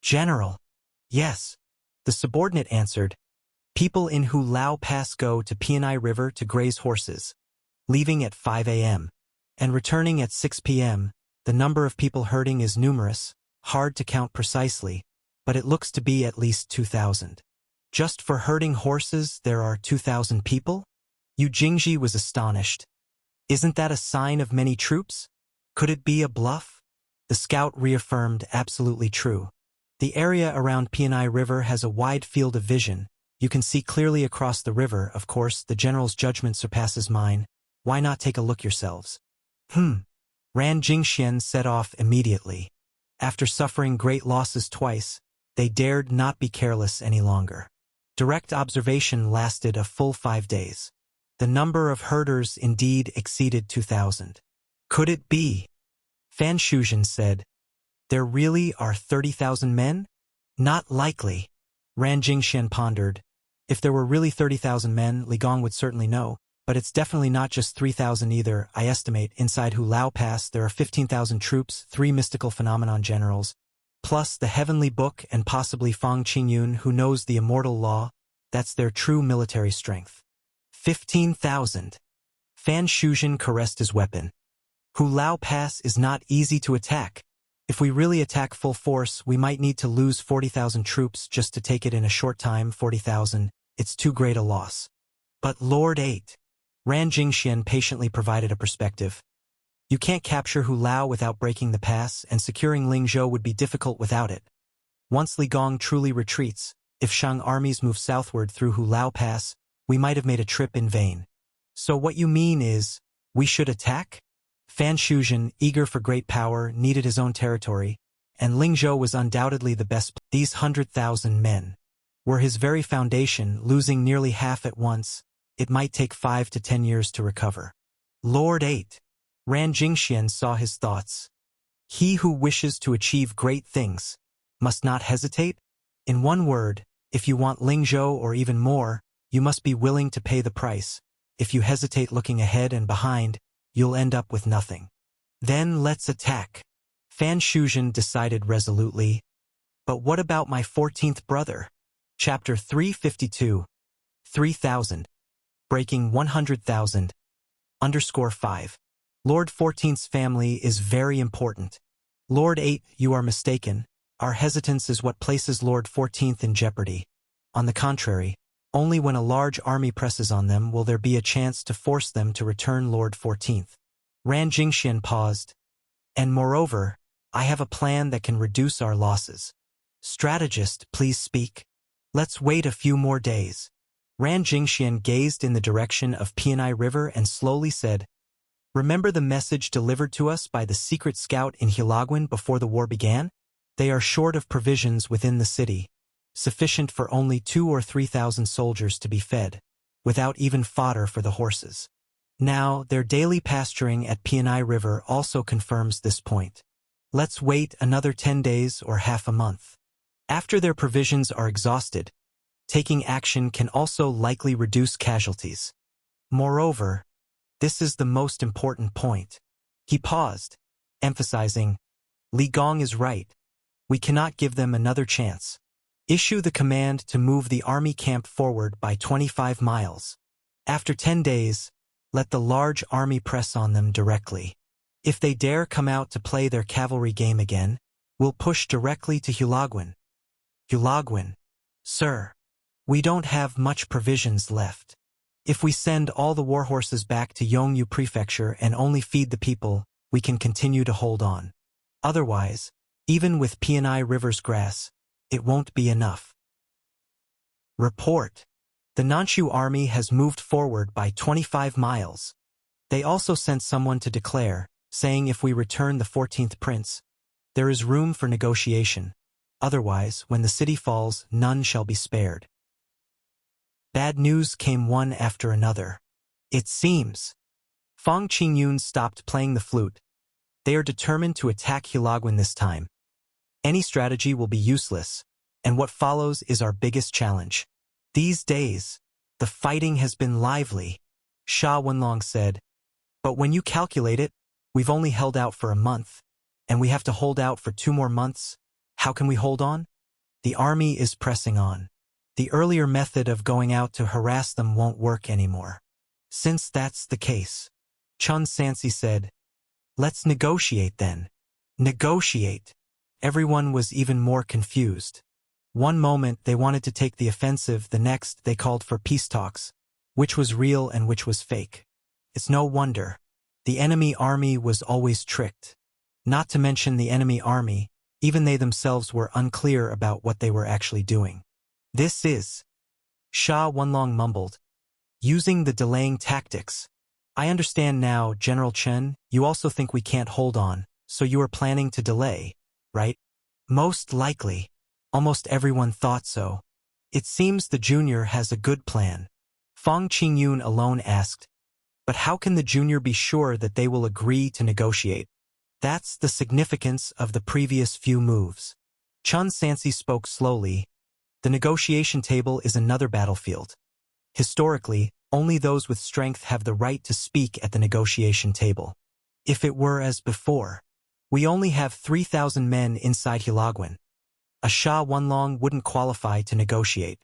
General. Yes. The subordinate answered. People in Hulao Pass go to Pianai River to graze horses, leaving at 5 a.m. and returning at 6 p.m. The number of people herding is numerous, hard to count precisely, but it looks to be at least 2,000. Just for herding horses, there are 2,000 people? Yu Jingji was astonished. Isn't that a sign of many troops? Could it be a bluff? The scout reaffirmed, absolutely true. The area around Pianai River has a wide field of vision. You can see clearly across the river. Of course, the general's judgment surpasses mine. Why not take a look yourselves? Ran Jingxian set off immediately. After suffering great losses twice, they dared not be careless any longer. Direct observation lasted a full 5 days. The number of herders indeed exceeded 2,000. Could it be? Fan Shuzhen said. There really are 30,000 men? Not likely. Ran Jingxian pondered. If there were really 30,000 men, Li Gong would certainly know. But it's definitely not just 3,000 either. I estimate inside Hulao Pass there are 15,000 troops, 3 mystical phenomenon generals, plus the heavenly book and possibly Fang Qingyun who knows the immortal law. That's their true military strength. 15,000. Fan Shuzhen caressed his weapon. Hulao Pass is not easy to attack. If we really attack full force, we might need to lose 40,000 troops just to take it in a short time. 40,000, it's too great a loss. But Lord 8. Ran Jingxian patiently provided a perspective. You can't capture Hulao without breaking the pass, and securing Lingzhou would be difficult without it. Once Li Gong truly retreats, if Shang armies move southward through Hulao Pass, we might have made a trip in vain. So what you mean is, we should attack? Fan Shuzhen, eager for great power, needed his own territory, and Lingzhou was undoubtedly the best. These 100,000 men were his very foundation. Losing nearly half at once, it might take 5 to 10 years to recover. Lord 8. Ran Jingxian saw his thoughts. He who wishes to achieve great things must not hesitate. In one word, if you want Lingzhou or even more, you must be willing to pay the price. If you hesitate looking ahead and behind, you'll end up with nothing. Then let's attack. Fan Shuzhen decided resolutely. But what about my 14th brother? Chapter 352. 3000. Breaking 100,000. _5. Lord 14th's family is very important. Lord 8, you are mistaken. Our hesitance is what places Lord 14th in jeopardy. On the contrary, only when a large army presses on them will there be a chance to force them to return Lord 14th. Ran Jingxian paused. And moreover, I have a plan that can reduce our losses. Strategist, please speak. Let's wait a few more days. Ran Jingxian gazed in the direction of Pianai River and slowly said, Remember the message delivered to us by the secret scout in Hilagwan before the war began? They are short of provisions within the city, sufficient for only 2,000 or 3,000 soldiers to be fed, without even fodder for the horses. Now, their daily pasturing at Pianai River also confirms this point. Let's wait another 10 days or half a month. After their provisions are exhausted, taking action can also likely reduce casualties. Moreover, this is the most important point. He paused, emphasizing, Li Gong is right. We cannot give them another chance. Issue the command to move the army camp forward by 25 miles. After 10 days, let the large army press on them directly. If they dare come out to play their cavalry game again, we'll push directly to Hilagwan. Hilagwan, sir. We don't have much provisions left. If we send all the warhorses back to Yongyu Prefecture and only feed the people, we can continue to hold on. Otherwise, even with Pianai River's grass, it won't be enough. Report. The Nanshu army has moved forward by 25 miles. They also sent someone to declare, saying if we return the 14th prince, there is room for negotiation. Otherwise, when the city falls, none shall be spared. Bad news came one after another. It seems. Fang Qingyun stopped playing the flute. They are determined to attack Hilagwan this time. Any strategy will be useless, and what follows is our biggest challenge. These days, the fighting has been lively, Sha Wenlong said. But when you calculate it, we've only held out for a month, and we have to hold out for 2 more months. How can we hold on? The army is pressing on. The earlier method of going out to harass them won't work anymore. Since that's the case, Chun Sansi said, let's negotiate then. Negotiate. Everyone was even more confused. One moment they wanted to take the offensive, the next they called for peace talks. Which was real and which was fake? It's no wonder. The enemy army was always tricked. Not to mention the enemy army, even they themselves were unclear about what they were actually doing. This is, Sha Wenlong mumbled, using the delaying tactics. I understand now, General Chen, you also think we can't hold on, so you are planning to delay, right? Most likely. Almost everyone thought so. It seems the junior has a good plan. Fang Qingyun alone asked, but how can the junior be sure that they will agree to negotiate? That's the significance of the previous few moves. Chun Sansi spoke slowly. The negotiation table is another battlefield. Historically, only those with strength have the right to speak at the negotiation table. If it were as before, we only have 3,000 men inside Hilagwan. A Sha Wenlong wouldn't qualify to negotiate.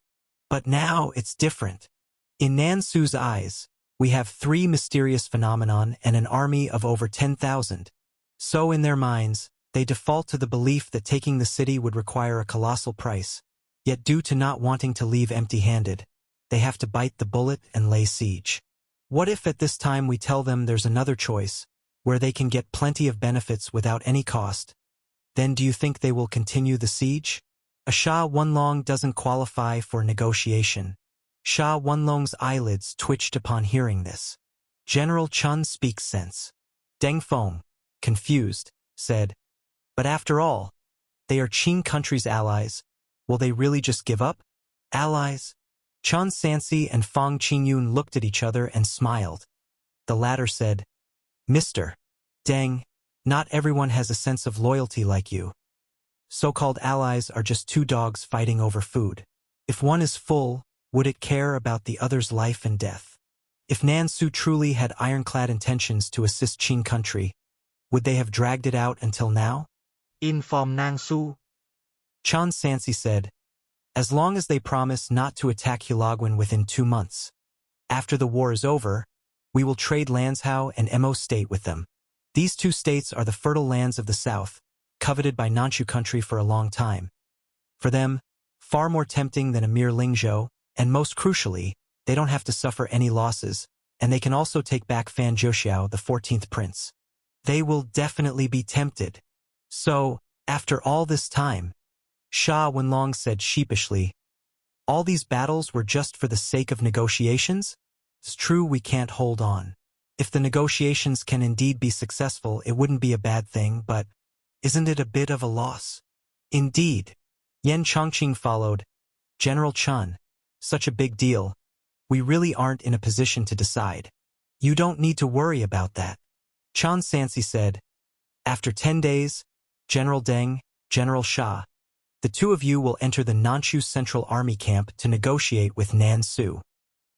But now it's different. In Nansu's eyes, we have 3 mysterious phenomenon and an army of over 10,000. So in their minds, they default to the belief that taking the city would require a colossal price. Yet due to not wanting to leave empty-handed, they have to bite the bullet and lay siege. What if at this time we tell them there's another choice, where they can get plenty of benefits without any cost? Then do you think they will continue the siege? A Sha Wenlong doesn't qualify for negotiation. Sha Wenlong's eyelids twitched upon hearing this. General Chun speaks sense. Deng Feng, confused, said, but after all, they are Qing country's allies. Will they really just give up? Allies? Chun Sansi and Fang Qingyun looked at each other and smiled. The latter said, Mr. Deng, not everyone has a sense of loyalty like you. So-called allies are just 2 dogs fighting over food. If one is full, would it care about the other's life and death? If Nansu truly had ironclad intentions to assist Qing country, would they have dragged it out until now? Inform Nang Su. Chun Sansi said, as long as they promise not to attack Hilagwan within 2 months. After the war is over, we will trade Lanzhou and Mo State with them. These 2 states are the fertile lands of the south, coveted by Nanchu country for a long time. For them, far more tempting than a mere Lingzhou, and most crucially, they don't have to suffer any losses, and they can also take back Fan Zhouxiao, the 14th prince. They will definitely be tempted. So, after all this time, Sha Wenlong said sheepishly, all these battles were just for the sake of negotiations? It's true we can't hold on. If the negotiations can indeed be successful, it wouldn't be a bad thing, but isn't it a bit of a loss? Indeed. Yan Chongqing followed. General Chun, such a big deal. We really aren't in a position to decide. You don't need to worry about that. Chan Sansi said. After 10 days, General Deng, General Sha, the 2 of you will enter the Nanchu Central Army Camp to negotiate with Nan Su.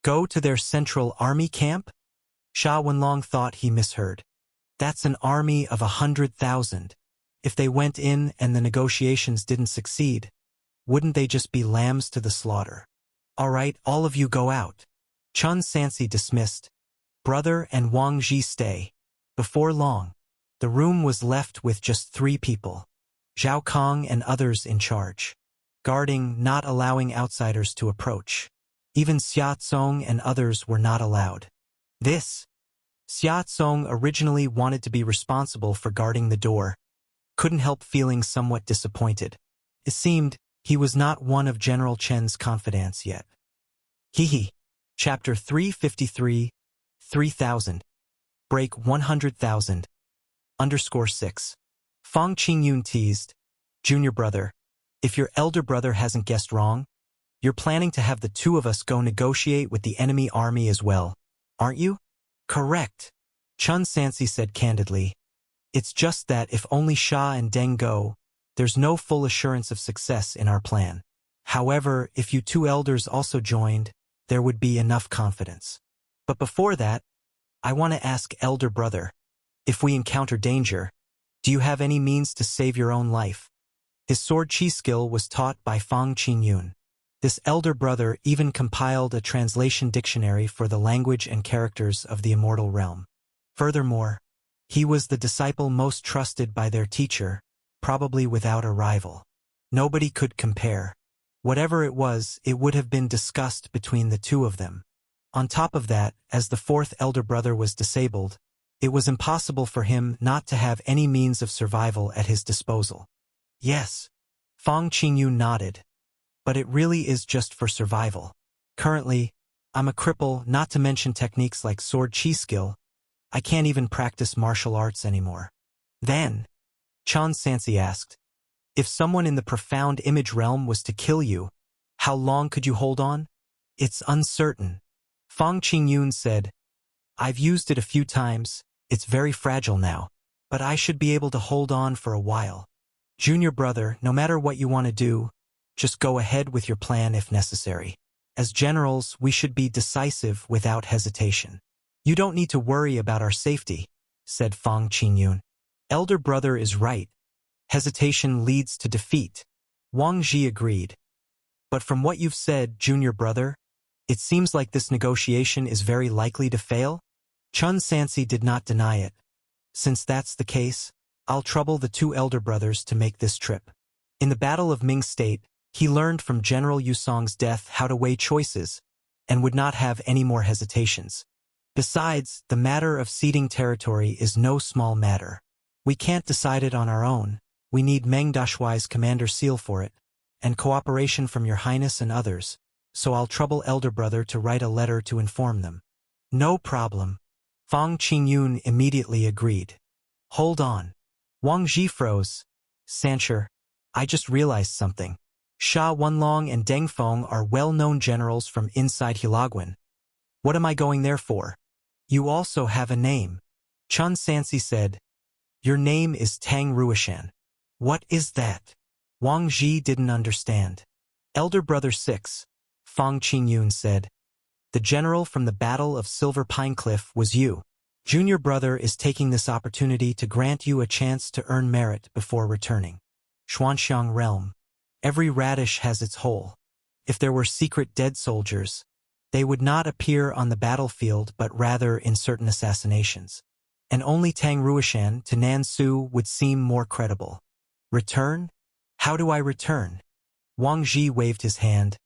Go to their Central Army Camp? Sha Wenlong thought he misheard. That's an army of 100,000. If they went in and the negotiations didn't succeed, wouldn't they just be lambs to the slaughter? All right, all of you go out. Chun Sansi dismissed. Brother and Wang Ji stay. Before long, the room was left with just 3 people. Zhao Kong and others in charge. Guarding, not allowing outsiders to approach. Even Xia Tsong and others were not allowed. Xia Tsong originally wanted to be responsible for guarding the door. Couldn't help feeling somewhat disappointed. It seemed he was not one of General Chen's confidants yet. Chapter 353, 3000. Break 100,000. _6. Fong Qingyun teased. Junior brother, if your elder brother hasn't guessed wrong, you're planning to have the 2 of us go negotiate with the enemy army as well, aren't you? Correct. Chun Sansi said candidly. It's just that if only Sha and Deng go, there's no full assurance of success in our plan. However, if you 2 elders also joined, there would be enough confidence. But before that, I want to ask elder brother, if we encounter danger, do you have any means to save your own life? His sword chi skill was taught by Fang Qingyun. This elder brother even compiled a translation dictionary for the language and characters of the immortal realm. Furthermore, he was the disciple most trusted by their teacher, probably without a rival. Nobody could compare. Whatever it was, it would have been discussed between the 2 of them. On top of that, as the 4th elder brother was disabled, it was impossible for him not to have any means of survival at his disposal. Yes. Fang Qingyun nodded. But it really is just for survival. Currently, I'm a cripple, not to mention techniques like sword chi skill. I can't even practice martial arts anymore. Then, Chan Sansi asked, if someone in the profound image realm was to kill you, how long could you hold on? It's uncertain. Fang Qingyun said, I've used it a few times, it's very fragile now, but I should be able to hold on for a while. Junior brother, no matter what you want to do, just go ahead with your plan if necessary. As generals, we should be decisive without hesitation. You don't need to worry about our safety, said Fang Qingyun. Elder brother is right. Hesitation leads to defeat. Wang Ji agreed. But from what you've said, junior brother, it seems like this negotiation is very likely to fail? Chun Sansi did not deny it. Since that's the case, I'll trouble the 2 elder brothers to make this trip. In the Battle of Ming State, he learned from General Yusong's death how to weigh choices, and would not have any more hesitations. Besides, the matter of ceding territory is no small matter. We can't decide it on our own. We need Meng Dashuai's commander seal for it, and cooperation from your highness and others, so I'll trouble elder brother to write a letter to inform them. No problem. Fang Qingyun immediately agreed. Hold on. Wang Ji froze. Sancher, I just realized something. Sha Wenlong and Deng Feng are well-known generals from inside Hilagwan. What am I going there for? You also have a name. Chun Sansi said. Your name is Tang Ruishan. What is that? Wang Ji didn't understand. Elder brother 6, Fang Qingyun said. The general from the Battle of Silver Pine Cliff was you. Junior brother is taking this opportunity to grant you a chance to earn merit before returning. Xuanxiang realm. Every radish has its hole. If there were secret dead soldiers, they would not appear on the battlefield but rather in certain assassinations. And only Tang Ruishan to Nansu would seem more credible. Return? How do I return? Wang Ji waved his hand.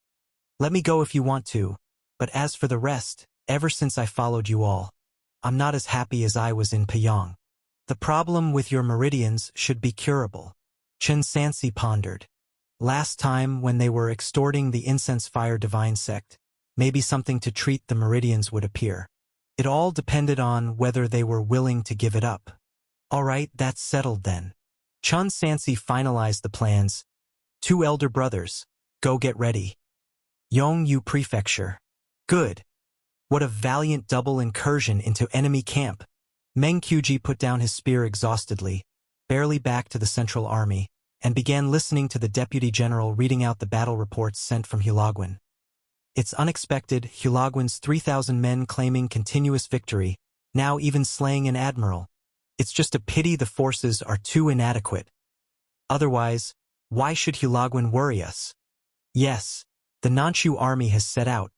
Let me go if you want to, but as for the rest, ever since I followed you all, I'm not as happy as I was in Payong. The problem with your meridians should be curable. Chen Sansi pondered. Last time when they were extorting the incense fire divine sect, maybe something to treat the meridians would appear. It all depended on whether they were willing to give it up. All right, that's settled then. Chen Sansi finalized the plans. 2 elder brothers, go get ready. Yongyu Prefecture. Good. What a valiant double incursion into enemy camp. Meng Qiuji put down his spear exhaustedly, barely back to the Central Army, and began listening to the Deputy General reading out the battle reports sent from Hulaguin. It's unexpected, Hulaguin's 3,000 men claiming continuous victory, now even slaying an admiral. It's just a pity the forces are too inadequate. Otherwise, why should Hulaguin worry us? Yes, the Nanchu army has set out,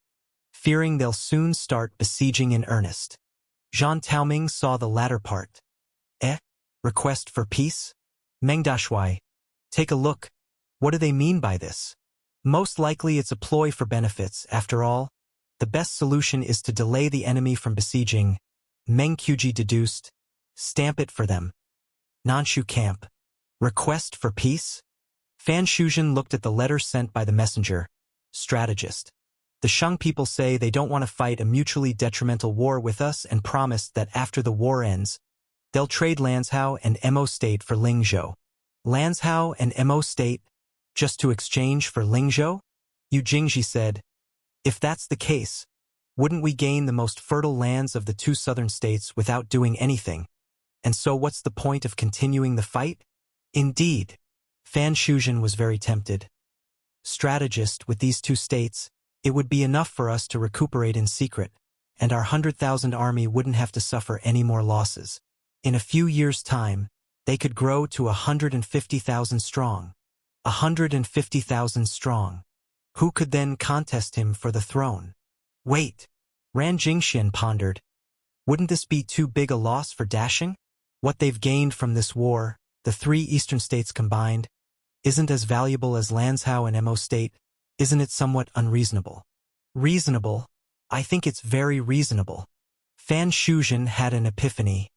fearing they'll soon start besieging in earnest. Zhang Taoming saw the latter part. Request for peace? Meng Dashuai, take a look. What do they mean by this? Most likely it's a ploy for benefits. After all, the best solution is to delay the enemy from besieging. Meng Qiuji deduced. Stamp it for them. Nanshu camp. Request for peace? Fan Shuzhen looked at the letter sent by the messenger. Strategist. The Shang people say they don't want to fight a mutually detrimental war with us and promised that after the war ends, they'll trade Lanzhou and Mo State for Lingzhou. Lanzhou and Mo State? Just to exchange for Lingzhou? Yu Jingji said. If that's the case, wouldn't we gain the most fertile lands of the 2 southern states without doing anything? And so what's the point of continuing the fight? Indeed. Fan Shuzhen was very tempted. Strategist, with these 2 states, it would be enough for us to recuperate in secret, and our 100,000 army wouldn't have to suffer any more losses. In a few years' time, they could grow to 150,000 strong. 150,000 strong. Who could then contest him for the throne? Wait. Ran Jingxian pondered. Wouldn't this be too big a loss for Dashing? What they've gained from this war, the 3 eastern states combined, isn't as valuable as Lanzhou and Mo State. Isn't it somewhat unreasonable? Reasonable? I think it's very reasonable. Fan Shuzhen had an epiphany.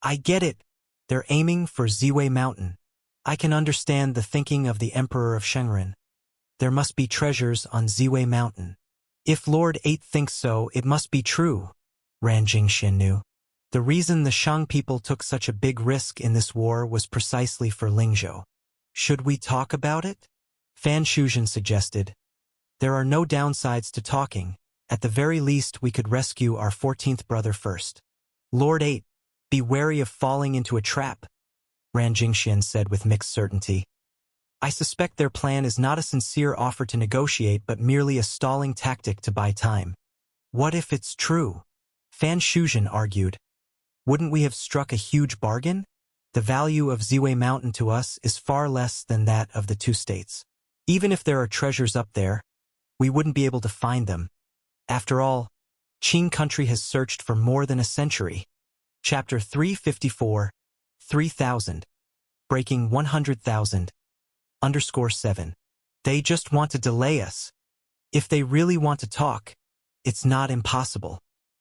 I get it. They're aiming for Ziwei Mountain. I can understand the thinking of the Emperor of Shengren. There must be treasures on Ziwei Mountain. If Lord 8 thinks so, it must be true, Ran Jingxian knew. The reason the Shang people took such a big risk in this war was precisely for Lingzhou. Should we talk about it? Fan Shuzhen suggested. There are no downsides to talking. At the very least we could rescue our 14th brother first. Lord 8, be wary of falling into a trap, Ran Jingxian said with mixed certainty. I suspect their plan is not a sincere offer to negotiate but merely a stalling tactic to buy time. What if it's true? Fan Shuzhen argued. Wouldn't we have struck a huge bargain? The value of Ziwei Mountain to us is far less than that of the 2 states. Even if there are treasures up there, we wouldn't be able to find them. After all, Qing country has searched for more than a century. Chapter 354, 3000. Breaking 100,000. _7. They just want to delay us. If they really want to talk, it's not impossible.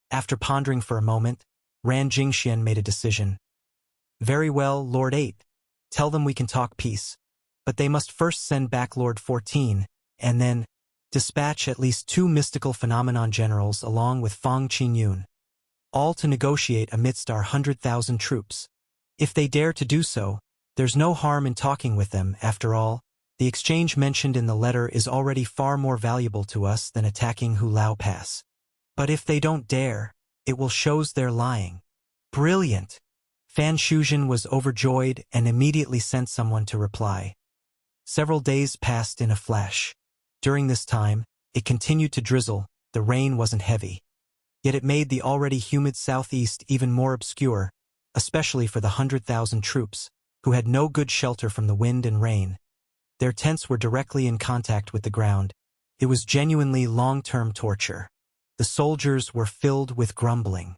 After pondering for a moment, Ran Jingxian made a decision. Very well, Lord 8. Tell them we can talk peace. But they must first send back Lord 14, and then dispatch at least 2 mystical phenomenon generals along with Fang Qingyun, all to negotiate amidst our 100,000 troops. If they dare to do so, there's no harm in talking with them. After all, the exchange mentioned in the letter is already far more valuable to us than attacking Hulao Pass. But if they don't dare, it will shows they're lying. Brilliant! Fan Shuzhen was overjoyed and immediately sent someone to reply. Several days passed in a flash. During this time, it continued to drizzle. The rain wasn't heavy. Yet it made the already humid southeast even more obscure, especially for the 100,000 troops, who had no good shelter from the wind and rain. Their tents were directly in contact with the ground. It was genuinely long-term torture. The soldiers were filled with grumbling.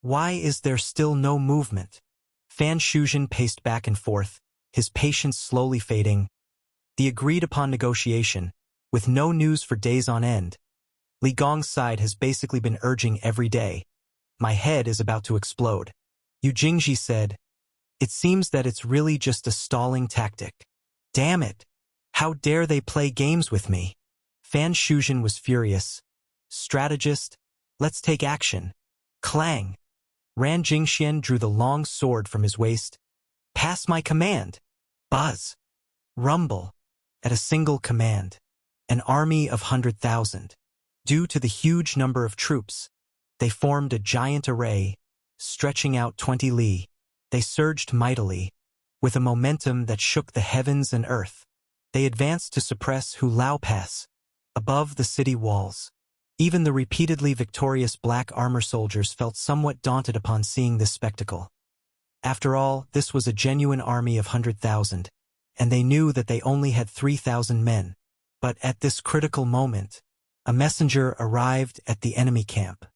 Why is there still no movement? Fan Shuzhen paced back and forth, his patience slowly fading. The agreed-upon negotiation, with no news for days on end. Li Gong's side has basically been urging every day. My head is about to explode. Yu Jingji said, it seems that it's really just a stalling tactic. Damn it! How dare they play games with me? Fan Shuzhen was furious. Strategist, let's take action. Clang! Ran Jingxian drew the long sword from his waist. Pass my command! Buzz! Rumble! At a single command. An army of 100,000. Due to the huge number of troops, they formed a giant array, stretching out 20 li. They surged mightily, with a momentum that shook the heavens and earth. They advanced to suppress Hu Lao Pass, above the city walls. Even the repeatedly victorious black armor soldiers felt somewhat daunted upon seeing this spectacle. After all, this was a genuine army of 100,000, and they knew that they only had 3,000 men. But at this critical moment, a messenger arrived at the enemy camp.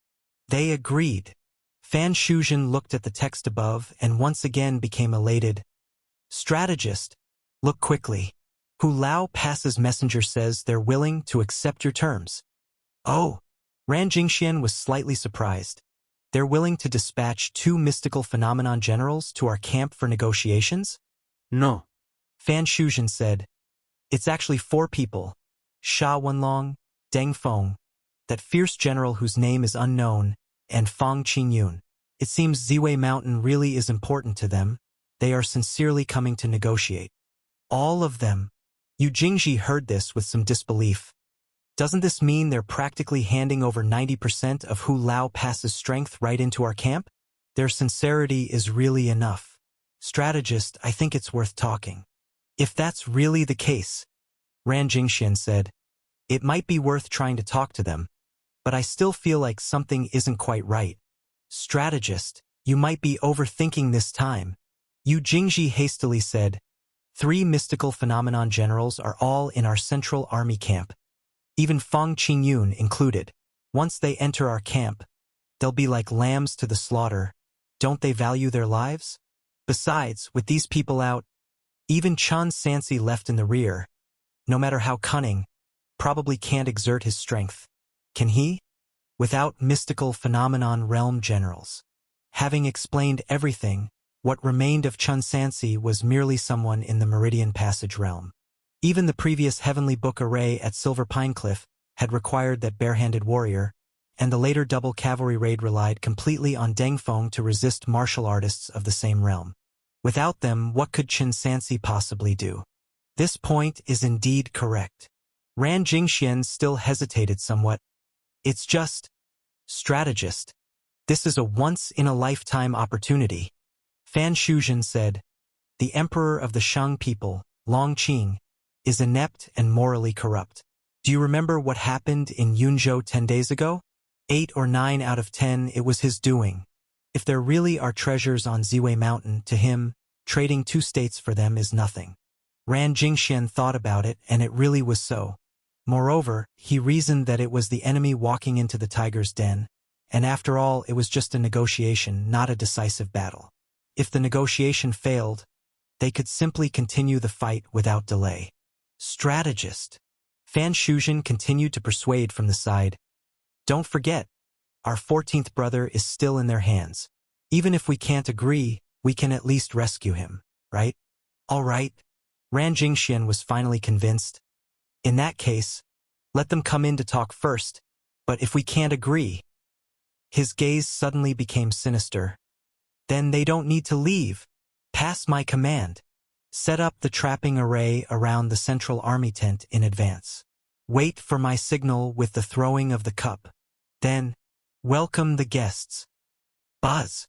They agreed. Fan Shuzhen looked at the text above and once again became elated. Strategist, look quickly. Hu Lao Pass's messenger says they're willing to accept your terms. Oh, Ran Jingxian was slightly surprised. They're willing to dispatch 2 mystical phenomenon generals to our camp for negotiations? No. Fan Shuzhen said, it's actually 4 people. Sha Wenlong, Deng Feng, that fierce general whose name is unknown, and Fang Qingyun. It seems Ziwei Mountain really is important to them. They are sincerely coming to negotiate. All of them. Yu Jingji heard this with some disbelief. Doesn't this mean they're practically handing over 90% of Hu Lao Pass's strength right into our camp? Their sincerity is really enough. Strategist, I think it's worth talking. If that's really the case, Ran Jingxian said, it might be worth trying to talk to them, but I still feel like something isn't quite right. Strategist, you might be overthinking this time. Yu Jingji hastily said, 3 mystical phenomenon generals are all in our central army camp. Even Fang Qingyun included. Once they enter our camp, they'll be like lambs to the slaughter. Don't they value their lives? Besides, with these people out, even Chun Sansi left in the rear, no matter how cunning, probably can't exert his strength. Can he? Without mystical phenomenon realm generals. Having explained everything, what remained of Chun Sansi was merely someone in the Meridian Passage realm. Even the previous Heavenly Book array at Silver Pine Cliff had required that barehanded warrior, and the later double cavalry raid relied completely on Deng Feng to resist martial artists of the same realm. Without them, what could Chun Sansi possibly do? This point is indeed correct. Ran Jingxian still hesitated somewhat. It's just, strategist. This is a once-in-a-lifetime opportunity. Fan Shuzhen said, the emperor of the Shang people, Long Qing, is inept and morally corrupt. Do you remember what happened in Yunzhou 10 days ago? 8 or 9 out of 10, it was his doing. If there really are treasures on Ziwei Mountain, to him, trading 2 states for them is nothing. Ran Jingxian thought about it, and it really was so. Moreover, he reasoned that it was the enemy walking into the tiger's den, and after all, it was just a negotiation, not a decisive battle. If the negotiation failed, they could simply continue the fight without delay. Strategist. Fan Shuzhen continued to persuade from the side. Don't forget, our 14th brother is still in their hands. Even if we can't agree, we can at least rescue him, right? All right. Ran Jingxian was finally convinced. In that case, let them come in to talk first, but if we can't agree... His gaze suddenly became sinister. Then they don't need to leave. Pass my command. Set up the trapping array around the central army tent in advance. Wait for my signal with the throwing of the cup. Then, welcome the guests. Buzz.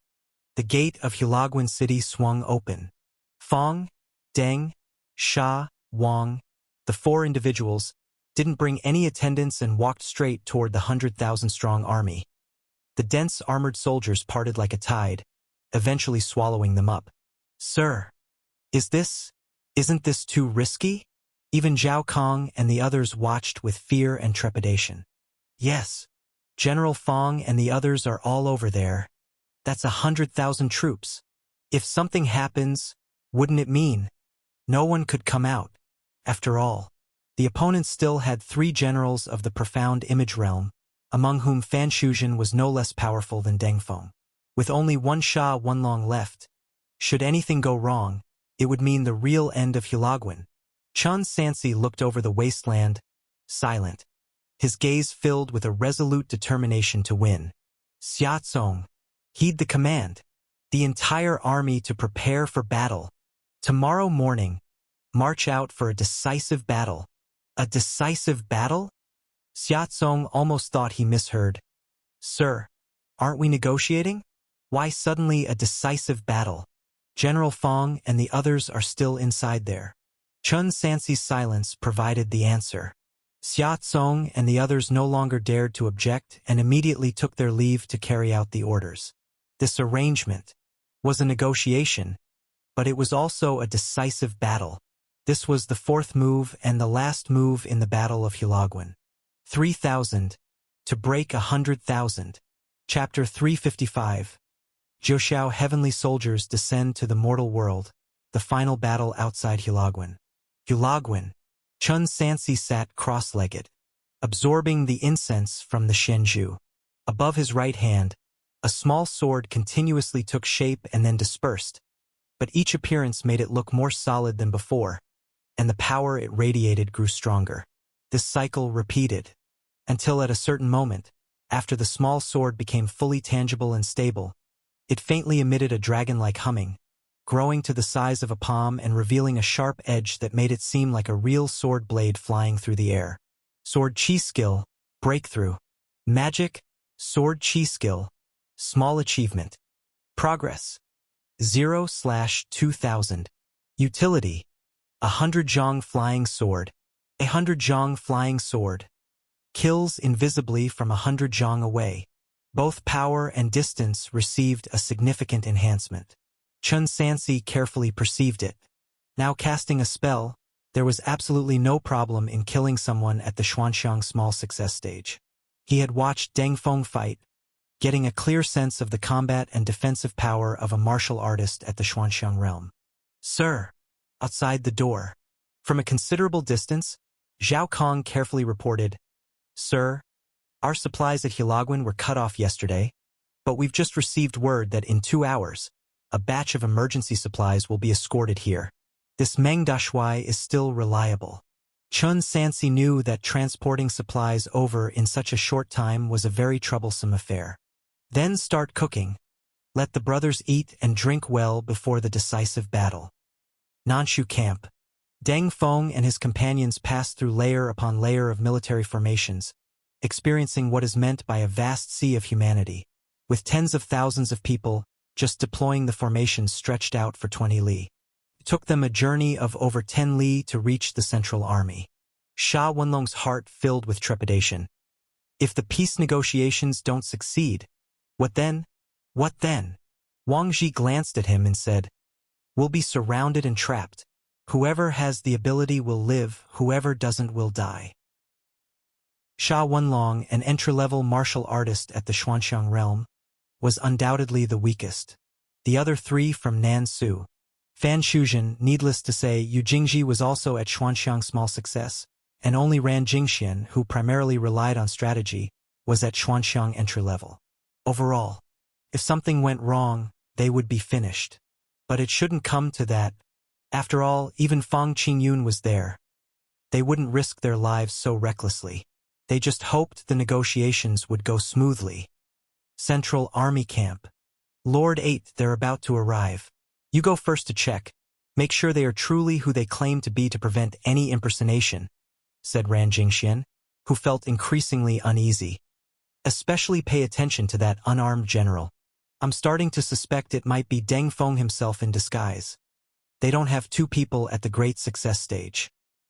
The gate of Hulaguin City swung open. Fang, Deng, Sha, Wang, the 4 individuals, didn't bring any attendants and walked straight toward the 100,000-strong army. The dense armored soldiers parted like a tide, eventually swallowing them up. Sir, isn't this too risky? Even Zhao Kong and the others watched with fear and trepidation. Yes, General Fong and the others are all over there. That's 100,000 troops. If something happens, wouldn't it mean no one could come out? After all, the opponents still had 3 generals of the profound image realm, among whom Fan Shuzhen was no less powerful than Deng Feng. With only one Sha Wenlong left, should anything go wrong, it would mean the real end of Hulaguin. Chun Sansi looked over the wasteland, silent, his gaze filled with a resolute determination to win. Xia Tsong, heed the command. The entire army to prepare for battle. Tomorrow morning, march out for a decisive battle. A decisive battle? Xia Tsong almost thought he misheard. Sir, aren't we negotiating? Why suddenly a decisive battle? General Fong and the others are still inside there. Chun Sansi's silence provided the answer. Xia Tsong and the others no longer dared to object and immediately took their leave to carry out the orders. This arrangement was a negotiation, but it was also a decisive battle. This was the 4th move and the last move in the Battle of Hulaguin. 3,000 to break 100,000. Chapter 355. Jiuxiao Heavenly Soldiers descend to the mortal world, the final battle outside Hulaguin. Hulaguin. Chun Sansi sat cross-legged, absorbing the incense from the Shenju. Above his right hand, a small sword continuously took shape and then dispersed, but each appearance made it look more solid than before, and the power it radiated grew stronger. This cycle repeated, until at a certain moment, after the small sword became fully tangible and stable, it faintly emitted a dragon-like humming, growing to the size of a palm and revealing a sharp edge that made it seem like a real sword blade flying through the air. Sword Chi Skill, Breakthrough. Magic, Sword Chi Skill, Small Achievement. Progress, 0/2000. Utility, 100 Zhong Flying Sword. 100 Zhong Flying Sword. Kills invisibly from 100 Zhong away. Both power and distance received a significant enhancement. Chun Sansi carefully perceived it. Now casting a spell, there was absolutely no problem in killing someone at the Xuanxiang small success stage. He had watched Deng Feng fight, getting a clear sense of the combat and defensive power of a martial artist at the Xuanxiang realm. Sir, outside the door. From a considerable distance, Zhao Kong carefully reported, Sir, our supplies at Hulaguin were cut off yesterday, but we've just received word that in 2 hours, a batch of emergency supplies will be escorted here. This Meng Dashuai is still reliable. Chun Sansi knew that transporting supplies over in such a short time was a very troublesome affair. Then start cooking. Let the brothers eat and drink well before the decisive battle. Nanshu Camp. Deng Feng and his companions passed through layer upon layer of military formations, experiencing what is meant by a vast sea of humanity, with tens of thousands of people just deploying the formations stretched out for 20 li. It took them a journey of over 10 li to reach the central army. Sha Wenlong's heart filled with trepidation. If the peace negotiations don't succeed, what then? What then? Wang Ji glanced at him and said, We'll be surrounded and trapped. Whoever has the ability will live, whoever doesn't will die. Sha Wenlong, an entry-level martial artist at the Xuanxiang realm, was undoubtedly the weakest. The other 3 from Nansu. Fan Shuzhen, needless to say, Yu Jingji was also at Xuanxiang small success, and only Ran Jingxian, who primarily relied on strategy, was at Xuanxiang entry-level. Overall, if something went wrong, they would be finished. But it shouldn't come to that. After all, even Fang Qingyun was there. They wouldn't risk their lives so recklessly. They just hoped the negotiations would go smoothly. Central Army Camp. Lord 8, they're about to arrive. You go first to check. Make sure they are truly who they claim to be to prevent any impersonation, said Ran Jingxian, who felt increasingly uneasy. Especially pay attention to that unarmed general. I'm starting to suspect it might be Deng Feng himself in disguise. They don't have 2 people at the great success stage.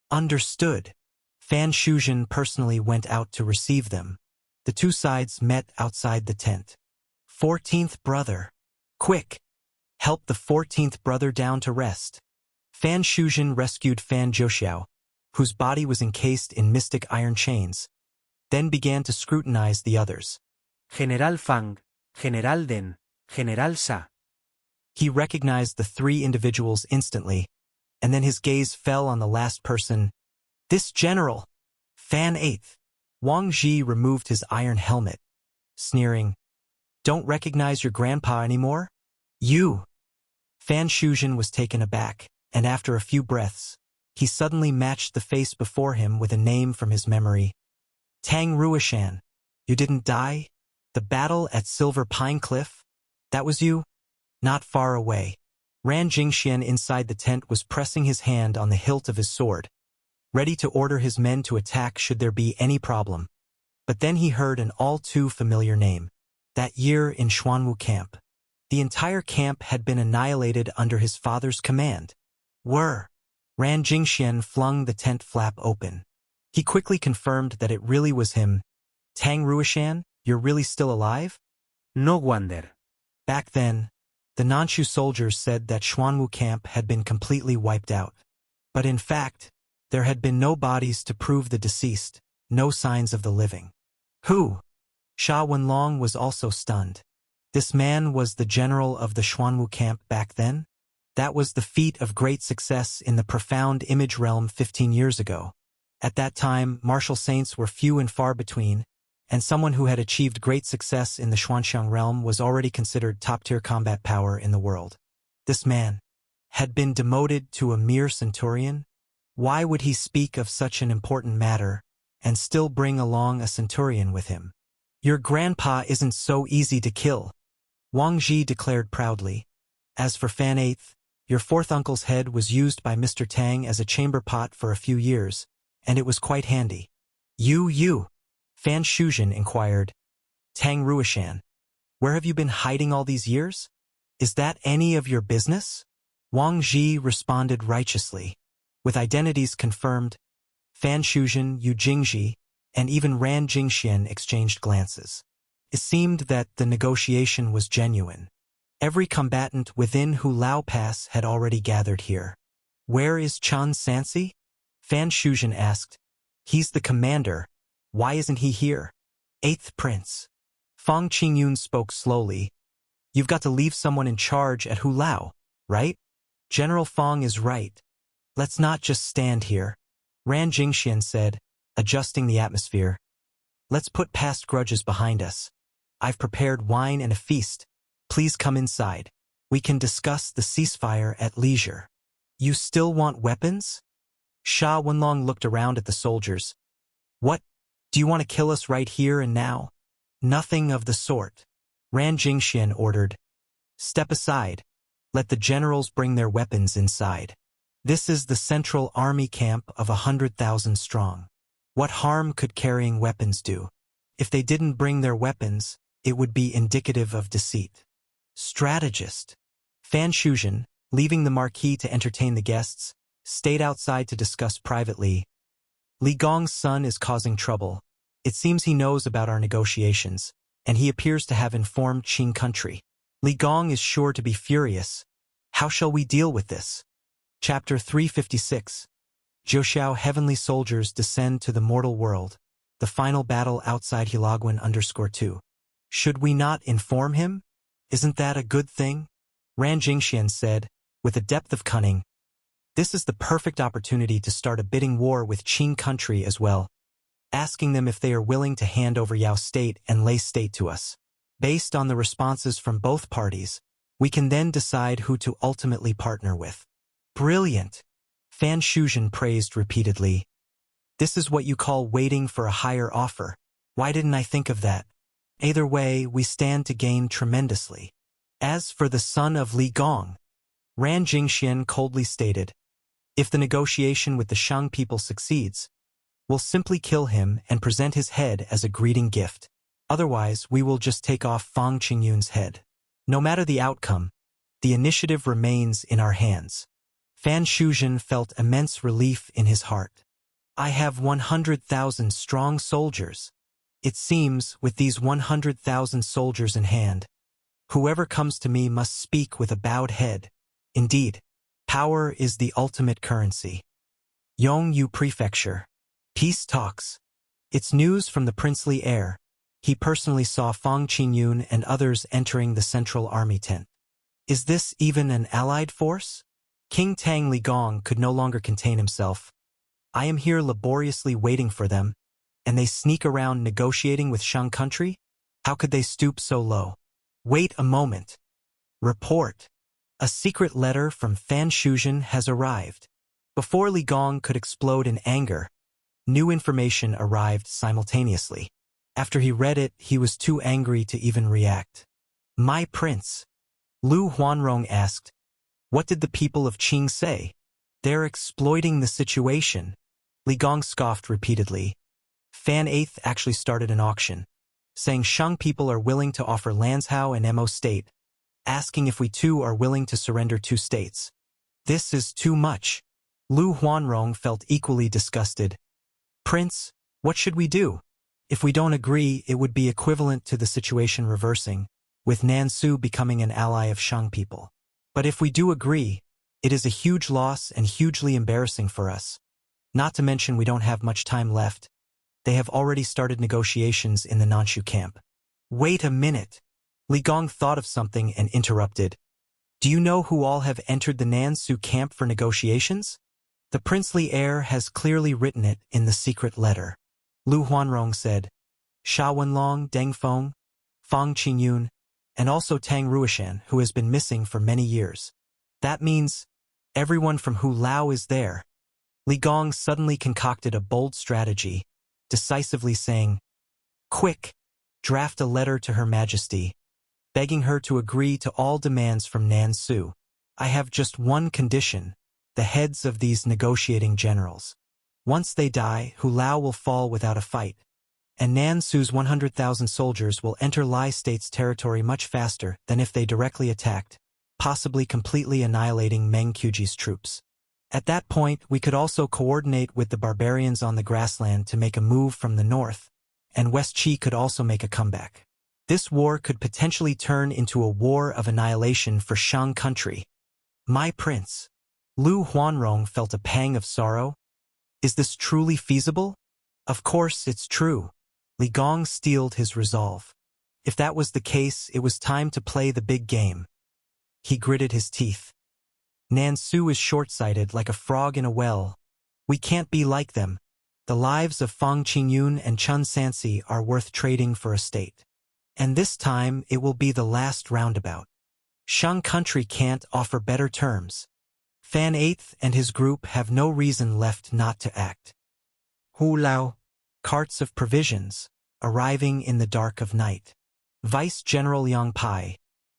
Understood. Fan Shuzhen personally went out to receive them. The 2 sides met outside the tent. 14th brother. Quick! Help the 14th brother down to rest. Fan Shuzhen rescued Fan Jiuxiao, whose body was encased in mystic iron chains, then began to scrutinize the others. General Fang, General Den, General Sa. He recognized the three individuals instantly, and then his gaze fell on the last person. This general! Fan 8th. Wang Ji removed his iron helmet, sneering, "Don't recognize your grandpa anymore? You!" Fan Shuzhen was taken aback, and after a few breaths, he suddenly matched the face before him with a name from his memory. Tang Ruishan. You didn't die? The battle at Silver Pine Cliff? That was you? Not far away. Ran Jingxian inside the tent was pressing his hand on the hilt of his sword, ready to order his men to attack should there be any problem. But then he heard an all-too-familiar name. That year in Xuanwu camp. The entire camp had been annihilated under his father's command. Ran Jingxian flung the tent flap open. He quickly confirmed that it really was him. Tang Ruishan, you're really still alive? No wonder. Back then, the Nanshu soldiers said that Xuanwu camp had been completely wiped out. But in fact, there had been no bodies to prove the deceased, no signs of the living. Who? Sha Wenlong was also stunned. This man was the general of the Xuanwu camp back then? That was the feat of great success in the profound image realm 15 years ago. At that time, martial saints were few and far between, and someone who had achieved great success in the Xuanxiang realm was already considered top-tier combat power in the world. This man had been demoted to a mere centurion? Why would he speak of such an important matter and still bring along a centurion with him? Your grandpa isn't so easy to kill, Wang Ji declared proudly. As for Fan 8th, your fourth uncle's head was used by Mr. Tang as a chamber pot for a few years, and it was quite handy. You, Fan Shuzhen inquired. Tang Ruishan, where have you been hiding all these years? Is that any of your business? Wang Ji responded righteously. With identities confirmed, Fan Shuzhen, Yu Jingji, and even Ran Jingxian exchanged glances. It seemed that the negotiation was genuine. Every combatant within Hu Lao Pass had already gathered here. Where is Chan Sansi? Fan Shuzhen asked. He's the commander. Why isn't he here? 8th Prince. Fang Qingyun spoke slowly. You've got to leave someone in charge at Hu Lao, right? General Fang is right. Let's not just stand here. Ran Jingxian said, adjusting the atmosphere. Let's put past grudges behind us. I've prepared wine and a feast. Please come inside. We can discuss the ceasefire at leisure. You still want weapons? Sha Wenlong looked around at the soldiers. What? Do you want to kill us right here and now? Nothing of the sort. Ran Jingxian ordered. Step aside. Let the generals bring their weapons inside. This is the central army camp of 100,000 strong. What harm could carrying weapons do? If they didn't bring their weapons, it would be indicative of deceit. Strategist. Fan Shuzhen, leaving the marquee to entertain the guests, stayed outside to discuss privately. Li Gong's son is causing trouble. It seems he knows about our negotiations, and he appears to have informed Qing country. Li Gong is sure to be furious. How shall we deal with this? Chapter 356. Zhouxiao Heavenly Soldiers Descend to the Mortal World. The final battle outside Hilagwan _2. Should we not inform him? Isn't that a good thing? Ran Jingxian said, with a depth of cunning. This is the perfect opportunity to start a bidding war with Qing country as well, asking them if they are willing to hand over Yao State and Lei State to us. Based on the responses from both parties, we can then decide who to ultimately partner with. Brilliant! Fan Shuzhen praised repeatedly. This is what you call waiting for a higher offer. Why didn't I think of that? Either way, we stand to gain tremendously. As for the son of Li Gong, Ran Jingxian coldly stated, if the negotiation with the Shang people succeeds, we'll simply kill him and present his head as a greeting gift. Otherwise, we will just take off Fang Qingyun's head. No matter the outcome, the initiative remains in our hands. Fan Shuzhen felt immense relief in his heart. I have 100,000 strong soldiers. It seems, with these 100,000 soldiers in hand, whoever comes to me must speak with a bowed head. Indeed, power is the ultimate currency. Yongyu Prefecture. Peace talks. It's news from the princely heir. He personally saw Fang Qingyun and others entering the central army tent. Is this even an allied force? King Tang Ligong could no longer contain himself. I am here laboriously waiting for them, and they sneak around negotiating with Shang country? How could they stoop so low? Wait a moment. Report. A secret letter from Fan Shuzhen has arrived. Before Li Gong could explode in anger, new information arrived simultaneously. After he read it, he was too angry to even react. My prince. Lu Huanrong asked, what did the people of Qing say? They're exploiting the situation. Li Gong scoffed repeatedly. Fan 8th actually started an auction, saying Shang people are willing to offer Lanzhou and Mo state, asking if we too are willing to surrender 2 states. This is too much. Lu Huanrong felt equally disgusted. Prince, what should we do? If we don't agree, it would be equivalent to the situation reversing, with Nansu becoming an ally of Shang people. But if we do agree, it is a huge loss and hugely embarrassing for us. Not to mention we don't have much time left. They have already started negotiations in the Nanshu camp. Wait a minute. Li Gong thought of something and interrupted. Do you know who all have entered the Nansu camp for negotiations? The princely heir has clearly written it in the secret letter. Lu Huanrong said, Sha Wenlong, Deng Feng, Fang Qingyun, and also Tang Ruishan, who has been missing for many years. That means everyone from Hu Lao is there. Li Gong suddenly concocted a bold strategy, decisively saying, Quick, draft a letter to Her Majesty, begging her to agree to all demands from Nansu. I have just one condition, the heads of these negotiating generals. Once they die, Hu Lao will fall without a fight, and Nansu's 100,000 soldiers will enter Lai State's territory much faster than if they directly attacked, possibly completely annihilating Meng Qiuji's troops. At that point, we could also coordinate with the barbarians on the grassland to make a move from the north, and West Qi could also make a comeback. This war could potentially turn into a war of annihilation for Shang country. My prince. Lu Huanrong felt a pang of sorrow. Is this truly feasible? Of course it's true. Li Gong steeled his resolve. If that was the case, it was time to play the big game. He gritted his teeth. Nansu is short-sighted like a frog in a well. We can't be like them. The lives of Fang Qingyun and Chun Sansi are worth trading for a state. And this time it will be the last roundabout. Shang country can't offer better terms. Fan 8th and his group have no reason left not to act. Hu Lao. Carts of provisions, arriving in the dark of night. Vice General Yang Pai,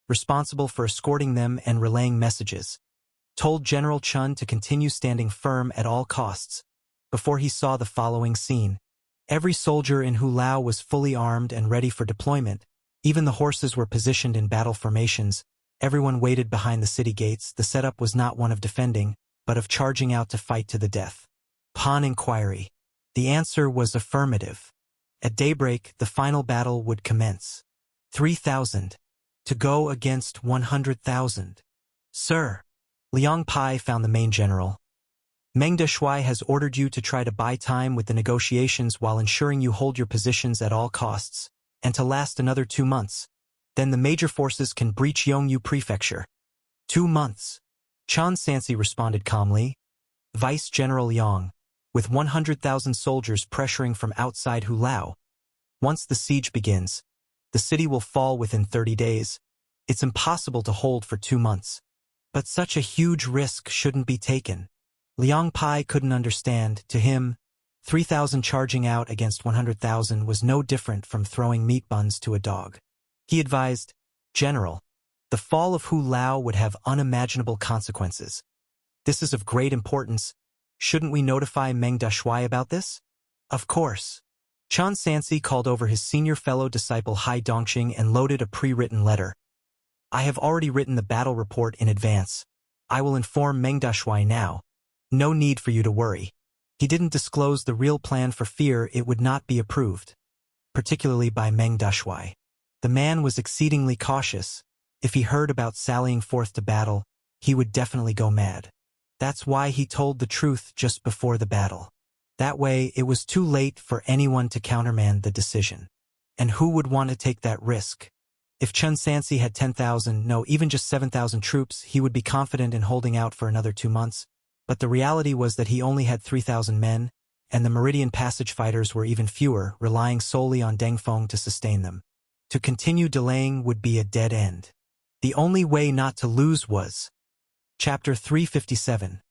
responsible for escorting them and relaying messages, told General Chun to continue standing firm at all costs, before he saw the following scene. Every soldier in Hu Lao was fully armed and ready for deployment. Even the horses were positioned in battle formations. Everyone waited behind the city gates. The setup was not one of defending, but of charging out to fight to the death. Upon inquiry, the answer was affirmative. At daybreak, the final battle would commence. 3,000. To go against 100,000. Sir. Liang Pai found the main general. Meng Deshuai has ordered you to try to buy time with the negotiations while ensuring you hold your positions at all costs, and to last another 2 months. Then the major forces can breach Yongyu Prefecture. 2 months. Chan Sansi responded calmly. Vice General Yang, with 100,000 soldiers pressuring from outside Hu Lao. Once the siege begins, the city will fall within 30 days. It's impossible to hold for 2 months. But such a huge risk shouldn't be taken. Liang Pai couldn't understand. To him, 3,000 charging out against 100,000 was no different from throwing meat buns to a dog. He advised, General, the fall of Hu Lao would have unimaginable consequences. This is of great importance. Shouldn't we notify Meng Deshuai about this? Of course. Chan Sansi called over his senior fellow disciple Hai Dongqing and loaded a pre-written letter. I have already written the battle report in advance. I will inform Meng Deshuai now. No need for you to worry. He didn't disclose the real plan for fear it would not be approved, particularly by Meng Deshuai. The man was exceedingly cautious. If he heard about sallying forth to battle, he would definitely go mad. That's why he told the truth just before the battle. That way, it was too late for anyone to countermand the decision. And who would want to take that risk? If Chun Sansi had 10,000, no, even just 7,000 troops, he would be confident in holding out for another 2 months. But the reality was that he only had 3,000 men, and the Meridian Passage fighters were even fewer, relying solely on Deng Feng to sustain them. To continue delaying would be a dead end. The only way not to lose was... Chapter 357.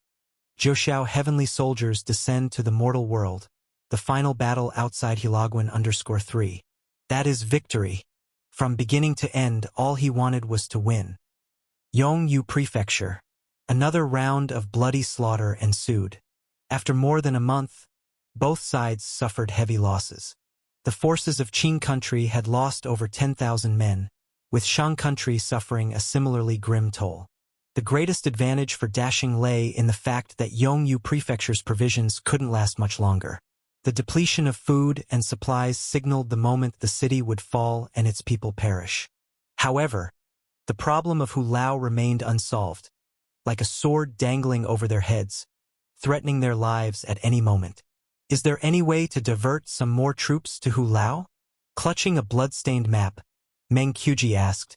Zhou Heavenly Soldiers Descend to the Mortal World. The final battle outside Hilagwan_3. That is victory. From beginning to end, all he wanted was to win. Yongyu Prefecture. Another round of bloody slaughter ensued. After more than a month, both sides suffered heavy losses. The forces of Qing country had lost over 10,000 men, with Shang country suffering a similarly grim toll. The greatest advantage for Dashing lay in the fact that Yongyu Prefecture's provisions couldn't last much longer. The depletion of food and supplies signaled the moment the city would fall and its people perish. However, the problem of Hulao remained unsolved, like a sword dangling over their heads, threatening their lives at any moment. Is there any way to divert some more troops to Hulao? Clutching a blood-stained map, Meng Qiuji asked.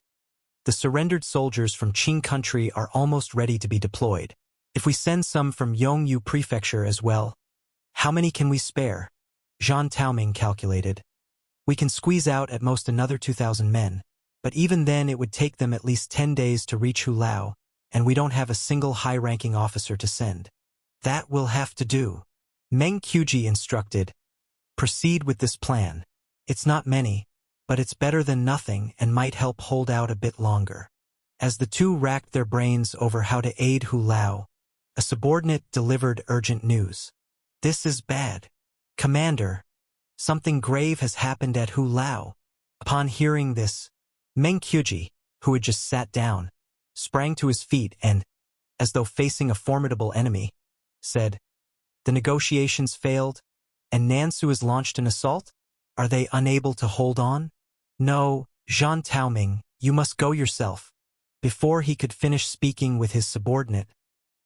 The surrendered soldiers from Qing country are almost ready to be deployed. If we send some from Yongyu Prefecture as well, how many can we spare? Zhang Taoming calculated. We can squeeze out at most another 2,000 men, but even then it would take them at least 10 days to reach Hulao, and we don't have a single high-ranking officer to send. That will have to do. Meng Qiuji instructed. Proceed with this plan. It's not many, but it's better than nothing and might help hold out a bit longer. As the two racked their brains over how to aid Hulao, a subordinate delivered urgent news. This is bad. Commander, something grave has happened at Hulao. Upon hearing this, Meng Qiuji, who had just sat down, sprang to his feet and, as though facing a formidable enemy, said, The negotiations failed, and Nansu has launched an assault? Are they unable to hold on? No, Zhang Taoming, you must go yourself. Before he could finish speaking with his subordinate,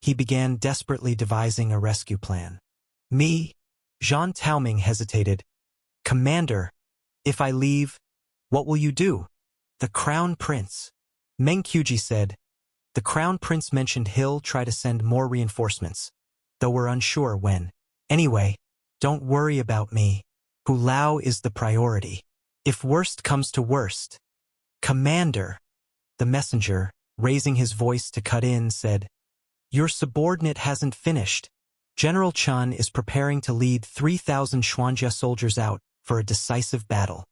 he began desperately devising a rescue plan. Me? Zhang Taoming hesitated. Commander, if I leave, what will you do? The Crown Prince. Meng Qiuji said. The Crown Prince mentioned he'll try to send more reinforcements, though we're unsure when. Anyway, don't worry about me. Hulao is the priority. If worst comes to worst. Commander, the messenger, raising his voice to cut in, said, Your subordinate hasn't finished. General Chun is preparing to lead 3,000 Xuanjia soldiers out for a decisive battle.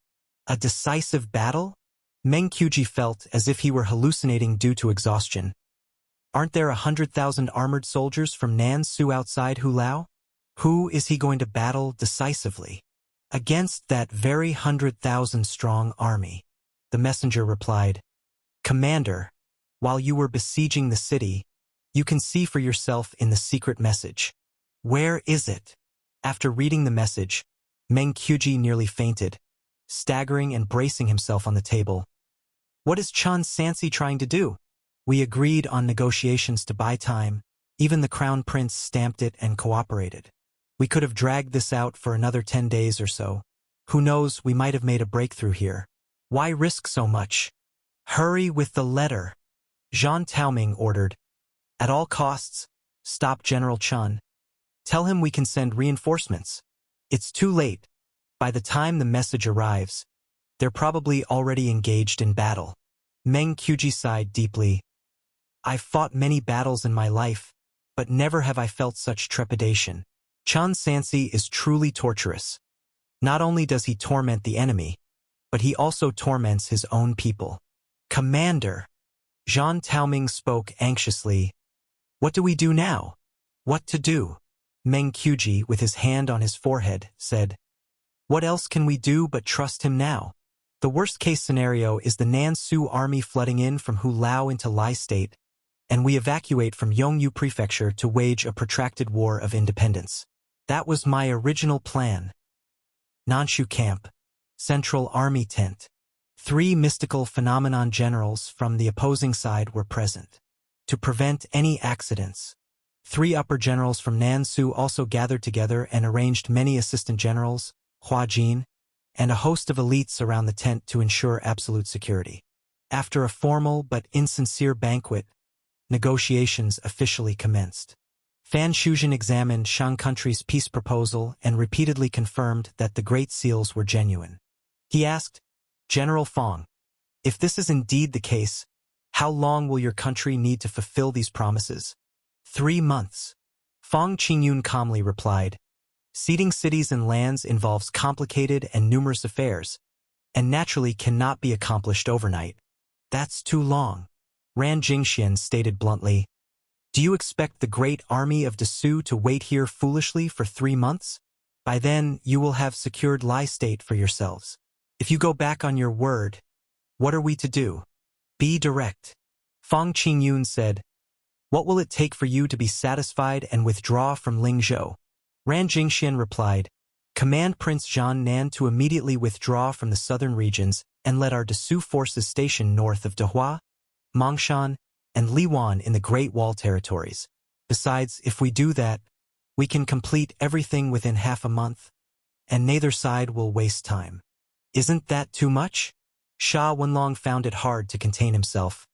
A decisive battle? Meng Qiuji felt as if he were hallucinating due to exhaustion. Aren't there 100,000 armored soldiers from Nansu outside Hulao? Who is he going to battle decisively? Against that very 100,000-strong army. The messenger replied, Commander, while you were besieging the city, you can see for yourself in the secret message. Where is it? After reading the message, Meng Qiuji nearly fainted, staggering and bracing himself on the table. What is Chun Sansi trying to do? We agreed on negotiations to buy time. Even the Crown Prince stamped it and cooperated. We could have dragged this out for another 10 days or so. Who knows, we might have made a breakthrough here. Why risk so much? Hurry with the letter. Zhang Taoming ordered. At all costs, stop General Chun. Tell him we can send reinforcements. It's too late. By the time the message arrives, they're probably already engaged in battle. Meng Qiuji sighed deeply. I've fought many battles in my life, but never have I felt such trepidation. Chun Sansi is truly torturous. Not only does he torment the enemy, but he also torments his own people. Commander, Zhang Taoming spoke anxiously. What do we do now? What to do? Meng Qiuji, with his hand on his forehead, said. What else can we do but trust him now? The worst-case scenario is the Nansu army flooding in from Hulao into Lai State, and we evacuate from Yongyu Prefecture to wage a protracted war of independence. That was my original plan. Nanshu Camp, Central Army Tent. 3 mystical phenomenon generals from the opposing side were present. To prevent any accidents, 3 upper generals from Nansu also gathered together and arranged many assistant generals, Huajin, and a host of elites around the tent to ensure absolute security. After a formal but insincere banquet, negotiations officially commenced. Fan Shuzhen examined Shang country's peace proposal and repeatedly confirmed that the Great Seals were genuine. He asked, General Fong, if this is indeed the case, how long will your country need to fulfill these promises? 3 months. Fong Qingyun calmly replied, ceding cities and lands involves complicated and numerous affairs, and naturally cannot be accomplished overnight. That's too long. Ran Jingxian stated bluntly, do you expect the great army of Dessou to wait here foolishly for 3 months? By then, you will have secured Lai State for yourselves. If you go back on your word, what are we to do? Be direct. Fong Qingyun said, what will it take for you to be satisfied and withdraw from Lingzhou? Ran Jingxian replied, command Prince Zhan Nan to immediately withdraw from the southern regions and let our Dessou forces station north of Dehua, Mongshan, and Liwan in the Great Wall territories. Besides, if we do that, we can complete everything within half a month, and neither side will waste time. Isn't that too much? Sha Wenlong found it hard to contain himself.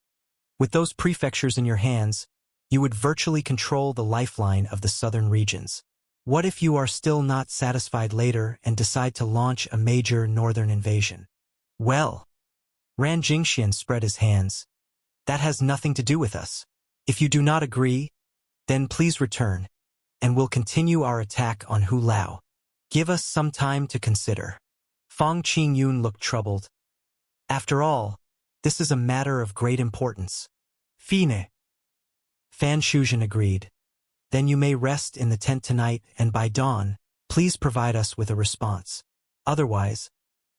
With those prefectures in your hands, you would virtually control the lifeline of the southern regions. What if you are still not satisfied later and decide to launch a major northern invasion? Well, Ran Jingxian spread his hands. That has nothing to do with us. If you do not agree, then please return, and we'll continue our attack on Hulao. Give us some time to consider. Fong Qingyun looked troubled. After all, this is a matter of great importance. Fine. Fan Shuzhen agreed. Then you may rest in the tent tonight, and by dawn, please provide us with a response. Otherwise,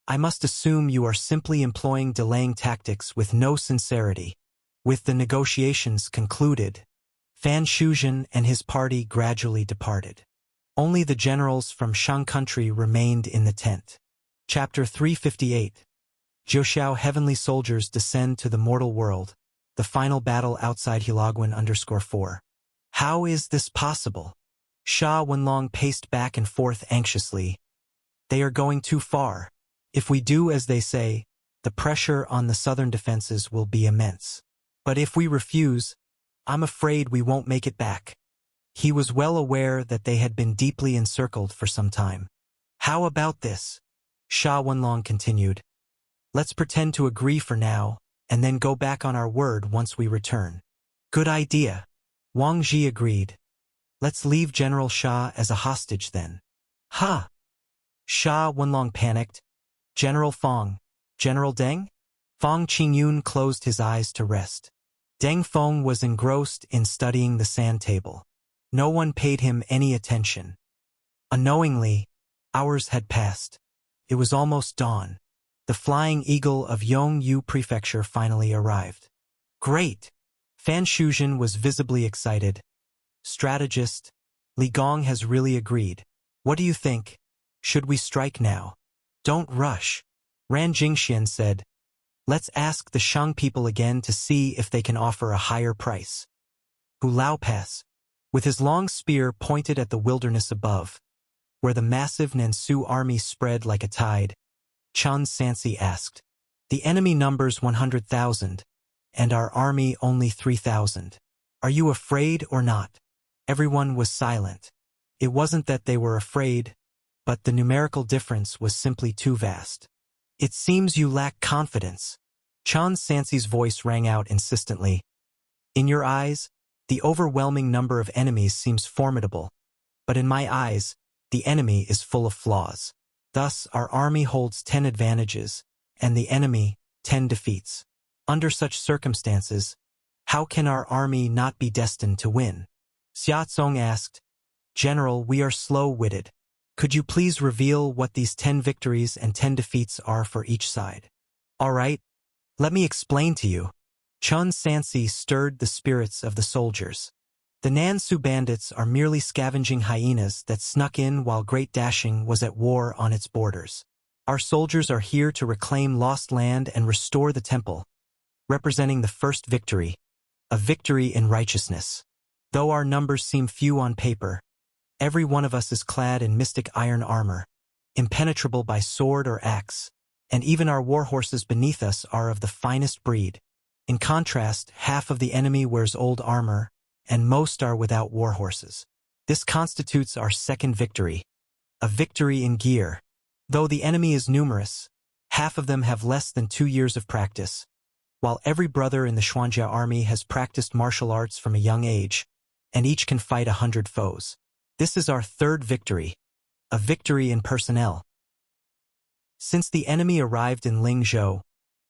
I must assume you are simply employing delaying tactics with no sincerity. With the negotiations concluded, Fan Shuzhen and his party gradually departed. Only the generals from Shang country remained in the tent. Chapter 358. Jiuxiao Heavenly Soldiers Descend to the Mortal World. The final battle outside Hilagwan_4. How is this possible? Sha Wenlong paced back and forth anxiously. They are going too far. If we do as they say, the pressure on the southern defenses will be immense. But if we refuse, I'm afraid we won't make it back. He was well aware that they had been deeply encircled for some time. How about this? Sha Wenlong continued. Let's pretend to agree for now, and then go back on our word once we return. Good idea. Wang Ji agreed. Let's leave General Sha as a hostage then. Ha! Sha Wenlong panicked. General Fong, General Deng? Fong Qingyun closed his eyes to rest. Deng Feng was engrossed in studying the sand table. No one paid him any attention. Unknowingly, hours had passed. It was almost dawn. The flying eagle of Yongyu Prefecture finally arrived. Great! Fan Shuzhen was visibly excited. Strategist, Li Gong has really agreed. What do you think? Should we strike now? Don't rush. Ran Jingxian said. Let's ask the Shang people again to see if they can offer a higher price. Hu Lao Pass, with his long spear pointed at the wilderness above, where the massive Nansu army spread like a tide, Chun Sansi asked. The enemy numbers 100,000, and our army only 3,000. Are you afraid or not? Everyone was silent. It wasn't that they were afraid, but the numerical difference was simply too vast. It seems you lack confidence. Chun Sansi's voice rang out insistently. In your eyes, the overwhelming number of enemies seems formidable, but in my eyes, the enemy is full of flaws. Thus, our army holds 10 advantages, and the enemy 10 defeats. Under such circumstances, how can our army not be destined to win? Xia Tsong asked. General, we are slow-witted. Could you please reveal what these 10 victories and 10 defeats are for each side? All right, let me explain to you. Chun Sansi stirred the spirits of the soldiers. The Nansu bandits are merely scavenging hyenas that snuck in while Great Dashing was at war on its borders. Our soldiers are here to reclaim lost land and restore the temple, representing the first victory, a victory in righteousness. Though our numbers seem few on paper, every one of us is clad in mystic iron armor, impenetrable by sword or axe, and even our war horses beneath us are of the finest breed. In contrast, half of the enemy wears old armor, and most are without war horses. This constitutes our second victory, a victory in gear. Though the enemy is numerous, half of them have less than 2 years of practice, while every brother in the Xuanjia army has practiced martial arts from a young age, and each can fight 100 foes. This is our third victory, a victory in personnel. Since the enemy arrived in Lingzhou,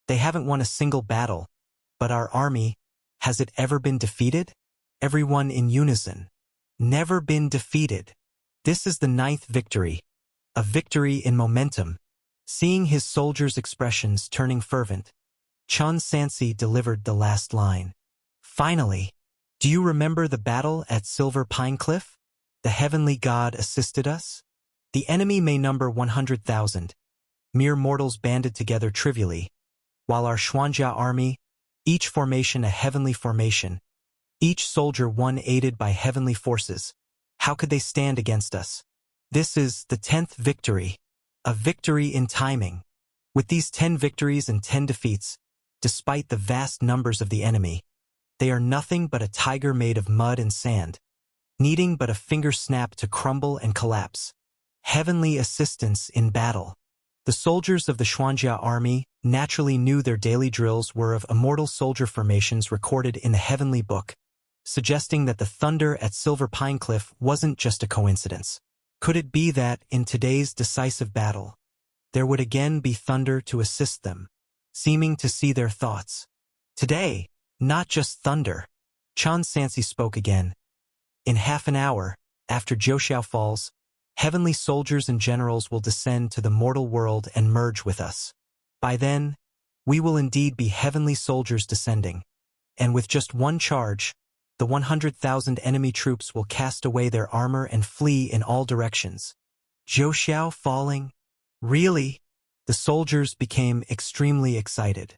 they haven't won a single battle, but our army, has it ever been defeated? Everyone in unison. Never been defeated. This is the 9th victory, a victory in momentum. Seeing his soldiers' expressions turning fervent, Chun Sansi delivered the last line. Finally, do you remember the battle at Silver Pine Cliff? The heavenly god assisted us? The enemy may number 100,000, mere mortals banded together trivially, while our Xuanjia army, each formation a heavenly formation, each soldier one aided by heavenly forces. How could they stand against us? This is the 10th victory, a victory in timing. With these 10 victories and 10 defeats, despite the vast numbers of the enemy, they are nothing but a tiger made of mud and sand, needing but a finger snap to crumble and collapse. Heavenly assistance in battle. The soldiers of the Xuanjia army naturally knew their daily drills were of immortal soldier formations recorded in the heavenly book, suggesting that the thunder at Silver Pine Cliff wasn't just a coincidence. Could it be that, in today's decisive battle, there would again be thunder to assist them, seeming to see their thoughts? Today, not just thunder. Chun Sansi spoke again. In half an hour, after Zhou falls, heavenly soldiers and generals will descend to the mortal world and merge with us. By then, we will indeed be heavenly soldiers descending, and with just one charge, the 100,000 enemy troops will cast away their armor and flee in all directions. Zhou falling? Really? The soldiers became extremely excited.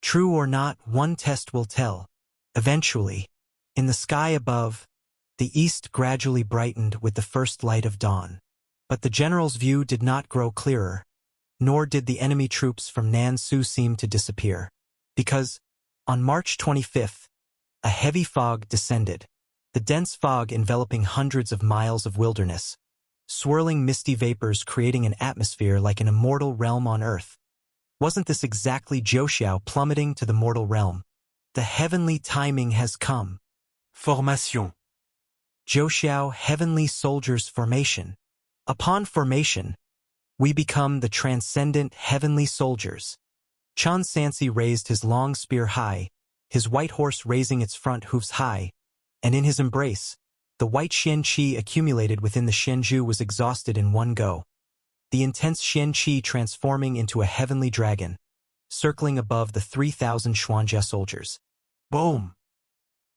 True or not, one test will tell. Eventually, in the sky above, the east gradually brightened with the first light of dawn. But the general's view did not grow clearer, nor did the enemy troops from Nansu seem to disappear. Because, on March 25th, a heavy fog descended, the dense fog enveloping hundreds of miles of wilderness, swirling misty vapors creating an atmosphere like an immortal realm on earth. Wasn't this exactly Zhou plummeting to the mortal realm? The heavenly timing has come. Formation. Zhou heavenly soldiers formation. Upon formation, we become the transcendent heavenly soldiers. Chun Sansi raised his long spear high, his white horse raising its front hoofs high, and in his embrace, the white Xian Qi accumulated within the Xianzhu was exhausted in one go. The intense Xian Qi transforming into a heavenly dragon, circling above the 3,000 Xuanjia soldiers. Boom.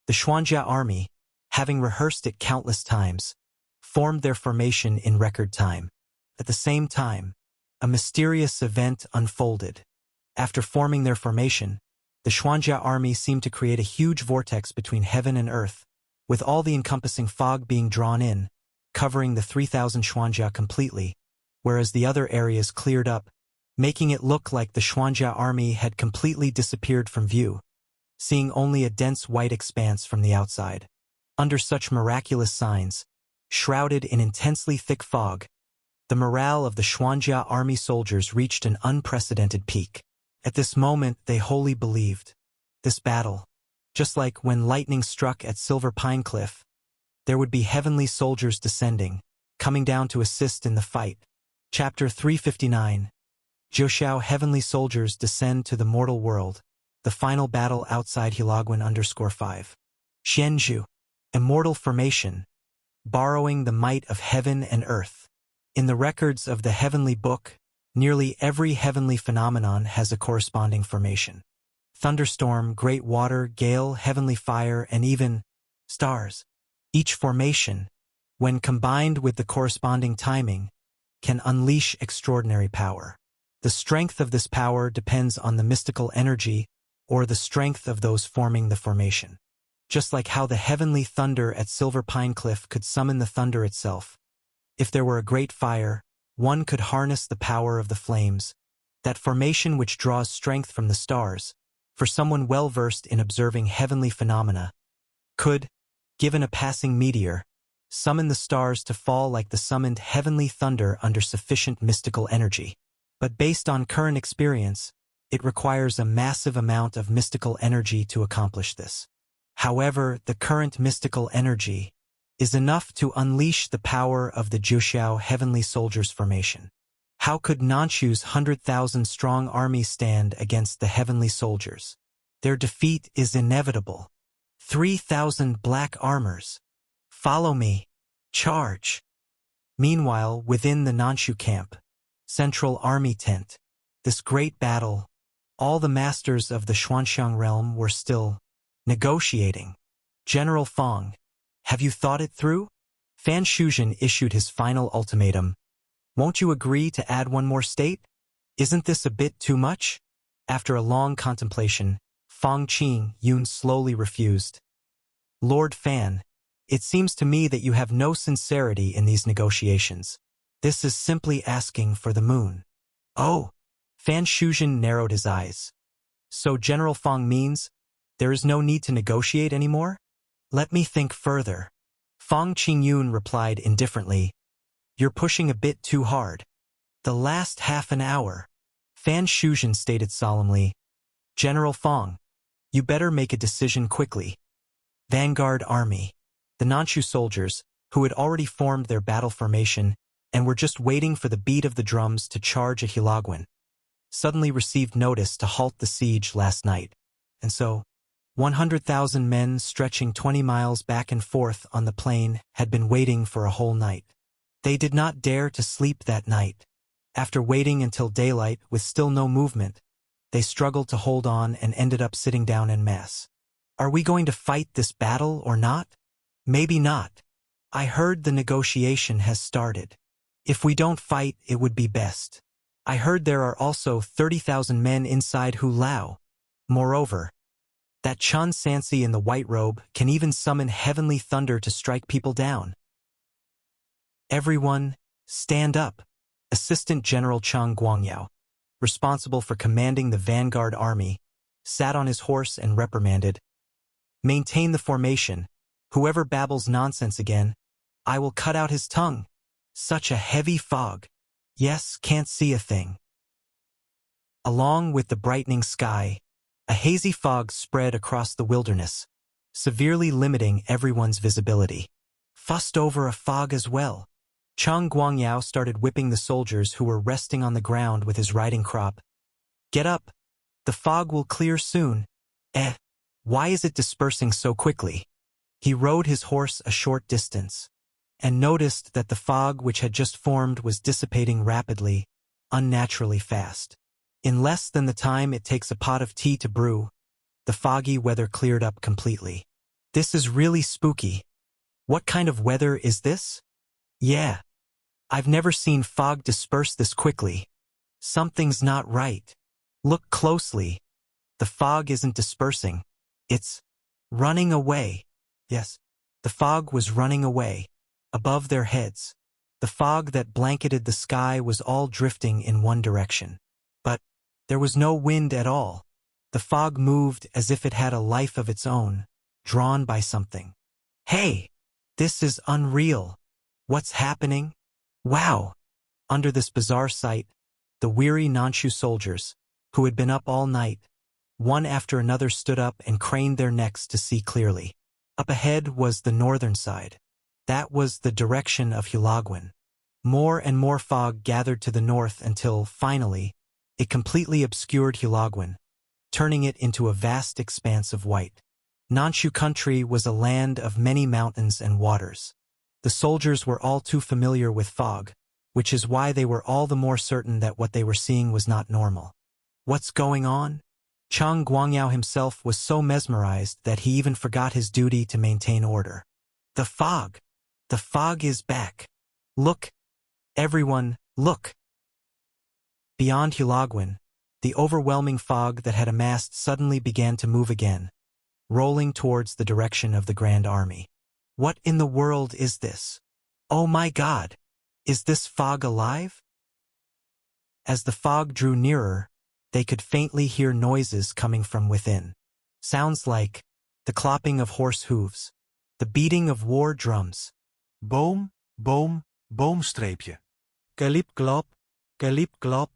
The Xuanjia army, having rehearsed it countless times, formed their formation in record time. At the same time, a mysterious event unfolded. After forming their formation, the Xuanjia army seemed to create a huge vortex between heaven and earth, with all the encompassing fog being drawn in, covering the 3,000 Xuanjia completely, whereas the other areas cleared up, making it look like the Xuanjia army had completely disappeared from view, seeing only a dense white expanse from the outside. Under such miraculous signs, shrouded in intensely thick fog, the morale of the Xuanjia army soldiers reached an unprecedented peak. At this moment, they wholly believed. This battle, just like when lightning struck at Silver Pine Cliff, there would be heavenly soldiers descending, coming down to assist in the fight. Chapter 359. Zhou heavenly soldiers descend to the mortal world. The final battle outside Hilagwan_5. Xianzhu. Immortal formation. Borrowing the might of heaven and earth. In the records of the heavenly book, nearly every heavenly phenomenon has a corresponding formation. Thunderstorm, great water, gale, heavenly fire, and even stars. Each formation, when combined with the corresponding timing, can unleash extraordinary power. The strength of this power depends on the mystical energy or the strength of those forming the formation. just like how the heavenly thunder at Silver Pine Cliff could summon the thunder itself. If there were a great fire, one could harness the power of the flames, that formation which draws strength from the stars, for someone well-versed in observing heavenly phenomena, could, given a passing meteor, summon the stars to fall like the summoned heavenly thunder under sufficient mystical energy. But based on current experience, it requires a massive amount of mystical energy to accomplish this. However, the current mystical energy is enough to unleash the power of the Juxiao Heavenly Soldiers formation. How could Nanshu's 100,000-strong army stand against the Heavenly Soldiers? Their defeat is inevitable. 3,000 black armors. Follow me. Charge. Meanwhile, within the Nanshu camp, Central Army tent, this great battle, all the masters of the Xuanxiang realm were still negotiating. General Fong, have you thought it through? Fan Shuzhen issued his final ultimatum. Won't you agree to add one more state? Isn't this a bit too much? After a long contemplation, Fong Qing Yun slowly refused. Lord Fan, it seems to me that you have no sincerity in these negotiations. This is simply asking for the moon. Oh! Fan Shuzhen narrowed his eyes. So General Fong means there is no need to negotiate anymore? Let me think further. Fong Qingyun replied indifferently. You're pushing a bit too hard. The last half an hour. Fan Shuzhen stated solemnly. General Fong, you better make a decision quickly. Vanguard Army. The Nanshu soldiers, who had already formed their battle formation and were just waiting for the beat of the drums to charge a Hilagwan, suddenly received notice to halt the siege last night. And so, 100,000 men stretching 20 miles back and forth on the plain had been waiting for a whole night. They did not dare to sleep that night. After waiting until daylight with still no movement, they struggled to hold on and ended up sitting down en masse. Are we going to fight this battle or not? Maybe not. I heard the negotiation has started. If we don't fight, it would be best. I heard there are also 30,000 men inside Hulao. Moreover, that Chun Sansi in the white robe can even summon heavenly thunder to strike people down. Everyone, stand up. Assistant General Chang Guangyao, responsible for commanding the vanguard army, sat on his horse and reprimanded. Maintain the formation. Whoever babbles nonsense again, I will cut out his tongue. Such a heavy fog. Yes, can't see a thing. Along with the brightening sky, a hazy fog spread across the wilderness, severely limiting everyone's visibility. Fussed over a fog as well. Chang Guangyao started whipping the soldiers who were resting on the ground with his riding crop. Get up. The fog will clear soon. Why is it dispersing so quickly? He rode his horse a short distance, and noticed that the fog which had just formed was dissipating rapidly, unnaturally fast. In less than the time it takes a pot of tea to brew, the foggy weather cleared up completely. This is really spooky. What kind of weather is this? Yeah. I've never seen fog disperse this quickly. Something's not right. Look closely. The fog isn't dispersing. It's running away. Yes, the fog was running away. Above their heads, the fog that blanketed the sky was all drifting in one direction. But there was no wind at all. The fog moved as if it had a life of its own, drawn by something. Hey! This is unreal. What's happening? Wow! Under this bizarre sight, the weary Nanshu soldiers, who had been up all night, one after another stood up and craned their necks to see clearly. Up ahead was the northern side. That was the direction of Hilagwan. More and more fog gathered to the north until, finally, it completely obscured Hilagwan, turning it into a vast expanse of white. Nanshu country was a land of many mountains and waters. The soldiers were all too familiar with fog, which is why they were all the more certain that what they were seeing was not normal. What's going on? Chang Guangyao himself was so mesmerized that he even forgot his duty to maintain order. The fog! The fog is back! Look! Everyone, look! Beyond Hilagwan, the overwhelming fog that had amassed suddenly began to move again. rolling towards the direction of the Grand Army. What in the world is this? Oh my God! Is this fog alive? As the fog drew nearer, they could faintly hear noises coming from within. Sounds like the clopping of horse hooves, the beating of war drums. Boom, boom, boomstreepje. Galip glop, galip glop.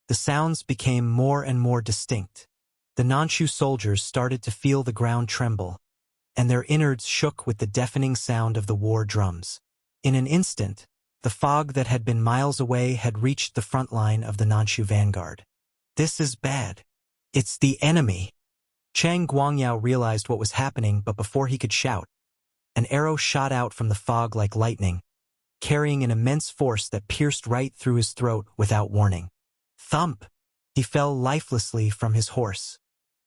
The sounds became more and more distinct. The Nanshu soldiers started to feel the ground tremble, and their innards shook with the deafening sound of the war drums. In an instant, the fog that had been miles away had reached the front line of the Nanshu vanguard. This is bad. It's the enemy. Chang Guangyao realized what was happening, but before he could shout, an arrow shot out from the fog like lightning, carrying an immense force that pierced right through his throat without warning. Thump! He fell lifelessly from his horse.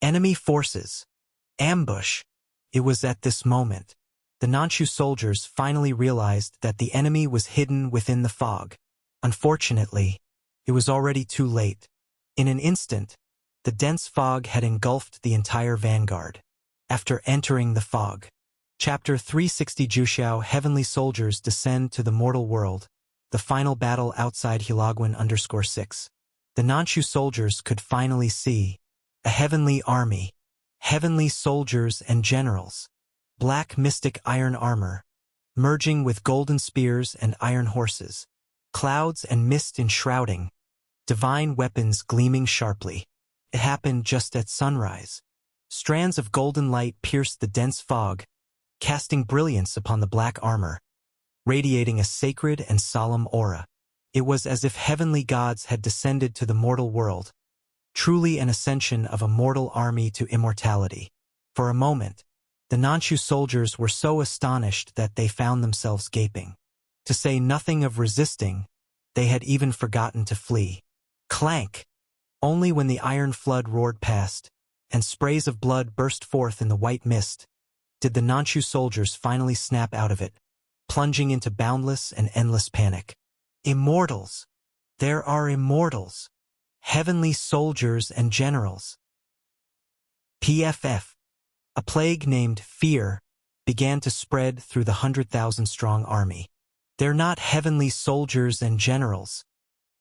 Enemy forces. Ambush! It was at this moment the Nanshu soldiers finally realized that the enemy was hidden within the fog. Unfortunately, it was already too late. In an instant, the dense fog had engulfed the entire vanguard. After entering the fog, Chapter 360 Juxiao Heavenly Soldiers Descend to the Mortal World, the final battle outside Hilagwan_6. The Nanshu soldiers could finally see a heavenly army, heavenly soldiers and generals, black mystic iron armor, merging with golden spears and iron horses, clouds and mist enshrouding, divine weapons gleaming sharply. It happened just at sunrise. Strands of golden light pierced the dense fog, casting brilliance upon the black armor, radiating a sacred and solemn aura. It was as if heavenly gods had descended to the mortal world, truly an ascension of a mortal army to immortality. For a moment, the Nanshu soldiers were so astonished that they found themselves gaping. To say nothing of resisting, they had even forgotten to flee. Clank! Only when the iron flood roared past, and sprays of blood burst forth in the white mist, did the Nanshu soldiers finally snap out of it, plunging into boundless and endless panic. Immortals! There are immortals! Heavenly soldiers and generals! PFF. A plague named fear began to spread through the 100,000-strong army. They're not heavenly soldiers and generals.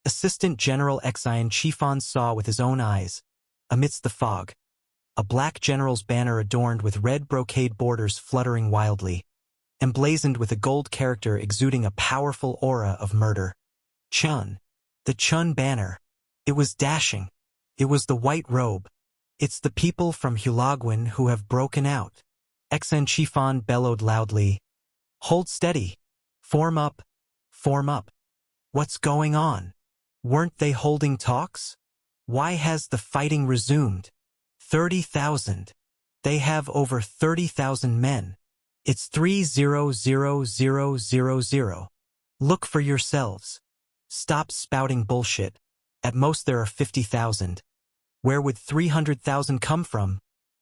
Assistant General Xian Chifan saw with his own eyes, amidst the fog, a black general's banner adorned with red brocade borders fluttering wildly, emblazoned with a gold character exuding a powerful aura of murder. Chun. The Chun banner. It was dashing. It was the white robe. It's the people from Hilagwan who have broken out. Xian Chifan bellowed loudly. Hold steady. Form up. Form up. What's going on? Weren't they holding talks? Why has the fighting resumed? 30,000. They have over 30,000 men. It's 300000. Look for yourselves. Stop spouting bullshit. At most there are 50,000. Where would 300,000 come from?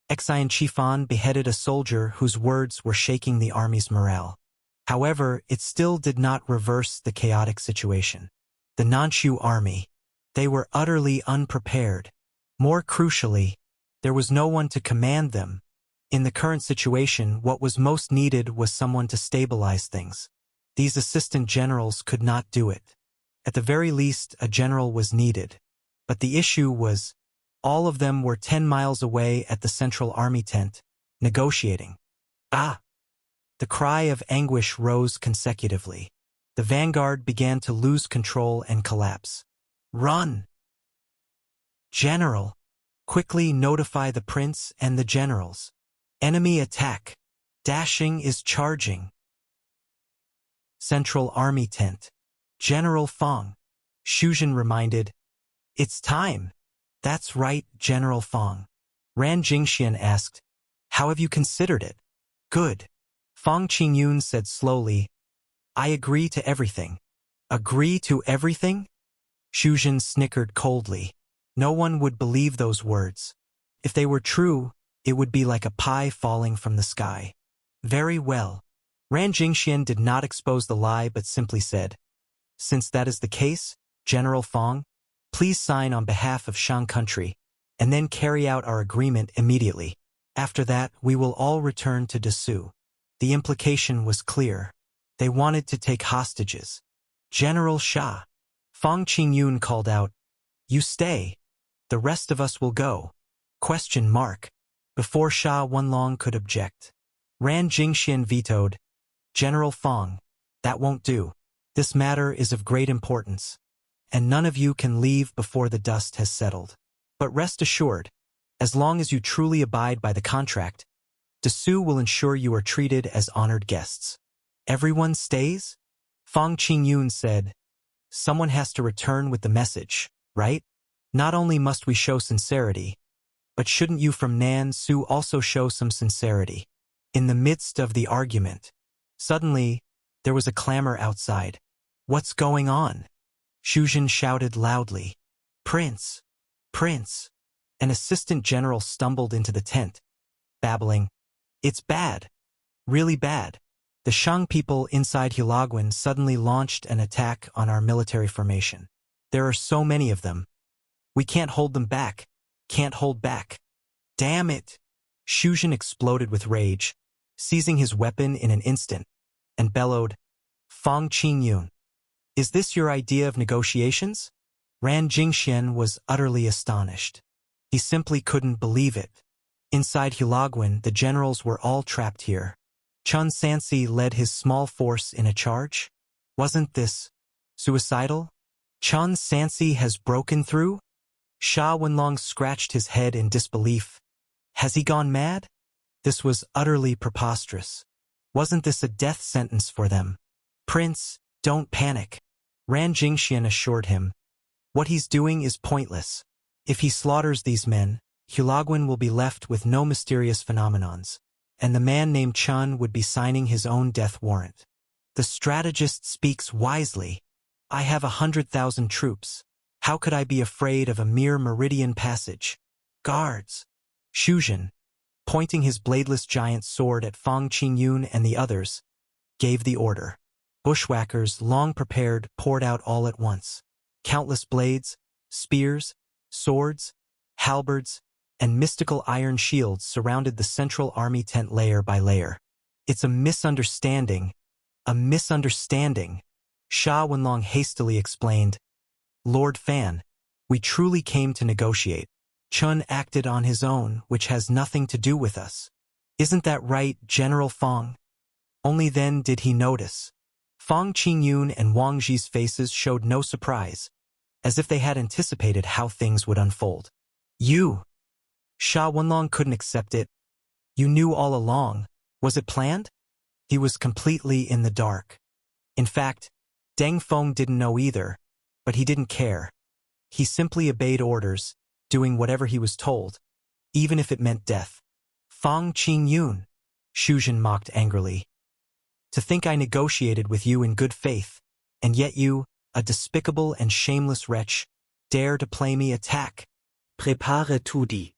Xian Chifan beheaded a soldier whose words were shaking the army's morale. However, it still did not reverse the chaotic situation. The Nanshu army. They were utterly unprepared. More crucially, there was no one to command them. In the current situation, what was most needed was someone to stabilize things. These assistant generals could not do it. At the very least, a general was needed. But the issue was, all of them were 10 miles away at the central army tent, negotiating. Ah! The cry of anguish rose consecutively. The vanguard began to lose control and collapse. Run! General! Quickly notify the prince and the generals. Enemy attack. Dashing is charging. Central army tent. General Fong. Shuzhen reminded. It's time. That's right, General Fong. Ran Jingxian asked, how have you considered it? Good. Fong Qingyun said slowly, I agree to everything. Agree to everything? Shuzhen snickered coldly. No one would believe those words. If they were true, it would be like a pie falling from the sky. Very well. Ran Jingxian did not expose the lie but simply said, since that is the case, General Fong, please sign on behalf of Shang country, and then carry out our agreement immediately. After that, we will all return to Dessous. The implication was clear. They wanted to take hostages. General Shah. Fang Qingyun called out, "You stay. The rest of us will go." Question mark. Before Sha Wenlong could object, Ran Jingxian vetoed, "General Fang, that won't do. This matter is of great importance, and none of you can leave before the dust has settled. But rest assured, as long as you truly abide by the contract, Dessous will ensure you are treated as honored guests." "Everyone stays?" Fang Qingyun said. "Someone has to return with the message, right? Not only must we show sincerity, but shouldn't you from Nan Su also show some sincerity?" In the midst of the argument, suddenly, there was a clamor outside. "What's going on?" Shuzhen shouted loudly. "Prince! Prince!" An assistant general stumbled into the tent, babbling, "It's bad. Really bad. The Shang people inside Hulaguin suddenly launched an attack on our military formation. There are so many of them. We can't hold them back. Can't hold back. Damn it!" Shuzhen exploded with rage, seizing his weapon in an instant, and bellowed, "Fang Qingyun, is this your idea of negotiations?" Ran Jingxian was utterly astonished. He simply couldn't believe it. Inside Hulaguin, the generals were all trapped here. Chun Sansi led his small force in a charge? Wasn't this suicidal? Chun Sansi has broken through? Sha Wenlong scratched his head in disbelief. Has he gone mad? This was utterly preposterous. Wasn't this a death sentence for them? "Prince, don't panic," Ran Jingxian assured him. "What he's doing is pointless. If he slaughters these men, Hulaguin will be left with no mysterious phenomenons, and the man named Chun would be signing his own death warrant. The strategist speaks wisely. I have 100,000 troops. How could I be afraid of a mere meridian passage? Guards!" Shuzhen, pointing his bladeless giant sword at Fang Qingyun and the others, gave the order. Bushwhackers, long prepared, poured out all at once. Countless blades, spears, swords, halberds, and mystical iron shields surrounded the central army tent layer by layer. "It's a misunderstanding. A misunderstanding," Sha Wenlong hastily explained. "Lord Fan, we truly came to negotiate. Chun acted on his own, which has nothing to do with us. Isn't that right, General Fang?" Only then did he notice. Fang Qingyun and Wang Zhi's faces showed no surprise, as if they had anticipated how things would unfold. "You!" Sha Wenlong couldn't accept it. "You knew all along. Was it planned?" He was completely in the dark. In fact, Deng Feng didn't know either, but he didn't care. He simply obeyed orders, doing whatever he was told, even if it meant death. "Fang Qingyun," Shuzhen mocked angrily. "To think I negotiated with you in good faith, and yet you, a despicable and shameless wretch, dare to play me attack." Prepare tout dit.